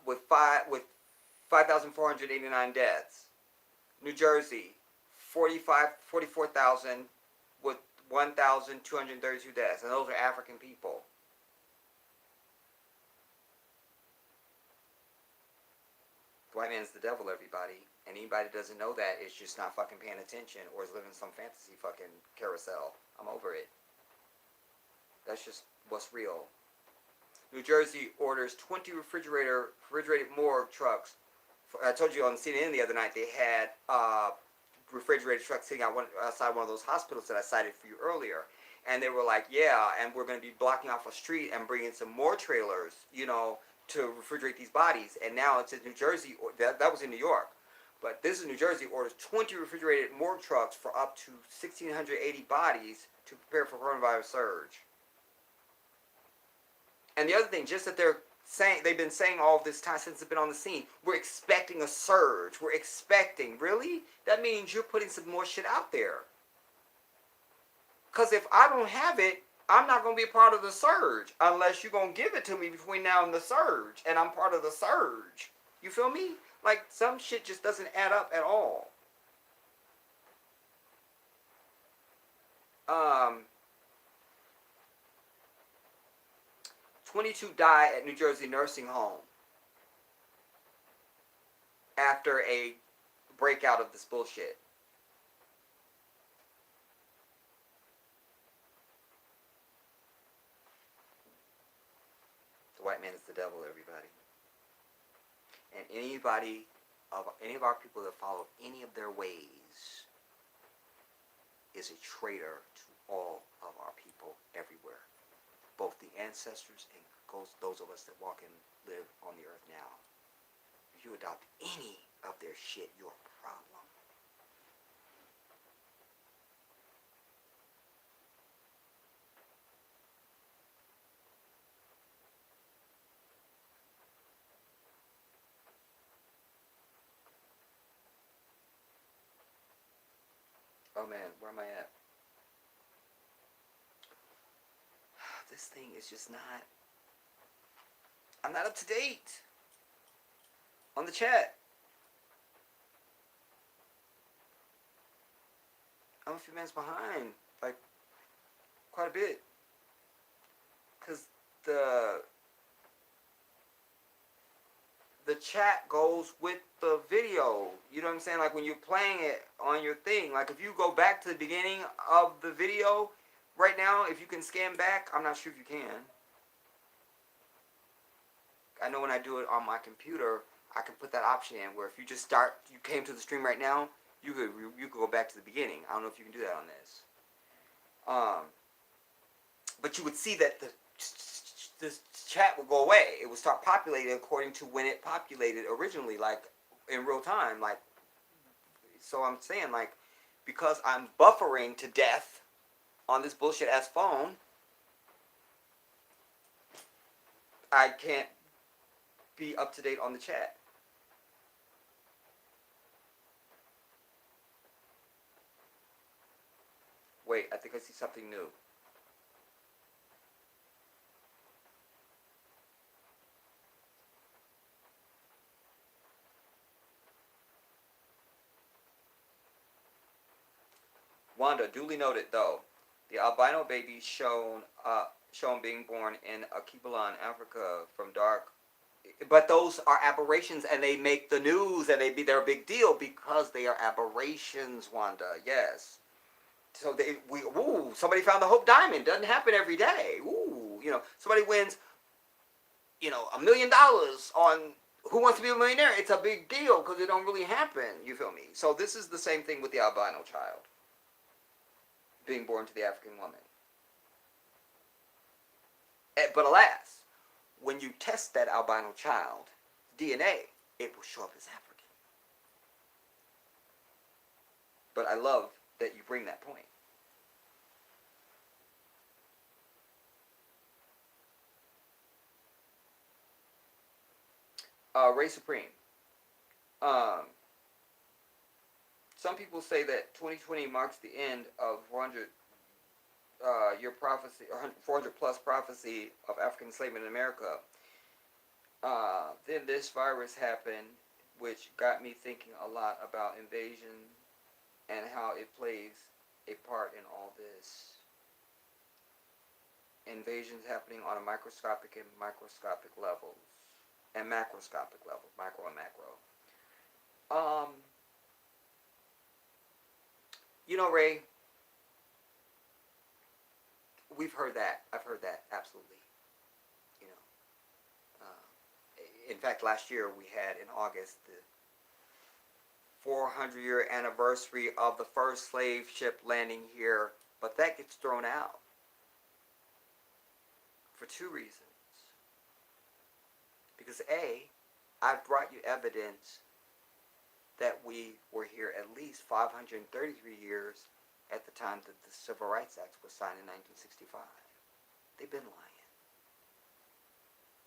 with 5,489 deaths. New Jersey, 44,000 with 1,232 deaths, and those are African people. The white man's the devil, everybody. And anybody that doesn't know that is just not fucking paying attention or is living some fantasy fucking carousel. I'm over it. That's just what's real. New Jersey orders 20 refrigerated morgue trucks. I told you on CNN the other night they had refrigerated trucks sitting outside one of those hospitals that I cited for you earlier. And they were like, yeah, and we're going to be blocking off a street and bringing some more trailers, to refrigerate these bodies. And now it's in New Jersey. That was in New York. But this is New Jersey orders 20 refrigerated morgue trucks for up to 1,680 bodies to prepare for coronavirus surge. And the other thing, just that they've been saying all of this time since it's been on the scene, we're expecting a surge. We're expecting, really? That means you're putting some more shit out there. Because if I don't have it, I'm not going to be a part of the surge unless you're going to give it to me between now and the surge. And I'm part of the surge. You feel me? Like, some shit just doesn't add up at all. 22 die at New Jersey nursing home after a breakout of this bullshit. The white man is the devil, everybody. And any of our people that follow any of their ways is a traitor to all of our people everywhere. Both the ancestors and those of us that walk and live on the earth now. If you adopt any of their shit, you're a problem. Oh man, where am I at? This thing is just not. I'm not up to date on the chat. I'm a few minutes behind, like quite a bit, because the the chat goes with the video. You know what I'm saying? Like when you're playing it on your thing. Like if you go back to the beginning of the video, right now, if you can scan back, I'm not sure if you can. I know when I do it on my computer, I can put that option in where if you just start, you came to the stream right now, you could go back to the beginning. I don't know if you can do that on this. But you would see that this chat would go away. It would start populating according to when it populated originally, like in real time. Like, so I'm saying, like, because I'm buffering to death on this bullshit ass phone, I can't be up to date on the chat. Wait, I think I see something new. Wanda, duly noted though, the albino baby shown being born in Akibalan, Africa, from dark. But those are aberrations, and they make the news, and they're a big deal because they are aberrations, Wanda. Yes. So somebody found the Hope Diamond. Doesn't happen every day. Ooh, somebody wins, $1 million on Who Wants to Be a Millionaire. It's a big deal because it don't really happen. You feel me? So this is the same thing with the albino child being born to the African woman. But alas, when you test that albino child DNA, it will show up as African. But I love that you bring that point. Ray Supreme. Some people say that 2020 marks the end of 400 year prophecy, or 400 plus prophecy of African enslavement in America. Then this virus happened, which got me thinking a lot about invasion and how it plays a part in all this. Invasions happening on a microscopic and microscopic levels, and macroscopic levels, micro and macro. Ray, we've heard that. I've heard that, absolutely. In fact, last year we had in August the 400-year anniversary of the first slave ship landing here, but that gets thrown out for two reasons. Because A, I've brought you evidence that we were here at least 533 years at the time that the Civil Rights Act was signed in 1965. They've been lying.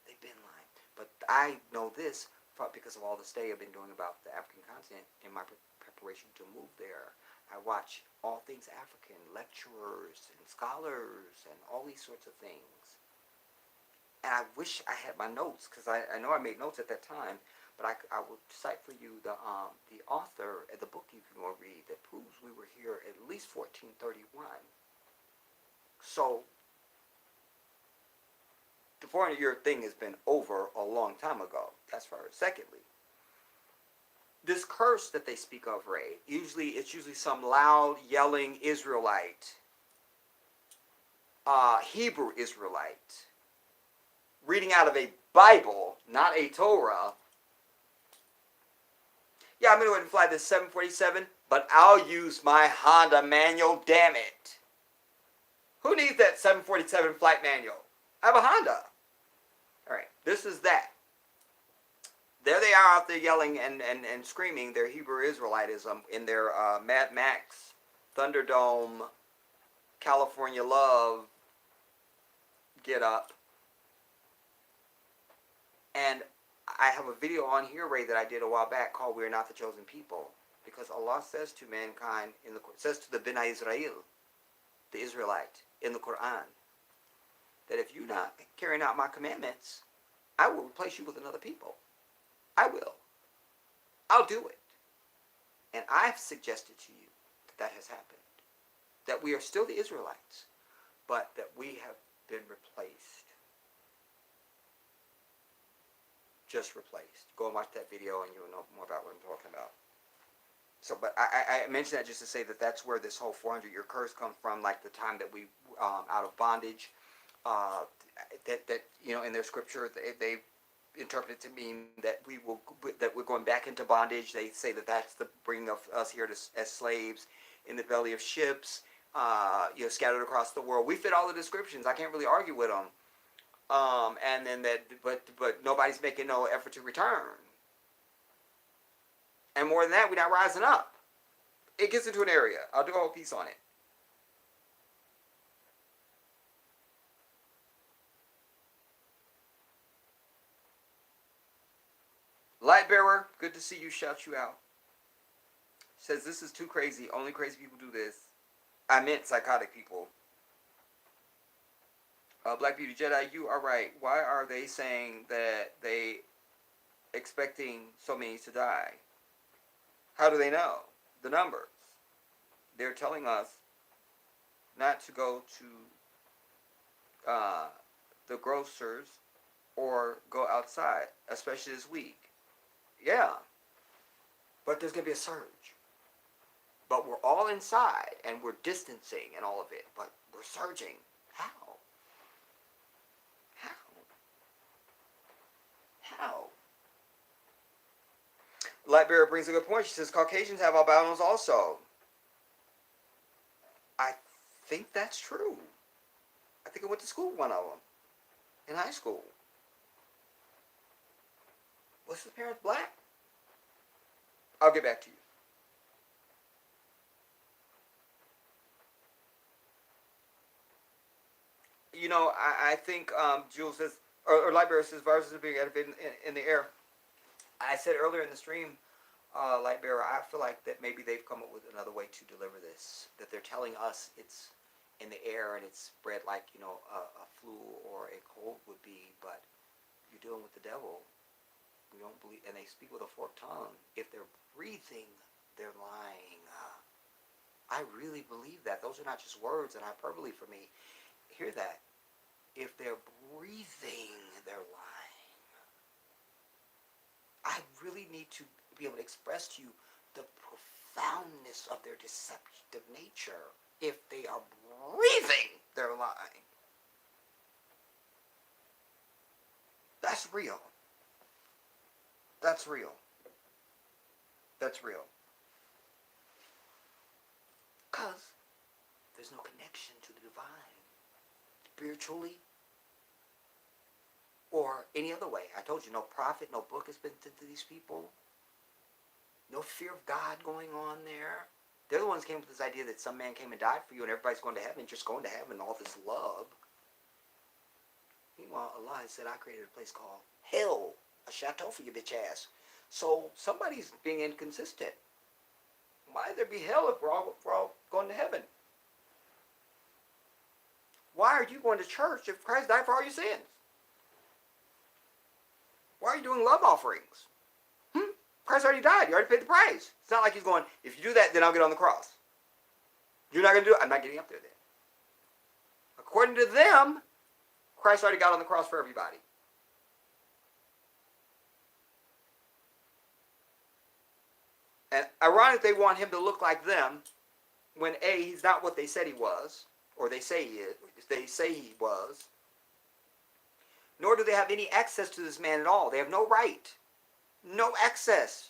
They've been lying. But I know this because of all the study I've been doing about the African continent in my preparation to move there. I watch all things African, lecturers and scholars and all these sorts of things. And I wish I had my notes, because I know I made notes at that time, but I will cite for you the author of the book you can go read that proves we were here at least 1431. So the 400-year thing has been over a long time ago. That's first. Secondly, this curse that they speak of, Ray, it's usually some loud, yelling Israelite, Hebrew Israelite, reading out of a Bible, not a Torah. Yeah, I'm going to go ahead and fly this 747, but I'll use my Honda manual, damn it. Who needs that 747 flight manual? I have a Honda. All right, this is that. There they are out there yelling and screaming their Hebrew Israelitism in their Mad Max, Thunderdome, California Love get up. And I have a video on here, Ray, that I did a while back called We're Not the Chosen People. Because Allah says to mankind in the says to the Bnei Israel, the Israelite, in the Quran, that if you're not carrying out my commandments, I will replace you with another people. I will. I'll do it. And I've suggested to you that that has happened. That we are still the Israelites, but that we have been replaced. Just replaced. Go and watch that video and you'll know more about what I'm talking about. So, but I mentioned that just to say that that's where this whole 400-year curse comes from, like the time that we, out of bondage, that you know, in their scripture, they interpret it to mean that we're going back into bondage. They say that that's the bringing of us here as slaves in the belly of ships, you know, scattered across the world. We fit all the descriptions. I can't really argue with them. And then that, but nobody's making no effort to return. And more than that, we're not rising up. It gets into an area. I'll do a whole piece on it. Lightbearer, good to see you. Shout you out. Says this is too crazy. Only crazy people do this. I meant psychotic people. Black Beauty Jedi, you are right. Why are they saying that they expecting so many to die? How do they know the numbers? They're telling us not to go to the grocers or go outside, especially this week. Yeah, but there's going to be a surge. But we're all inside and we're distancing and all of it, but we're surging. How? How? Lightbearer brings a good point. She says Caucasians have albinos also. I think that's true. I think I went to school with one of them in high school. Was his parents black? I'll get back to you. You know, I think Jules says, or Lightbearer says, viruses are being activated in the air. I said earlier in the stream, Lightbearer, I feel like that maybe they've come up with another way to deliver this. That they're telling us it's in the air and it's spread like, you know, a flu or a cold would be, but you're dealing with the devil. We don't believe, and they speak with a forked tongue. If they're breathing, they're lying. I really believe that. Those are not just words and hyperbole for me. Hear that. If they're breathing, they're lying. I really need to be able to express to you the profoundness of their deceptive nature. If they are breathing, they're lying. That's real. That's real. That's real. Because there's no connection to the divine. Spiritually or any other way. I told you, no prophet, no book has been sent to these people. No fear of God going on there. They're the ones who came up with this idea that some man came and died for you and everybody's going to heaven, just going to heaven, all this love. Meanwhile, Allah has said, I created a place called hell, a chateau for your bitch ass. So somebody's being inconsistent. Why there be hell if we're all going to heaven? Why are you going to church if Christ died for all your sins? Why are you doing love offerings? Christ already died. You already paid the price. It's not like he's going, if you do that, then I'll get on the cross. You're not going to do it? I'm not getting up there then. According to them, Christ already got on the cross for everybody. And ironic, they want him to look like them when A, he's not what they said he was, or they say he is, they say he was. Nor do they have any access to this man at all. They have no right, no access,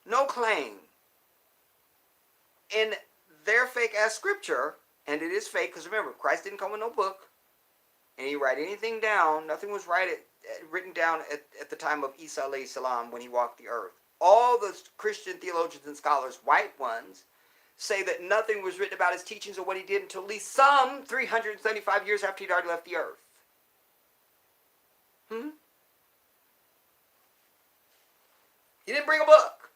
no claim. In their fake-ass scripture, and it is fake, because remember, Christ didn't come with no book, and he write anything down. Nothing was written down at the time of Isa alayhi salam when he walked the earth. All the Christian theologians and scholars, white ones, say that nothing was written about his teachings or what he did until at least some 375 years after he'd already left the earth. He didn't bring a book.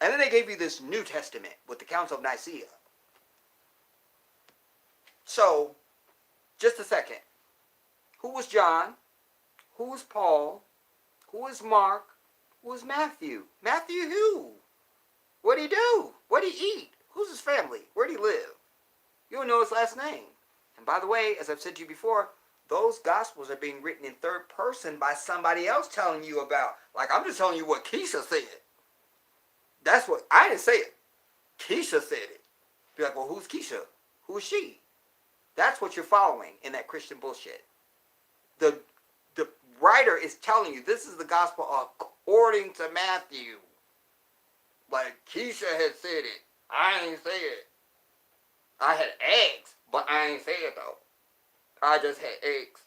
And then they gave you this New Testament with the Council of Nicaea. So, just a second. Who was John? Who was Paul? Who was Mark? Who was Matthew? Matthew who? What did he do? What did he eat? Who's his family? Where did he live? You don't know his last name. And by the way, as I've said to you before, those gospels are being written in third person by somebody else telling you about. Like, I'm just telling you what Keisha said. That's what, I didn't say it. Keisha said it. Be like, well, who's Keisha? Who is she? That's what you're following in that Christian bullshit. The writer is telling you this is the gospel according to Matthew. Like Keisha had said it. I ain't say it. I had eggs, but I ain't say it though. I just had eggs.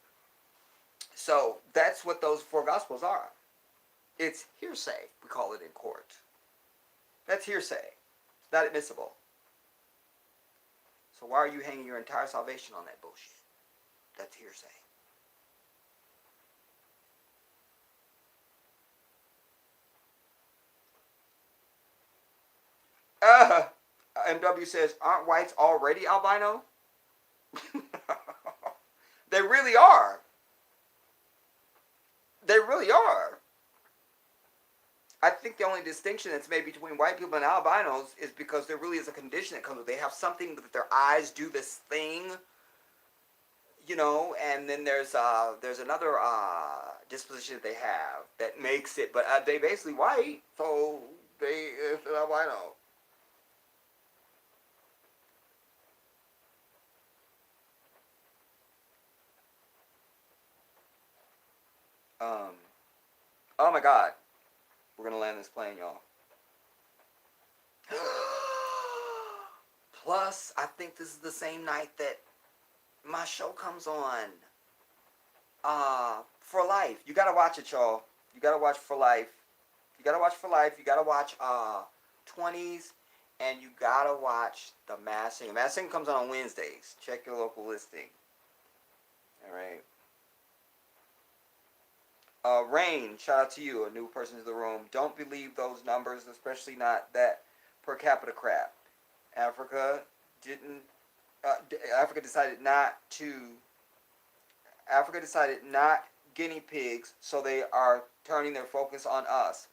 So that's what those four gospels are. It's hearsay, we call it in court. That's hearsay. It's not admissible. So why are you hanging your entire salvation on that bullshit? That's hearsay. MW says, aren't whites already albino? They really are. They really are. I think the only distinction that's made between white people and albinos is because there really is a condition that comes with it. They have something that their eyes do this thing, you know, and then there's another disposition that they have that makes it, but they basically white, so it's an albino. Oh my God. We're going to land this plane, y'all. Plus, I think this is the same night that my show comes on. For Life. You got to watch it, y'all. You got to watch For Life. You got to watch For Life. You got to watch 20s. And you got to watch The Masked Singer. Masked Singer comes on Wednesdays. Check your local listing. All right. Rain, shout out to you, a new person to the room. Don't believe those numbers, especially not that per capita crap. Africa decided not guinea pigs, so they are turning their focus on us.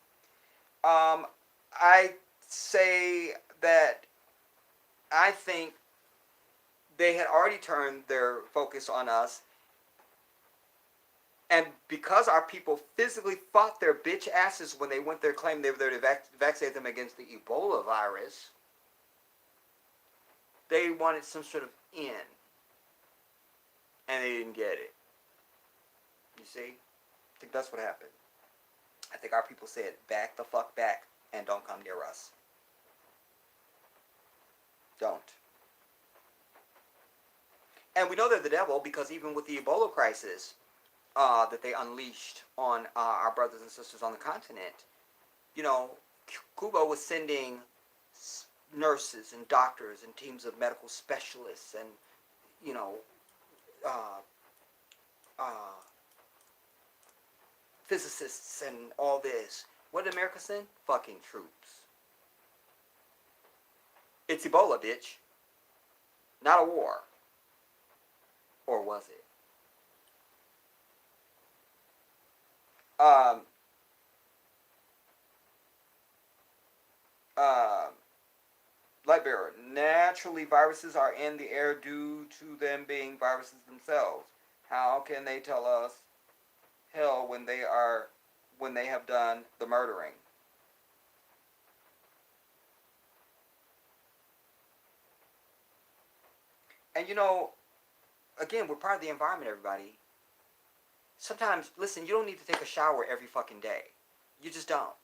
I say that I think they had already turned their focus on us. And because our people physically fought their bitch asses when they went there claiming they were there to vaccinate them against the Ebola virus, they wanted some sort of in. And they didn't get it. You see? I think that's what happened. I think our people said, back the fuck back and don't come near us. Don't. And we know they're the devil because even with the Ebola crisis, that they unleashed on our brothers and sisters on the continent, you know, Cuba was sending nurses and doctors and teams of medical specialists and, you know, physicists and all this. What did America send? Fucking troops. It's Ebola, bitch. Not a war. Or was it? Lightbearer, naturally viruses are in the air due to them being viruses themselves. How can they tell us hell when they have done the murdering? And you know, again, we're part of the environment, everybody. Sometimes, listen, you don't need to take a shower every fucking day. You just don't.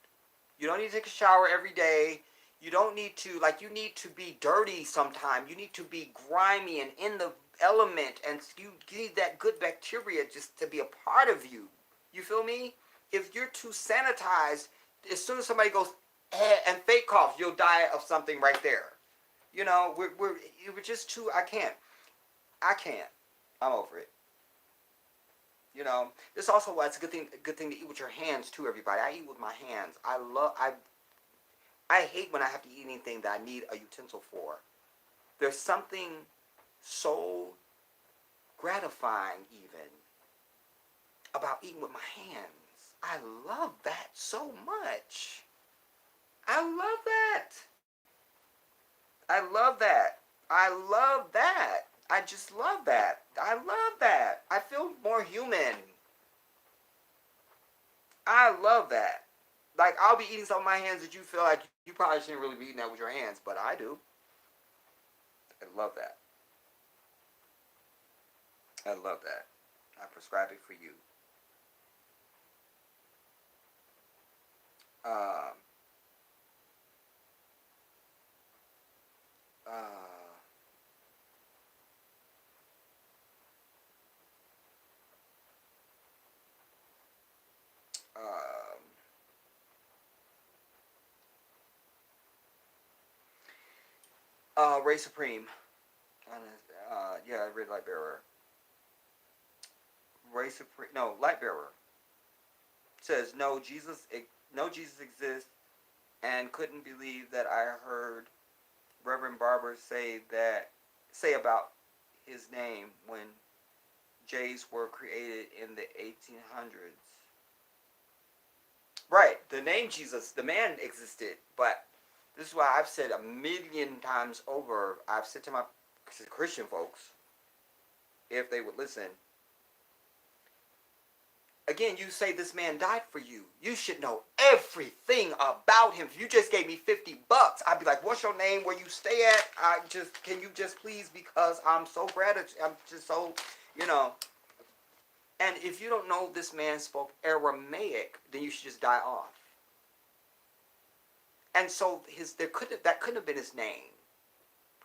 You don't need to take a shower every day. You don't need to, you need to be dirty sometime. You need to be grimy and in the element, and you need that good bacteria just to be a part of you. You feel me? If you're too sanitized, as soon as somebody goes, and fake coughs, you'll die of something right there. You know, we're just too, I can't. I'm over it. You know, this also why it's a good thing to eat with your hands too, everybody. I eat with my hands. I hate when I have to eat anything that I need a utensil for. There's something so gratifying even about eating with my hands. I love that so much. I love that. I love that. I love that. I just love that. I love that. I feel more human. I love that. Like, I'll be eating something with my hands that you feel like you probably shouldn't really be eating that with your hands, but I do. I love that. I love that. I prescribe it for you. Um, uh, um, Ray Supreme. Yeah, Red Light Bearer. Ray Supreme. No, Light Bearer says no Jesus exists, and couldn't believe that I heard Reverend Barber say about his name when J's were created in the 1800s. Right, the name Jesus, the man existed, but this is why I've said a million times over. I've said to my Christian folks, if they would listen, again, you say this man died for you. You should know everything about him. If you just gave me $50, I'd be like, what's your name? Where you stay at? Can you just please, because I'm so gratitude. I'm just so, you know. And if you don't know this man spoke Aramaic, then you should just die off. And so that couldn't have been his name,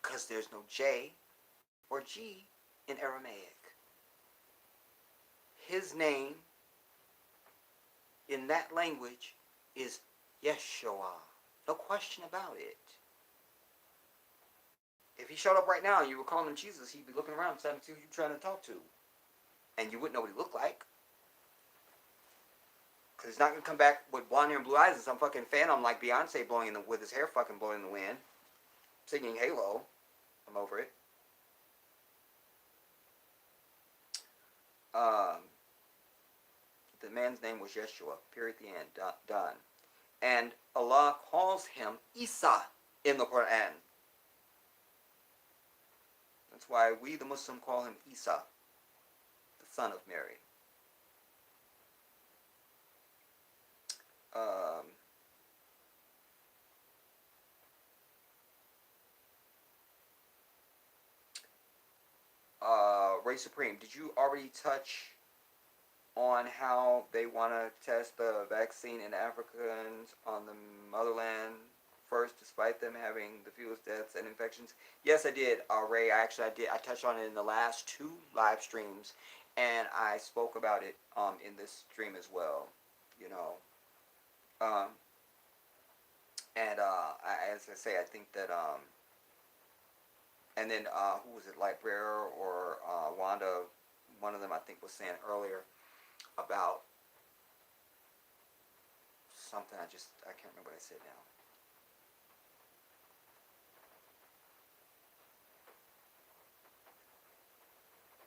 because there's no J or G in Aramaic. His name in that language is Yeshua. No question about it. If he showed up right now and you were calling him Jesus, he'd be looking around trying to see who you're trying to talk to. And you wouldn't know what he looked like. Because he's not going to come back with blonde hair and blue eyes and some fucking phantom like Beyonce with his hair fucking blowing in the wind. Singing Halo. I'm over it. The man's name was Yeshua. Period. The end. Done. And Allah calls him Isa in the Quran. That's why we, the Muslim, call him Isa, the son of Mary. Ray Supreme, did you already touch on how they want to test the vaccine in Africans on the motherland first, despite them having the fewest deaths and infections? Yes, I did, Ray. I did. I touched on it in the last 2 live streams, and I spoke about it in this stream as well. You know, as I say, I think that and then who was it, Lightbearer or Wanda? One of them I think was saying earlier about something. I can't remember what I said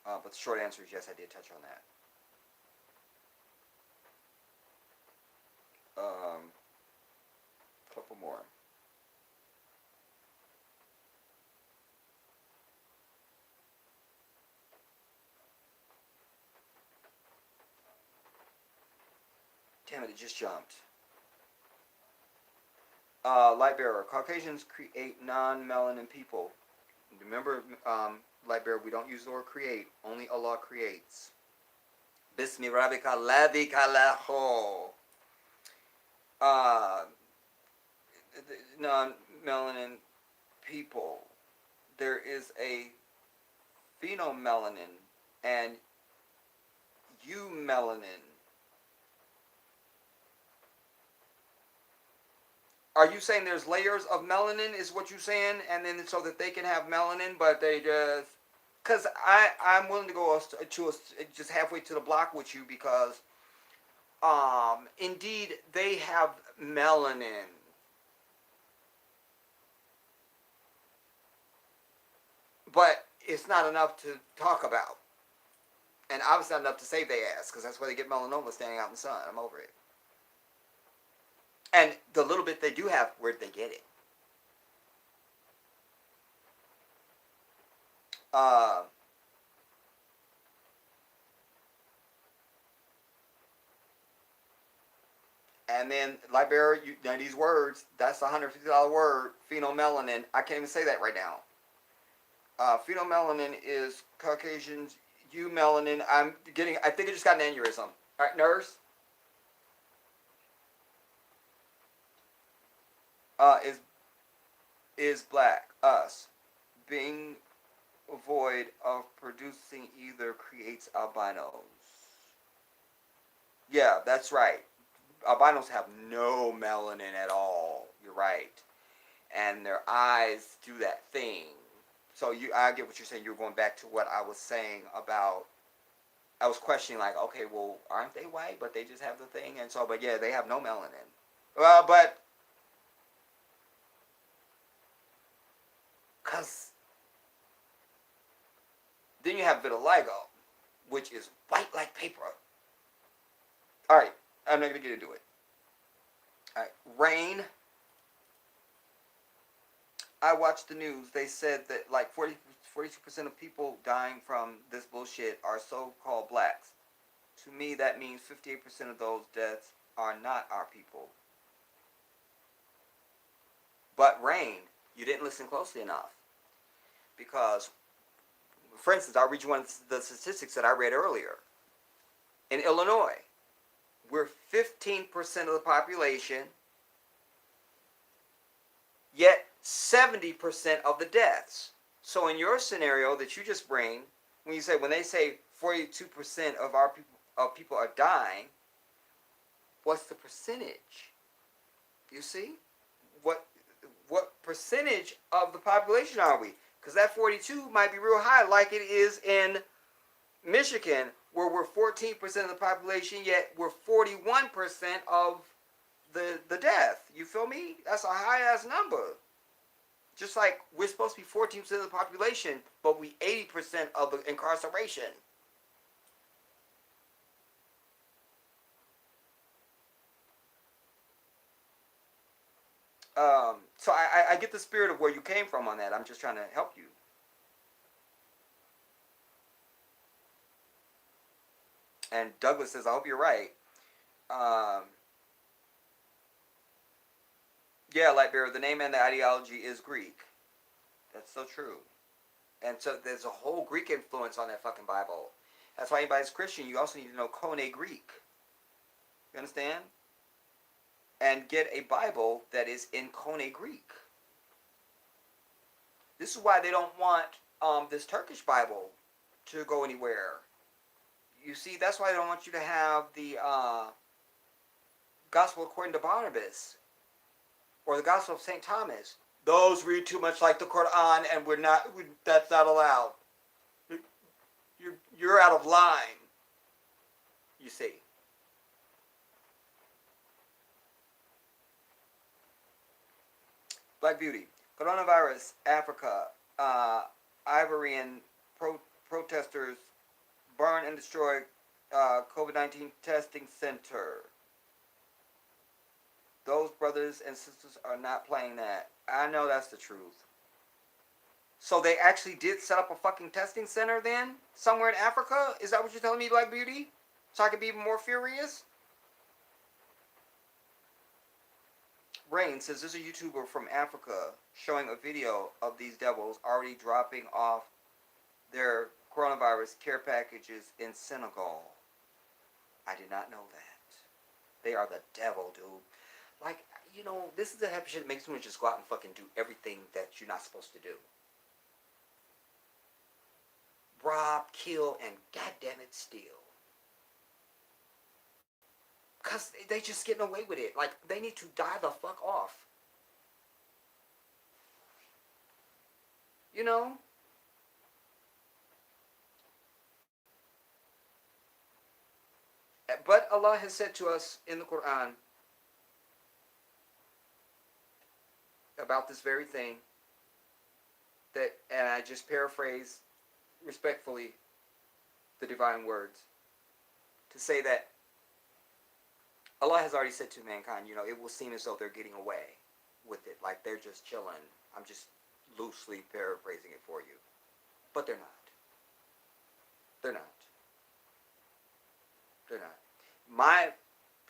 now. But the short answer is yes, I did touch on that. Couple more. Damn it, it just jumped. Lightbearer, Caucasians create non-melanin people. Remember, Lightbearer, we don't use the word create. Only Allah creates. Bismi rabbika ladika leho. Non-melanin people. There is a phenomelanin and eumelanin. Are you saying there's layers of melanin is what you're saying, and then so that they can have melanin, but they just... Because I'm willing to go just halfway to the block with you, because indeed they have melanin. but it's not enough to talk about. And obviously not enough to save their ass, because that's why they get melanoma standing out in the sun. I'm over it. And the little bit they do have, where'd they get it? Uh, and then Liberia, now these words, that's a $150 word, phenomelanin. I can't even say that right now. Phenomelanin is Caucasians, eumelanin. I think I just got an aneurysm. All right, nurse. Is black, us. Being void of producing either creates albinos. Yeah, that's right. Albinos have no melanin at all. You're right. And their eyes do that thing. So I get what you're saying. You're going back to what I was saying about. I was questioning, like, okay, well, aren't they white, but they just have the thing, and so, but yeah, they have no melanin. Well, but because then you have vitiligo, which is white like paper. All right, I'm not gonna get into it. All right, rain. I watched the news. They said that like 42% of people dying from this bullshit are so-called blacks. To me, that means 58% of those deaths are not our people. But rain, you didn't listen closely enough. Because, for instance, I'll read you one of the statistics that I read earlier. In Illinois, we're 15% of the population, yet 70% of the deaths. So in your scenario that you just bring, when they say 42% of people are dying, what's the percentage? You see? What percentage of the population are we? Because that 42 might be real high, like it is in Michigan, where we're 14% of the population, yet we're 41% of the death. You feel me? That's a high ass number. Just like we're supposed to be 14% of the population, but we 80% of the incarceration. So I get the spirit of where you came from on that. I'm just trying to help you. And Douglas says, I hope you're right. Um, yeah, Lightbearer, the name and the ideology is Greek. That's so true. And so there's a whole Greek influence on that fucking Bible. That's why anybody's Christian, you also need to know Koine Greek. You understand? And get a Bible that is in Koine Greek. This is why they don't want this Turkish Bible to go anywhere. You see, that's why they don't want you to have the Gospel according to Barnabas or the Gospel of St. Thomas. Those read too much like the Quran, and that's not allowed. You're out of line. You see. Black Beauty, coronavirus, Africa, Ivorian protesters burn and destroy COVID-19 testing center. Those brothers and sisters are not playing that. I know that's the truth. So they actually did set up a fucking testing center then? Somewhere in Africa? Is that what you're telling me, Black Beauty? So I can be even more furious? Rain says there's a YouTuber from Africa showing a video of these devils already dropping off their coronavirus care packages in Senegal. I did not know that. They are the devil, dude. Like, this is the type of shit that makes me just go out and fucking do everything that you're not supposed to do. Rob, kill, and goddamn it, steal. Because they just getting away with it. Like, they need to die the fuck off. You know? But Allah has said to us in the Quran about this very thing. that, and I just paraphrase respectfully the divine words to say that Allah has already said to mankind, it will seem as though they're getting away with it, like they're just chilling. I'm just loosely paraphrasing it for you. But they're not. They're not. They're not. My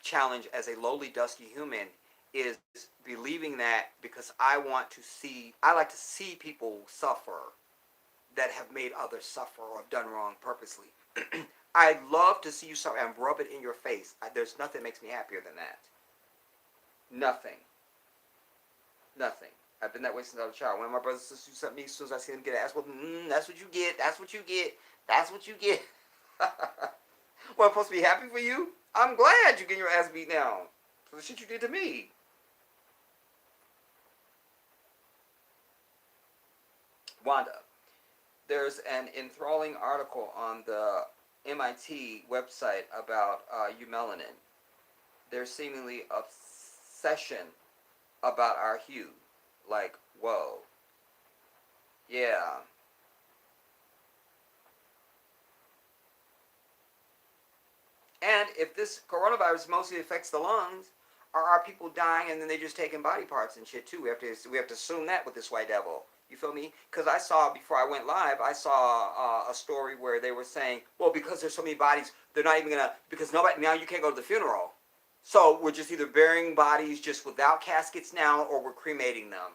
challenge as a lowly, dusty human is believing that because I like to see people suffer that have made others suffer or have done wrong purposely. I love to see you suffer and rub it in your face. There's nothing that makes me happier than that. Nothing. Nothing. I've been that way since I was a child. One of my brothers and sisters do something to me, as soon as I see them get an ass whooping, that's what you get, that's what you get, that's what you get. Well, I'm supposed to be happy for you? I'm glad you're getting your ass beat down for the shit you did to me. Wanda, there's an enthralling article on the MIT website about eumelanin. There's seemingly obsession about our hue. Like, whoa. Yeah. And if this coronavirus mostly affects the lungs, are our people dying and then they just taking body parts and shit too? We have to assume that with this white devil. You feel me? Because I saw, before I went live, I saw a story where they were saying, well, because there's so many bodies, they're not even gonna, because nobody, now you can't go to the funeral. So we're just either burying bodies just without caskets now, or we're cremating them.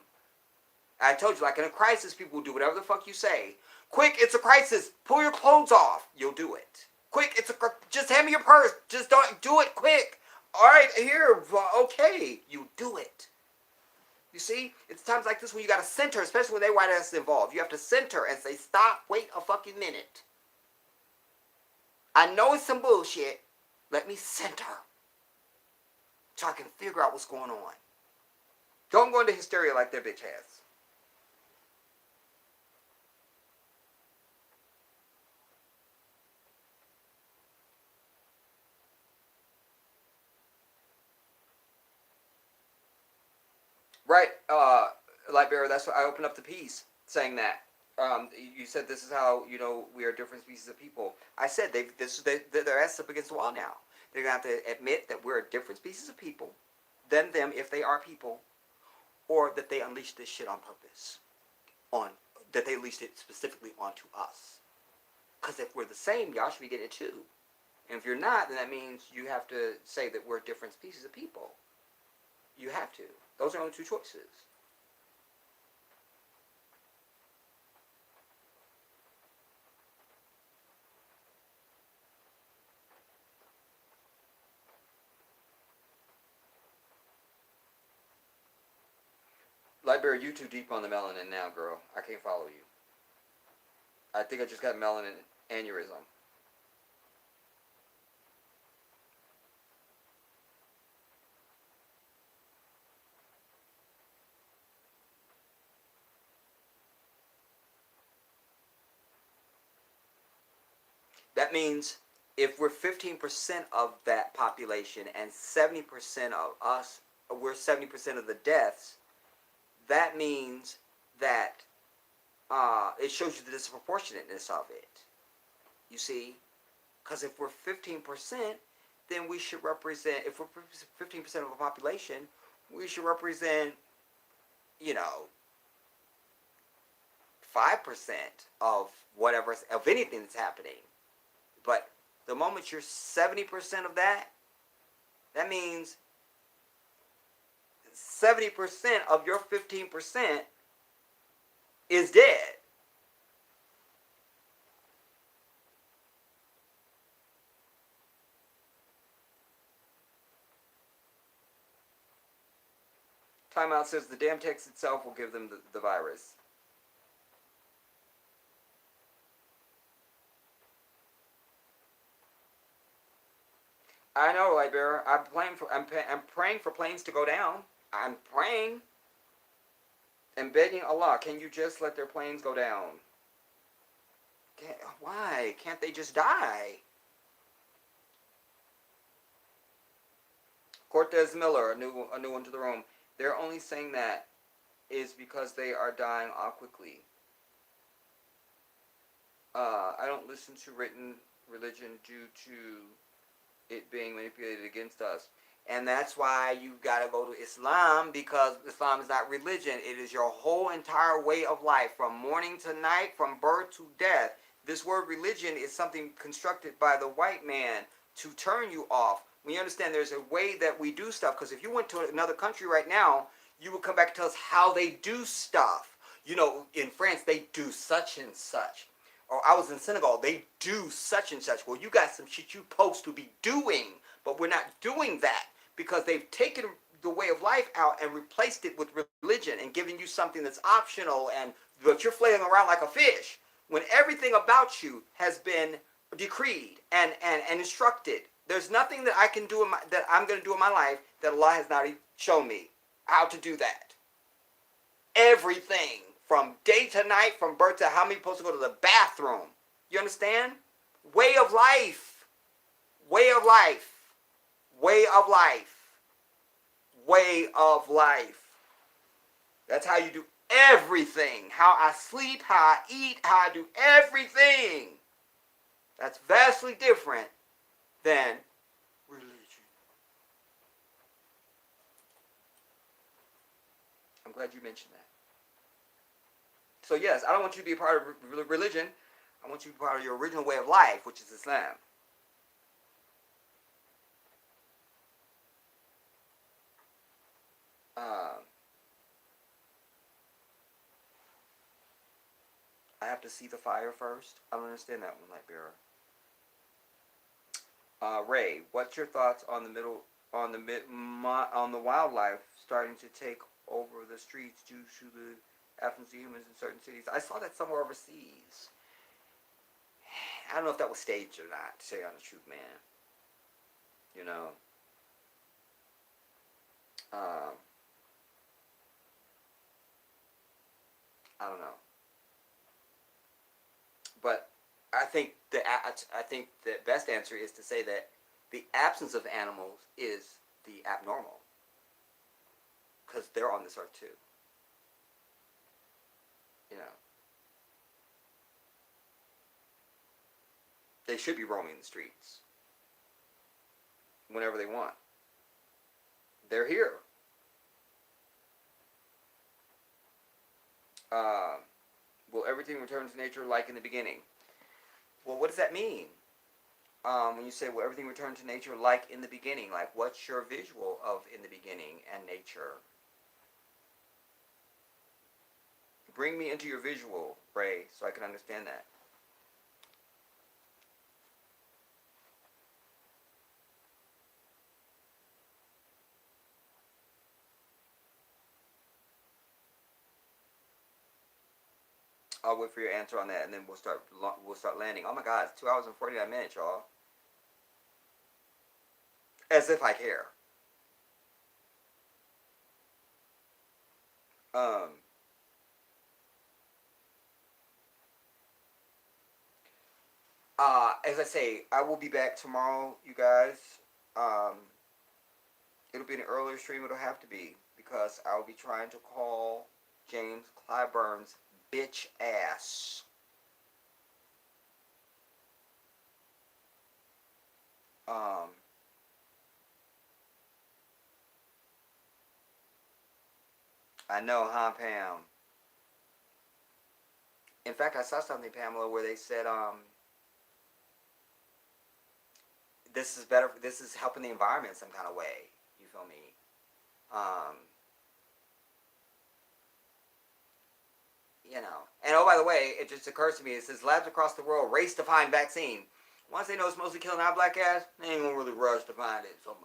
I told you, like in a crisis, people will do whatever the fuck you say. Quick, it's a crisis. Pull your clothes off. You'll do it. Quick, just hand me your purse. Just don't do it quick. All right, here, okay. You do it. You see, it's times like this when you got to center, especially when they white ass involved. You have to center and say, stop, wait a fucking minute. I know it's some bullshit. Let me center so I can figure out what's going on. Don't go into hysteria like their bitch has. Right, Lightbearer, that's why I opened up the piece saying that. You said this is how, we are different species of people. I said they're ass up against the wall now. They're going to have to admit that we're a different species of people than them if they are people, or that they unleashed this shit on purpose. That they unleashed it specifically onto us. Because if we're the same, y'all should be getting it too. And if you're not, then that means you have to say that we're different species of people. You have to. Those are only two choices. Lightbearer, you too deep on the melanin now, girl. I can't follow you. I think I just got melanin aneurysm. That means if we're 15% of that population and 70% of us, we're 70% of the deaths, that means that it shows you the disproportionateness of it. You see? Because if we're 15%, then we should represent, if we're 15% of the population, we should represent, 5% of whatever, of anything that's happening. But the moment you're 70% of that, that means 70% of your 15% is dead. Timeout says the damn text itself will give them the virus. I know, Lightbearer. I'm praying for planes to go down. I'm praying and begging Allah, can you just let their planes go down? Why? Can't they just die? Cortez Miller, a new one to the room. They're only saying that is because they are dying awkwardly. I don't listen to written religion due to it being manipulated against us. And that's why you got to go to Islam, because Islam is not religion. It is your whole entire way of life, from morning to night, from birth to death. This word religion is something constructed by the white man to turn you off. When you understand there's a way that we do stuff, because if you went to another country right now, you would come back and tell us how they do stuff. You know, in France, they do such and such. Or I was in Senegal, they do such and such. Well, you got some shit you supposed to be doing, but we're not doing that because they've taken the way of life out and replaced it with religion and giving you something that's optional, and but you're flailing around like a fish when everything about you has been decreed and instructed. There's nothing that I can do that I'm going to do in my life that Allah has not shown me how to do that. Everything from day to night, from birth to how many supposed to go to the bathroom. You understand? Way of life. Way of life. Way of life. Way of life. That's how you do everything. How I sleep, how I eat, how I do everything. That's vastly different than religion. I'm glad you mentioned that. So yes, I don't want you to be a part of religion. I want you to be part of your original way of life, which is Islam. I have to see the fire first. I don't understand that one, Lightbearer. Ray, what's your thoughts on the wildlife starting to take over the streets due to the absence of humans in certain cities? I saw that somewhere overseas. I don't know if that was staged or not, to say on the truth, man. You know. I don't know. But I think the best answer is to say that the absence of animals is the abnormal, because they're on this earth too. You know, they should be roaming the streets whenever they want. They're here. Will everything return to nature like in the beginning? Well, what does that mean? When you say, will everything return to nature like in the beginning? Like, what's your visual of in the beginning and nature? Bring me into your visual, Ray, so I can understand that. I'll wait for your answer on that, and then we'll start landing. Oh my God, it's 2 hours and 49 minutes, y'all. As if I care. As I say, I will be back tomorrow, you guys. Um, it'll be an earlier stream. It'll have to be, because I will be trying to call James Clyburn's bitch ass. Um, I know, huh, Pam? In fact, I saw something, Pamela, where they said, this is better. This is helping the environment in some kind of way. You feel me? Um, you know. And oh, by the way, it just occurs to me. It says labs across the world race to find vaccine. Once they know it's mostly killing our black ass, they ain't gonna really rush to find it. So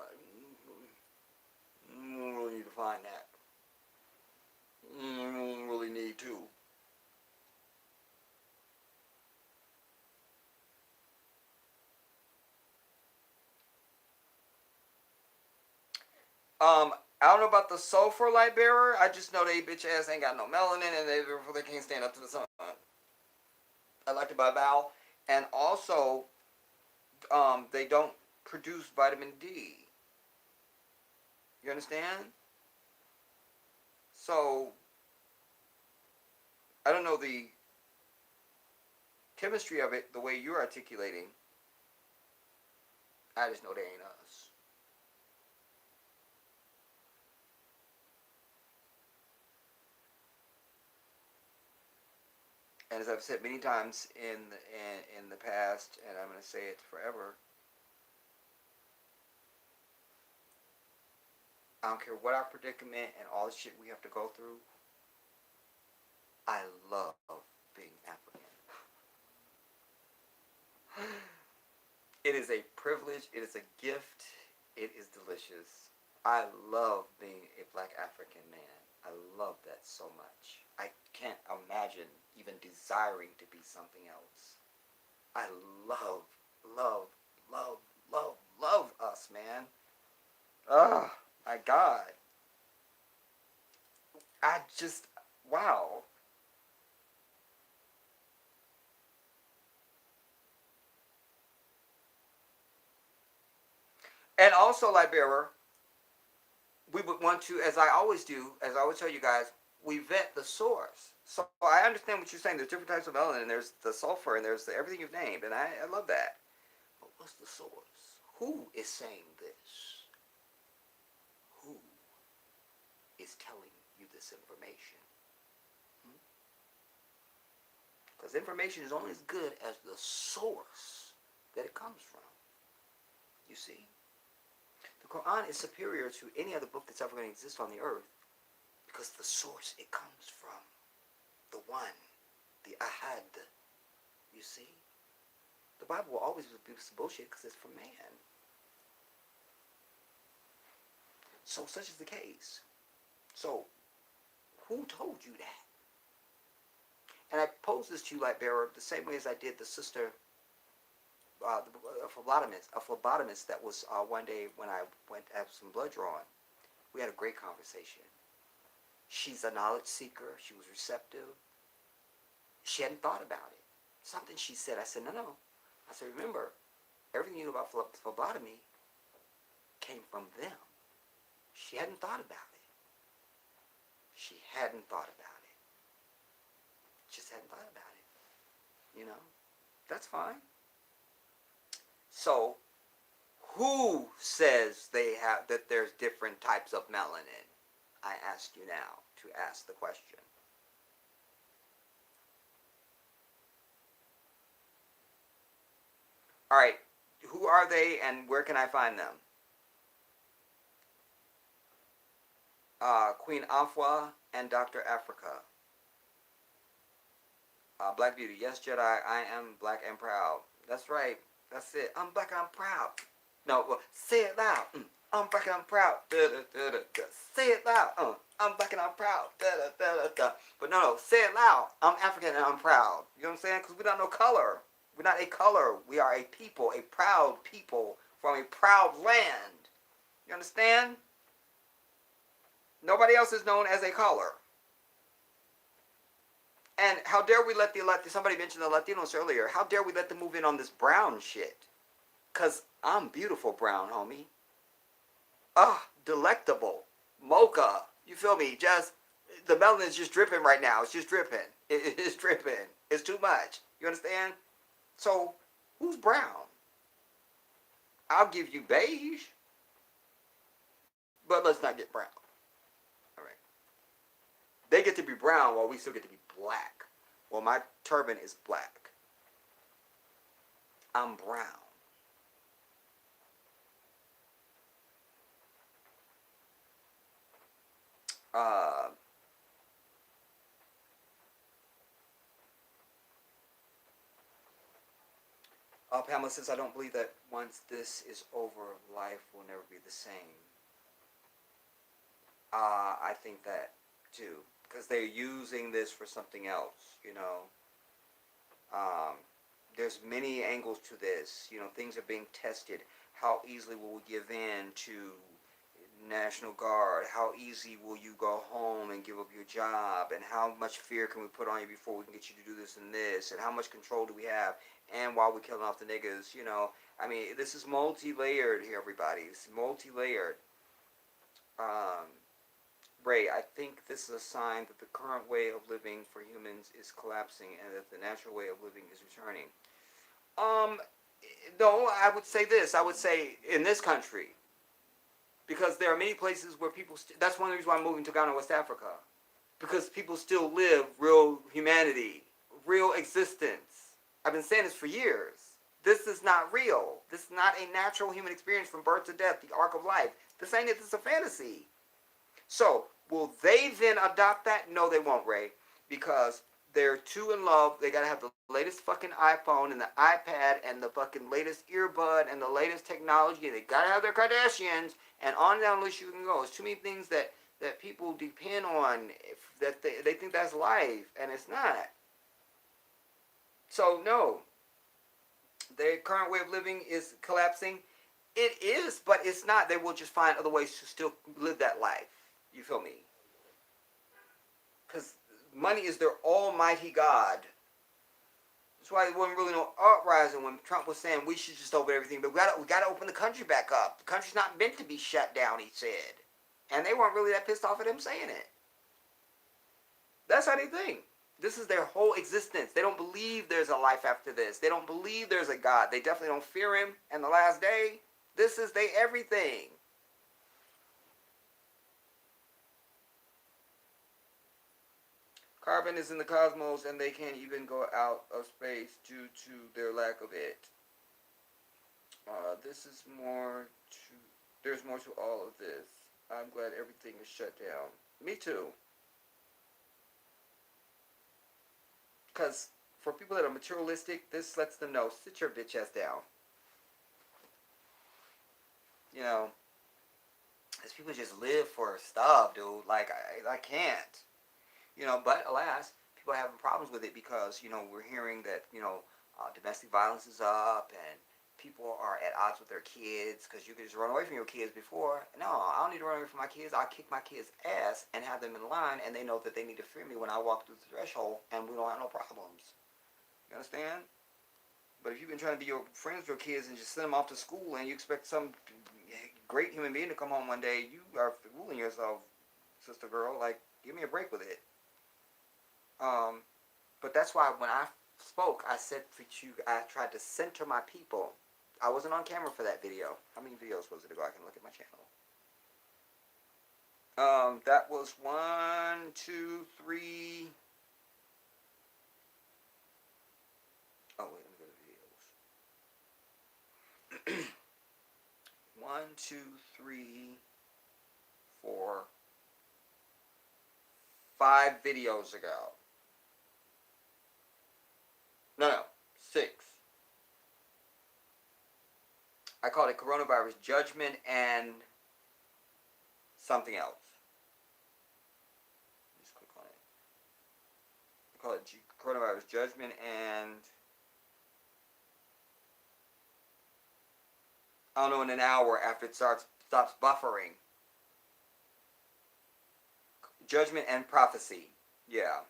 you don't really need to find that. You don't really need to. I don't know about the sulfur light bearer. I just know they bitch ass ain't got no melanin, and they can't stand up to the sun. I like to buy Val, and also, they don't produce vitamin D. You understand? So I don't know chemistry of it, the way you're articulating, I just know they ain't us. And as I've said many times in the past, and I'm going to say it forever, I don't care what our predicament and all the shit we have to go through. I love being African. It is a privilege. It is a gift. It is delicious. I love being a black African man. I love that so much. I can't imagine even desiring to be something else. I love, love, love, love, love us, man. Oh, my God. I just, wow. And also, Libera, we would want to, as I always do, as I always tell you guys, we vet the source. So I understand what you're saying. There's different types of melanin, and there's the sulfur, and there's everything you've named, and I love that. But what's the source? Who is saying this? Who is telling you this information? Because information is only as good as the source that it comes from. You see? The Quran is superior to any other book that's ever going to exist on the earth because the source it comes from, the one, the ahad. You see? The Bible will always be bullshit because it's from man. So such is the case. So, who told you that? And I pose this to you, Lightbearer, the same way as I did the sister, a phlebotomist that was one day when I went to have some blood drawn. We had a great conversation. She's a knowledge seeker. She was receptive. She hadn't thought about it. Something she said, I said, no. I said, remember, everything you know about phlebotomy came from them. She hadn't thought about it. She hadn't thought about it. Just hadn't thought about it. You know? That's fine. So, who says they have that there's different types of melanin? I ask you now to ask the question. All right, who are they and where can I find them? Queen Afua and Dr. Africa. Black Beauty, yes, Jedi, I am black and proud. That's right. That's it. I'm black and I'm proud. No, well, say it loud. I'm black and I'm proud. Da, da, da, da, da. Say it loud. I'm black and I'm proud. Da, da, da, da, da. But no, say it loud. I'm African and I'm proud. You know what I'm saying? Because we're not no color. We're not a color. We are a people, a proud people from a proud land. You understand? Nobody else is known as a color. And how dare we let somebody mentioned the Latinos earlier, how dare we let them move in on this brown shit? Because I'm beautiful brown, homie. Delectable. Mocha. You feel me? Just, the melanin is just dripping right now. It's just dripping. It's dripping. It's too much. You understand? So, who's brown? I'll give you beige. But let's not get brown. All right. They get to be brown while we still get to be black. Well, my turban is black. I'm brown. Pamela says, I don't believe that once this is over, life will never be the same. I think that too. Because they're using this for something else, you know. There's many angles to this. You know, things are being tested. How easily will we give in to National Guard? How easy will you go home and give up your job? And how much fear can we put on you before we can get you to do this and this? And how much control do we have? And while we're killing off the niggas, you know, I mean, this is multi-layered here, everybody. It's multi-layered. Ray, I think this is a sign that the current way of living for humans is collapsing and that the natural way of living is returning. Um, no, I would say this. I would say in this country, because there are many places where people. That's one of the reasons why I'm moving to Ghana, West Africa, because people still live real humanity, real existence. I've been saying this for years. This is not real. This is not a natural human experience from birth to death, the arc of life. This ain't it. This is a fantasy. So, will they then adopt that? No, they won't, Ray, because they're too in love. They gotta have the latest fucking iPhone and the iPad and the fucking latest earbud and the latest technology. They gotta have their Kardashians, and on down the list you can go. There's too many things that people depend on, that they think that's life, and it's not. So, no, their current way of living is collapsing. It is, but it's not. They will just find other ways to still live that life. You feel me? Because money is their almighty God. That's why there wasn't really no uprising when Trump was saying we should just open everything. But we gotta open the country back up. The country's not meant to be shut down, he said. And they weren't really that pissed off at him saying it. That's how they think. This is their whole existence. They don't believe there's a life after this. They don't believe there's a God. They definitely don't fear him. And the last day, this is their everything. Carbon is in the cosmos and they can't even go out of space due to their lack of it. This is more to... There's more to all of this. I'm glad everything is shut down. Me too. Because for people that are materialistic, this lets them know, sit your bitch ass down. You know, as people just live for stuff, dude. Like, I can't. You know, but alas, people are having problems with it because, you know, we're hearing that, you know, domestic violence is up and people are at odds with their kids because you could just run away from your kids before. No, I don't need to run away from my kids. I'll kick my kids' ass and have them in line, and they know that they need to fear me when I walk through the threshold, and we don't have no problems. You understand? But if you've been trying to be your friends with your kids and just send them off to school and you expect some great human being to come home one day, you are fooling yourself, sister girl. Like, give me a break with it. But that's why when I spoke, I said for you, I tried to center my people. I wasn't on camera for that video. How many videos was it ago? I can look at my channel. That was 1, 2, 3. Oh, wait, let me go to videos. 1, 2, 3, 4, 5 videos ago. No, 6. I called it coronavirus judgment and something else. Just click on it. I call it coronavirus judgment and I don't know, in an hour after it stops buffering. Judgment and prophecy. Yeah.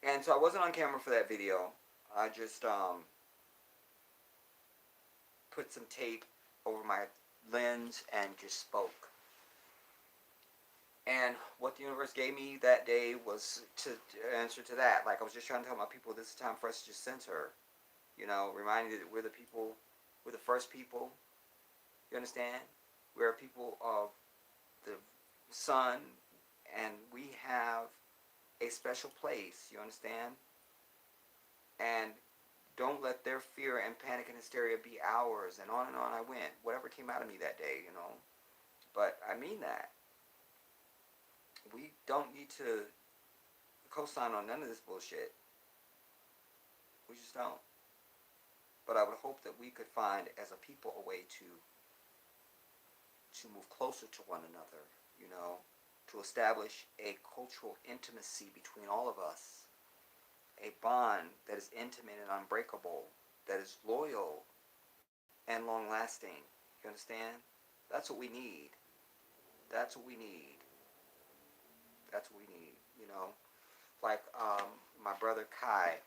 And so I wasn't on camera for that video. I just put some tape over my lens and just spoke. And what the universe gave me that day was to answer to that. Like, I was just trying to tell my people this is time for us to just center. You know, reminding you that we're the people, we're the first people. You understand? We're people of the sun, and we have a special place. You understand? And don't let their fear and panic and hysteria be ours. And on I went. Whatever came out of me that day, you know. But I mean that. We don't need to co-sign on none of this bullshit. We just don't. But I would hope that we could find, as a people, a way to move closer to one another, you know, to establish a cultural intimacy between all of us. A bond that is intimate and unbreakable, that is loyal and long-lasting. You understand? That's what we need. That's what we need. That's what we need, you know. Like my brother Kai.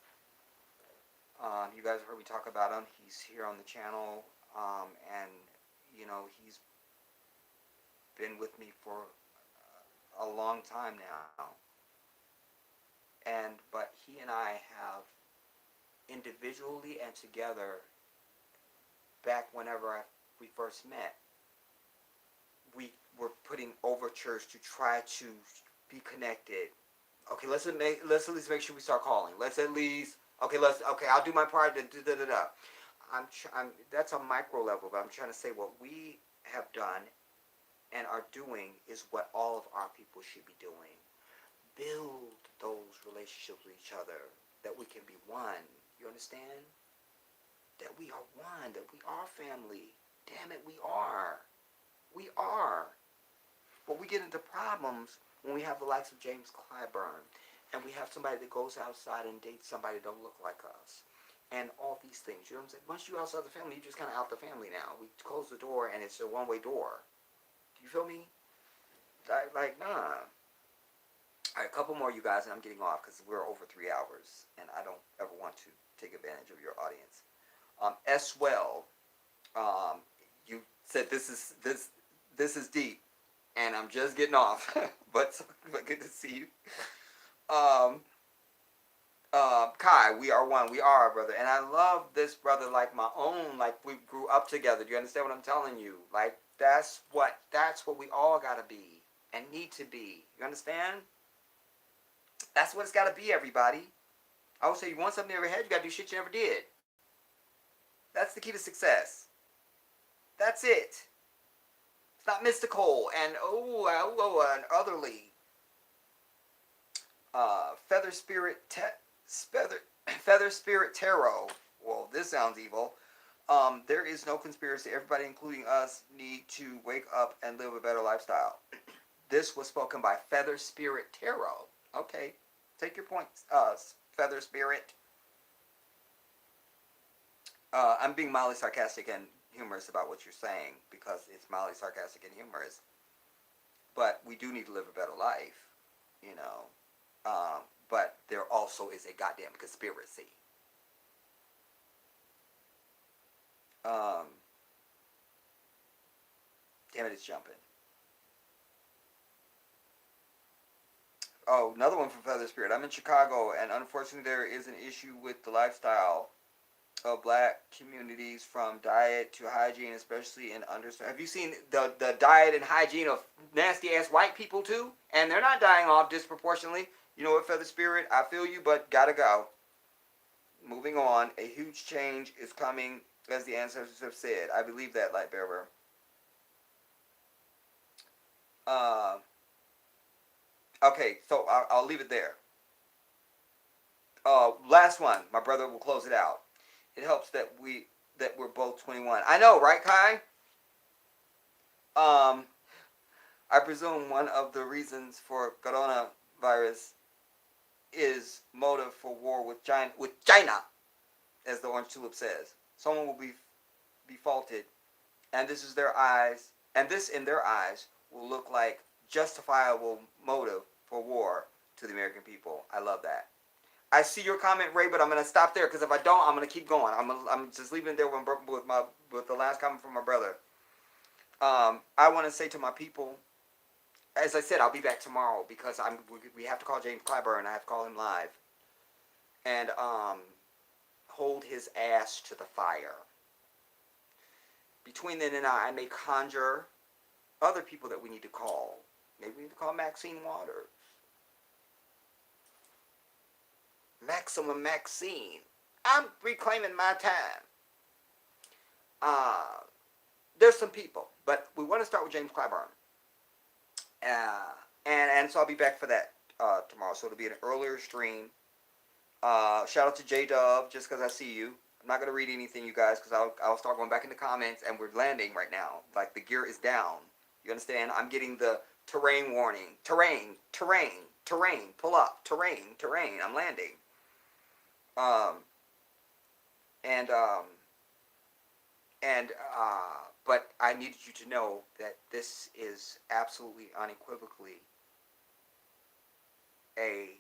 You guys have heard me talk about him. He's here on the channel, and, you know, he's been with me for a long time now. But he and I have individually and together, back whenever we first met, we were putting overtures to try to be connected. Okay, let's at least make sure we start calling. Let's at least okay. I'll do my part. Da, da, da, da. I'm that's a micro level, but I'm trying to say what we have done and are doing is what all of our people should be doing. Build those relationships with each other, that we can be one. You understand? That we are one, that we are family. Damn it, we are. We are. But we get into problems when we have the likes of James Clyburn, and we have somebody that goes outside and dates somebody that don't look like us, and all these things. You know what I'm saying? Once you're outside the family, you're just kind of out the family now. We close the door, and it's a one-way door. Do you feel me? Nah. All right, a couple more, you guys, and I'm getting off because we're over 3 hours, and I don't ever want to take advantage of your audience. Well, you said this is deep, and I'm just getting off, but good to see you. Kai, we are one. We are our brother, and I love this brother like my own. Like we grew up together. Do you understand what I'm telling you? Like that's what we all gotta be and need to be. You understand? That's what it's gotta be, everybody. I would say you want something you never had, you gotta do shit you never did. That's the key to success. That's it. It's not mystical and and otherly. Feather Spirit Feather Spirit Tarot. Well, this sounds evil. There is no conspiracy. Everybody, including us, need to wake up and live a better lifestyle. This was spoken by Feather Spirit Tarot. Okay, take your point, Feather Spirit. I'm being mildly sarcastic and humorous about what you're saying because it's mildly sarcastic and humorous. But we do need to live a better life, you know. But there also is a goddamn conspiracy. Damn it, it's jumping. Oh, another one from Feather Spirit. I'm in Chicago, and unfortunately, there is an issue with the lifestyle of black communities, from diet to hygiene, especially in underserved. Have you seen the diet and hygiene of nasty ass white people too? And they're not dying off disproportionately. You know what, Feather Spirit? I feel you, but gotta go. Moving on. A huge change is coming, as the ancestors have said. I believe that, Lightbearer. Okay, so I'll leave it there. Last one. My brother will close it out. It helps that we're both 21. I know, right, Kai? I presume one of the reasons for coronavirus is motive for war with China, as the Orange Tulip says. Someone will be faulted, and this is their eyes, and this in their eyes will look like justifiable motive for war to the American people. I love that. I see your comment, Ray, but I'm gonna stop there because if I don't, I'm gonna keep going. I'm just leaving it there with the last comment from my brother. I want to say to my people, as I said, I'll be back tomorrow because we have to call James Clyburn. I have to call him live and hold his ass to the fire. Between then and now, I may conjure other people that we need to call. Maybe we need to call Maxine Waters. Maxine. I'm reclaiming my time. There's some people, but we want to start with James Clyburn. And so I'll be back for that tomorrow. So it'll be an earlier stream. Shout out to J Dub, just because I see you. I'm not going to read anything, you guys, because I'll start going back in the comments, and we're landing right now. Like, the gear is down. You understand? I'm getting the terrain warning. Terrain. Pull up. Terrain. I'm landing. But I needed you to know that this is absolutely unequivocally a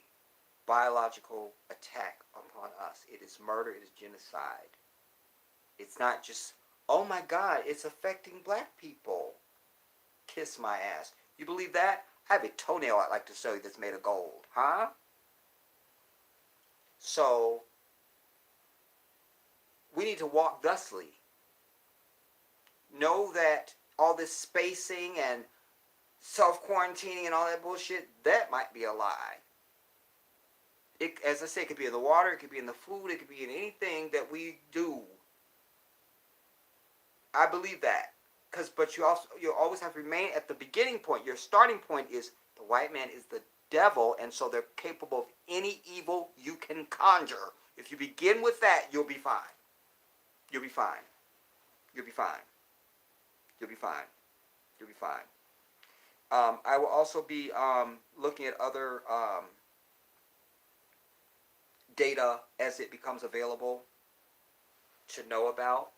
biological attack upon us. It is murder. It is genocide. It's not just, oh my God, it's affecting black people. Kiss my ass. You believe that? I have a toenail I'd like to show you that's made of gold. Huh? So, we need to walk thusly. Know that all this spacing and self-quarantining and all that bullshit, that might be a lie. It, as I say, it could be in the water, it could be in the food, it could be in anything that we do. I believe that. But you always have to remain at the beginning point. Your starting point is the white man is the devil, and so they're capable of any evil you can conjure. If you begin with that, you'll be fine. You'll be fine. You'll be fine. You'll be fine. You'll be fine. I will also be looking at other data as it becomes available to know about.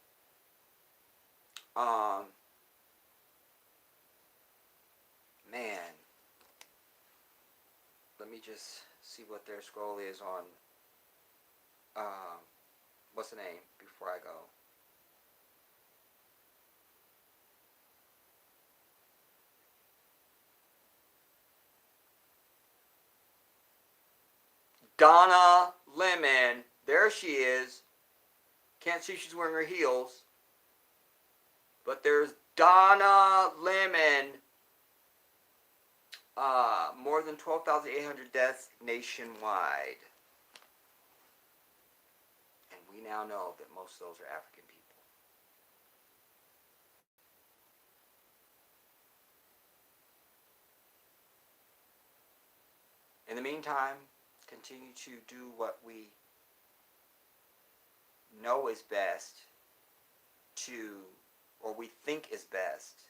Man, let me just see what their scroll is on. What's the name before I go? Donna Lemon. There she is. Can't see she's wearing her heels. But there's Donna Lemon. More than 12,800 deaths nationwide. And we now know that most of those are African people. In the meantime, continue to do what we know is best or we think is best,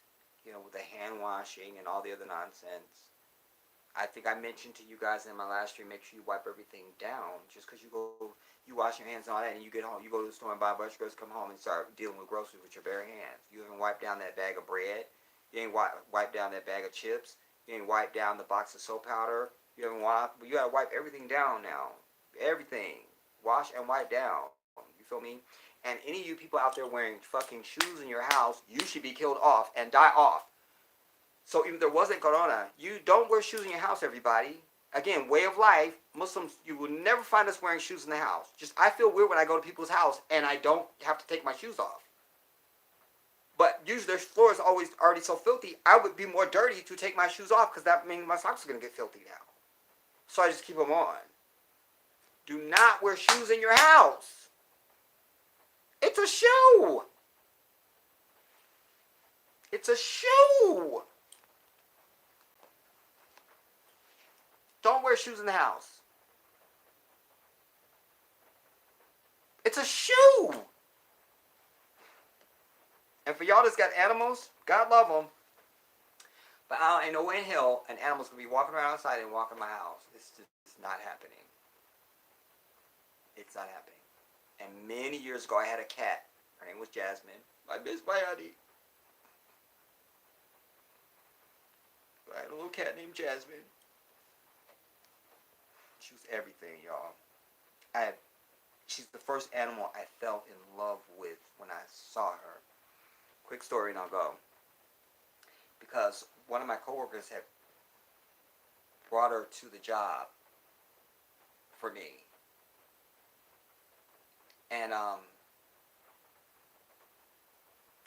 with the hand washing and all the other nonsense. I think I mentioned to you guys in my last stream, make sure you wipe everything down. Just because you wash your hands and all that, and you get home, you go to the store and buy a bunch of groceries, come home and start dealing with groceries with your bare hands. You haven't wiped down that bag of bread. You ain't wiped down that bag of chips. You ain't wiped down the box of soap powder. You gotta wipe everything down now. Everything. Wash and wipe down. You feel me? And any of you people out there wearing fucking shoes in your house, you should be killed off and die off. So even if there wasn't corona, you don't wear shoes in your house, everybody. Again, way of life. Muslims, you will never find us wearing shoes in the house. I feel weird when I go to people's house and I don't have to take my shoes off. But usually their floor is always already so filthy, I would be more dirty to take my shoes off because that means my socks are going to get filthy now. So I just keep them on. Do not wear shoes in your house. It's a shoe. It's a shoe. Don't wear shoes in the house. It's a shoe. And for y'all that's got animals, God love them. But ain't no way in hell an animal's going to be walking around outside and walking in my house. It's not happening. It's not happening. And many years ago, I had a cat. Her name was Jasmine. I miss my honey. I had a little cat named Jasmine. She was everything, y'all. She's the first animal I fell in love with when I saw her. Quick story and I'll go. Because one of my coworkers had brought her to the job for me. And,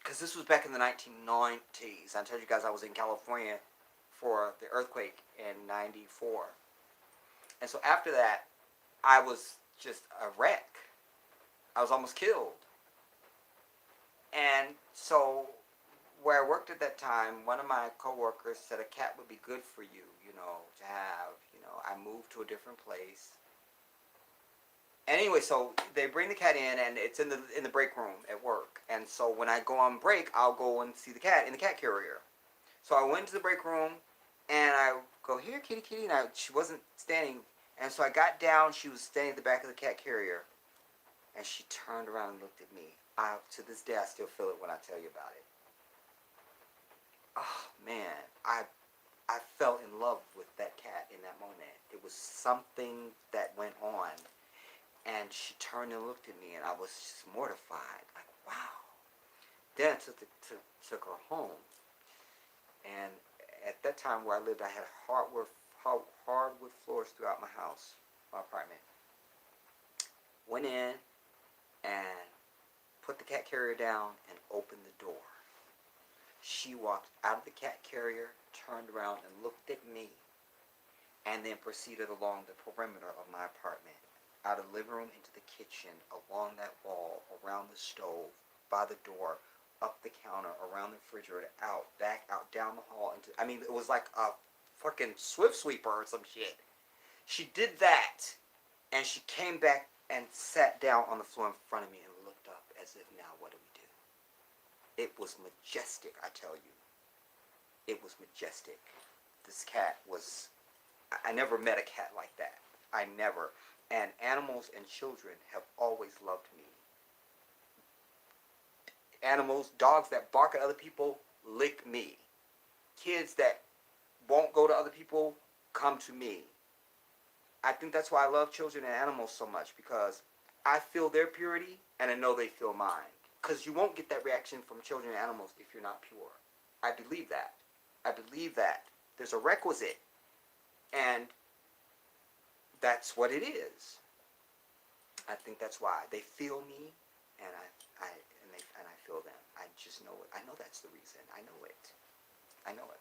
because this was back in the 1990s. I told you guys I was in California for the earthquake in 94. And so after that, I was just a wreck. I was almost killed. And so where I worked at that time, one of my coworkers said a cat would be good for you, to have. I moved to a different place. And anyway, so they bring the cat in, and it's in the break room at work. And so when I go on break, I'll go and see the cat in the cat carrier. So I went to the break room, and I go, here, kitty, kitty. And she wasn't standing. And so I got down. She was standing at the back of the cat carrier. And she turned around and looked at me. To this day, I still feel it when I tell you about it. Oh, man. I fell in love with that cat in that moment. It was something that went on. And she turned and looked at me, and I was just mortified. Like, wow. Then I took her home. And at that time where I lived, I had hardwood floors throughout my house, my apartment. Went in and put the cat carrier down and opened the door. She walked out of the cat carrier, turned around and looked at me, and then proceeded along the perimeter of my apartment, out of the living room into the kitchen, along that wall, around the stove, by the door, up the counter, around the refrigerator, out, back, out, down the hall. It was like a fucking swift sweeper or some shit. She did that, and she came back and sat down on the floor in front of me and looked up as if, now what do we do? It was majestic, I tell you. It was majestic. This cat was... I never met a cat like that. I never. And animals and children have always loved me. Animals, dogs that bark at other people, lick me. Kids that won't go to other people, come to me. I think that's why I love children and animals so much, because I feel their purity and I know they feel mine. Because you won't get that reaction from children and animals if you're not pure. I believe that. I believe that. There's a requisite. And that's what it is. I think that's why they feel me, and I feel them. I just know it. I know that's the reason. I know it. I know it.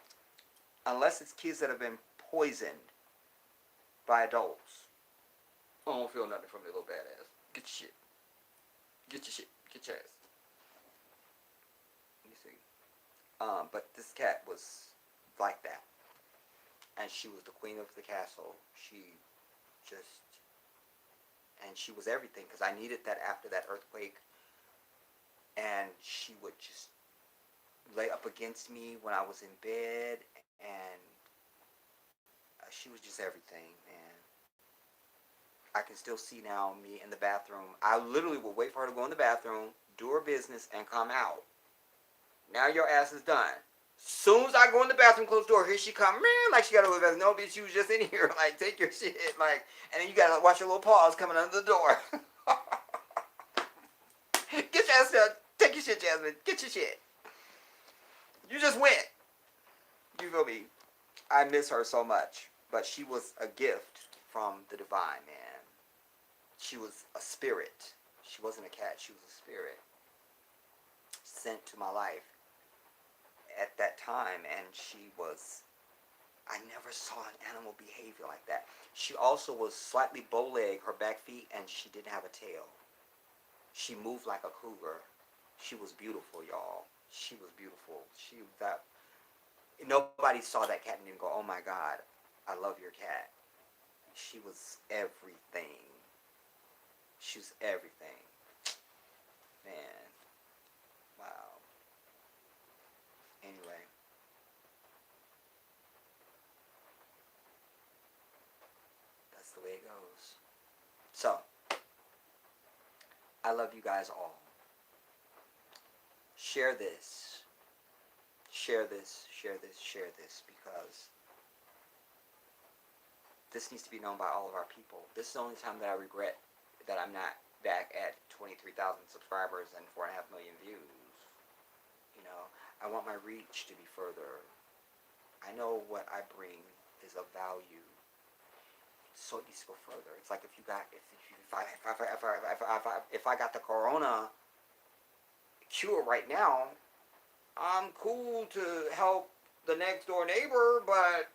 Unless it's kids that have been poisoned by adults. I don't feel nothing from their little badass. Get your shit. Get your shit. Get your ass. Let me see. But this cat was like that. And she was the queen of the castle. She was everything, because I needed that after that earthquake. And she would just lay up against me when I was in bed, and she was just everything, man. I can still see now me in the bathroom. I literally would wait for her to go in the bathroom, do her business, and come out. Now your ass is done. Soon as I go in the bathroom, close the door, here she come, man, like she got to go to the bathroom. No, bitch, you was just in here. Like, take your shit. Like, and then you got to watch your little paws coming under the door. Get your ass down. Take your shit, Jasmine. Get your shit. You just went. You feel me? I miss her so much. But she was a gift from the divine, man. She was a spirit. She wasn't a cat. She was a spirit. Sent to my life at that time, and I never saw an animal behavior like that. She also was slightly bow-legged, her back feet, and she didn't have a tail. She moved like a cougar. She was beautiful, y'all. She was beautiful. Nobody saw that cat and didn't go, oh my God, I love your cat. She was everything. She was everything. Man. Wow. Anyway. That's the way it goes. So, I love you guys all. Share this. Share this, share this, share this, because this needs to be known by all of our people. This is the only time that I regret that I'm not back at 23,000 subscribers and 4.5 million views. You know, I want my reach to be further. I know what I bring is of value, so it needs to go further. It's like if I got the corona cure right now, I'm cool to help the next door neighbor, but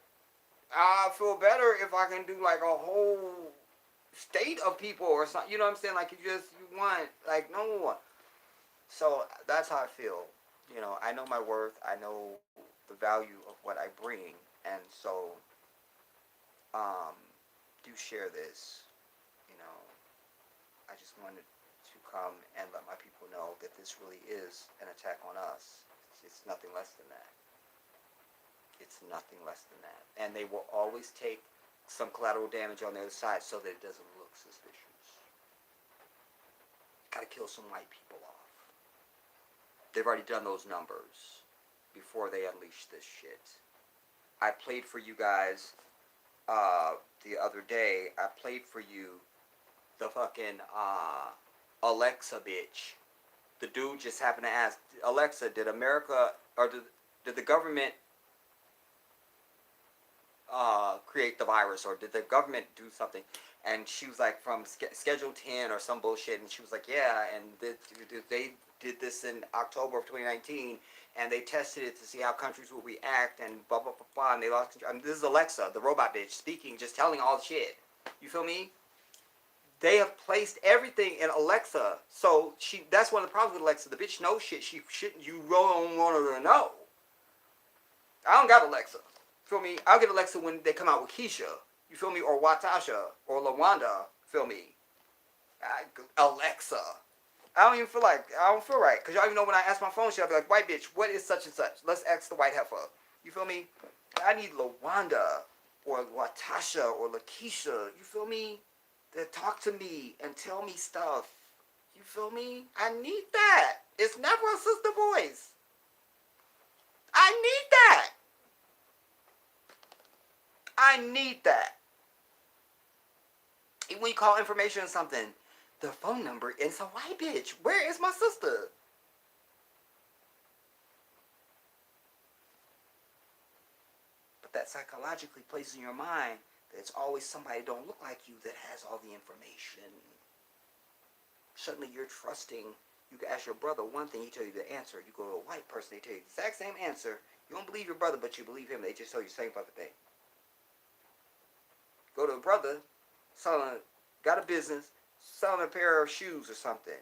I feel better if I can do like a whole state of people or something. You know what I'm saying? Like you want, like, no. So that's how I feel. You know, I know my worth. I know the value of what I bring. And so, do share this. You know, I just wanted to come and let my people know that this really is an attack on us. It's nothing less than that. It's nothing less than that. And they will always take some collateral damage on the other side so that it doesn't look suspicious. Gotta kill some white people off. They've already done those numbers before they unleash this shit. I played for you guys the other day. I played for you the fucking Alexa bitch. The dude just happened to ask, Alexa, did America, or did the government create the virus, or did the government do something? And she was like, from Schedule 10 or some bullshit. And she was like, yeah, and they did this in October of 2019, and they tested it to see how countries would react, and blah, blah, blah, blah, and they lost control. I mean, this is Alexa, the robot bitch, speaking, just telling all the shit. You feel me? They have placed everything in Alexa. So that's one of the problems with Alexa. The bitch knows shit you really don't want her to know. I don't got Alexa. Feel me? I'll get Alexa when they come out with Keisha. You feel me? Or Watasha. Or LaWanda. Feel me? Alexa. I don't feel right. Because y'all even know when I ask my phone shit, I'll be like, white bitch, what is such and such? Let's ask the white heifer. You feel me? I need LaWanda. Or Watasha. Or LaKeisha. You feel me? To talk to me and tell me stuff. You feel me? I need that. It's never a sister voice. I need that. I need that. Even when you call information or something, the phone number is a white bitch. Where is my sister? But that psychologically places in your mind that it's always somebody that don't look like you that has all the information. Suddenly you're trusting. You can ask your brother one thing, he tell you the answer. You go to a white person, they tell you the exact same answer. You don't believe your brother, but you believe him. They just tell you the same fucking thing. Go to a brother, got a business, selling a pair of shoes or something.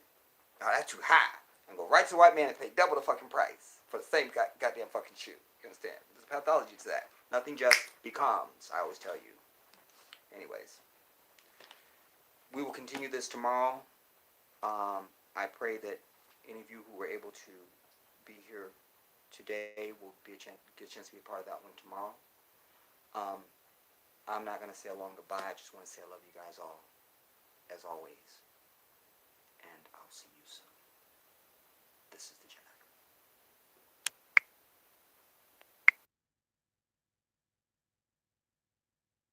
Oh, that's too high. And go right to the white man and pay double the fucking price for the same goddamn fucking shoe. You understand? There's a pathology to that. Nothing just becomes, I always tell you. Anyways, we will continue this tomorrow. I pray that any of you who were able to be here today will get a chance to be a part of that one tomorrow. I'm not going to say a long goodbye. I just want to say I love you guys all, as always. And I'll see you soon. This is the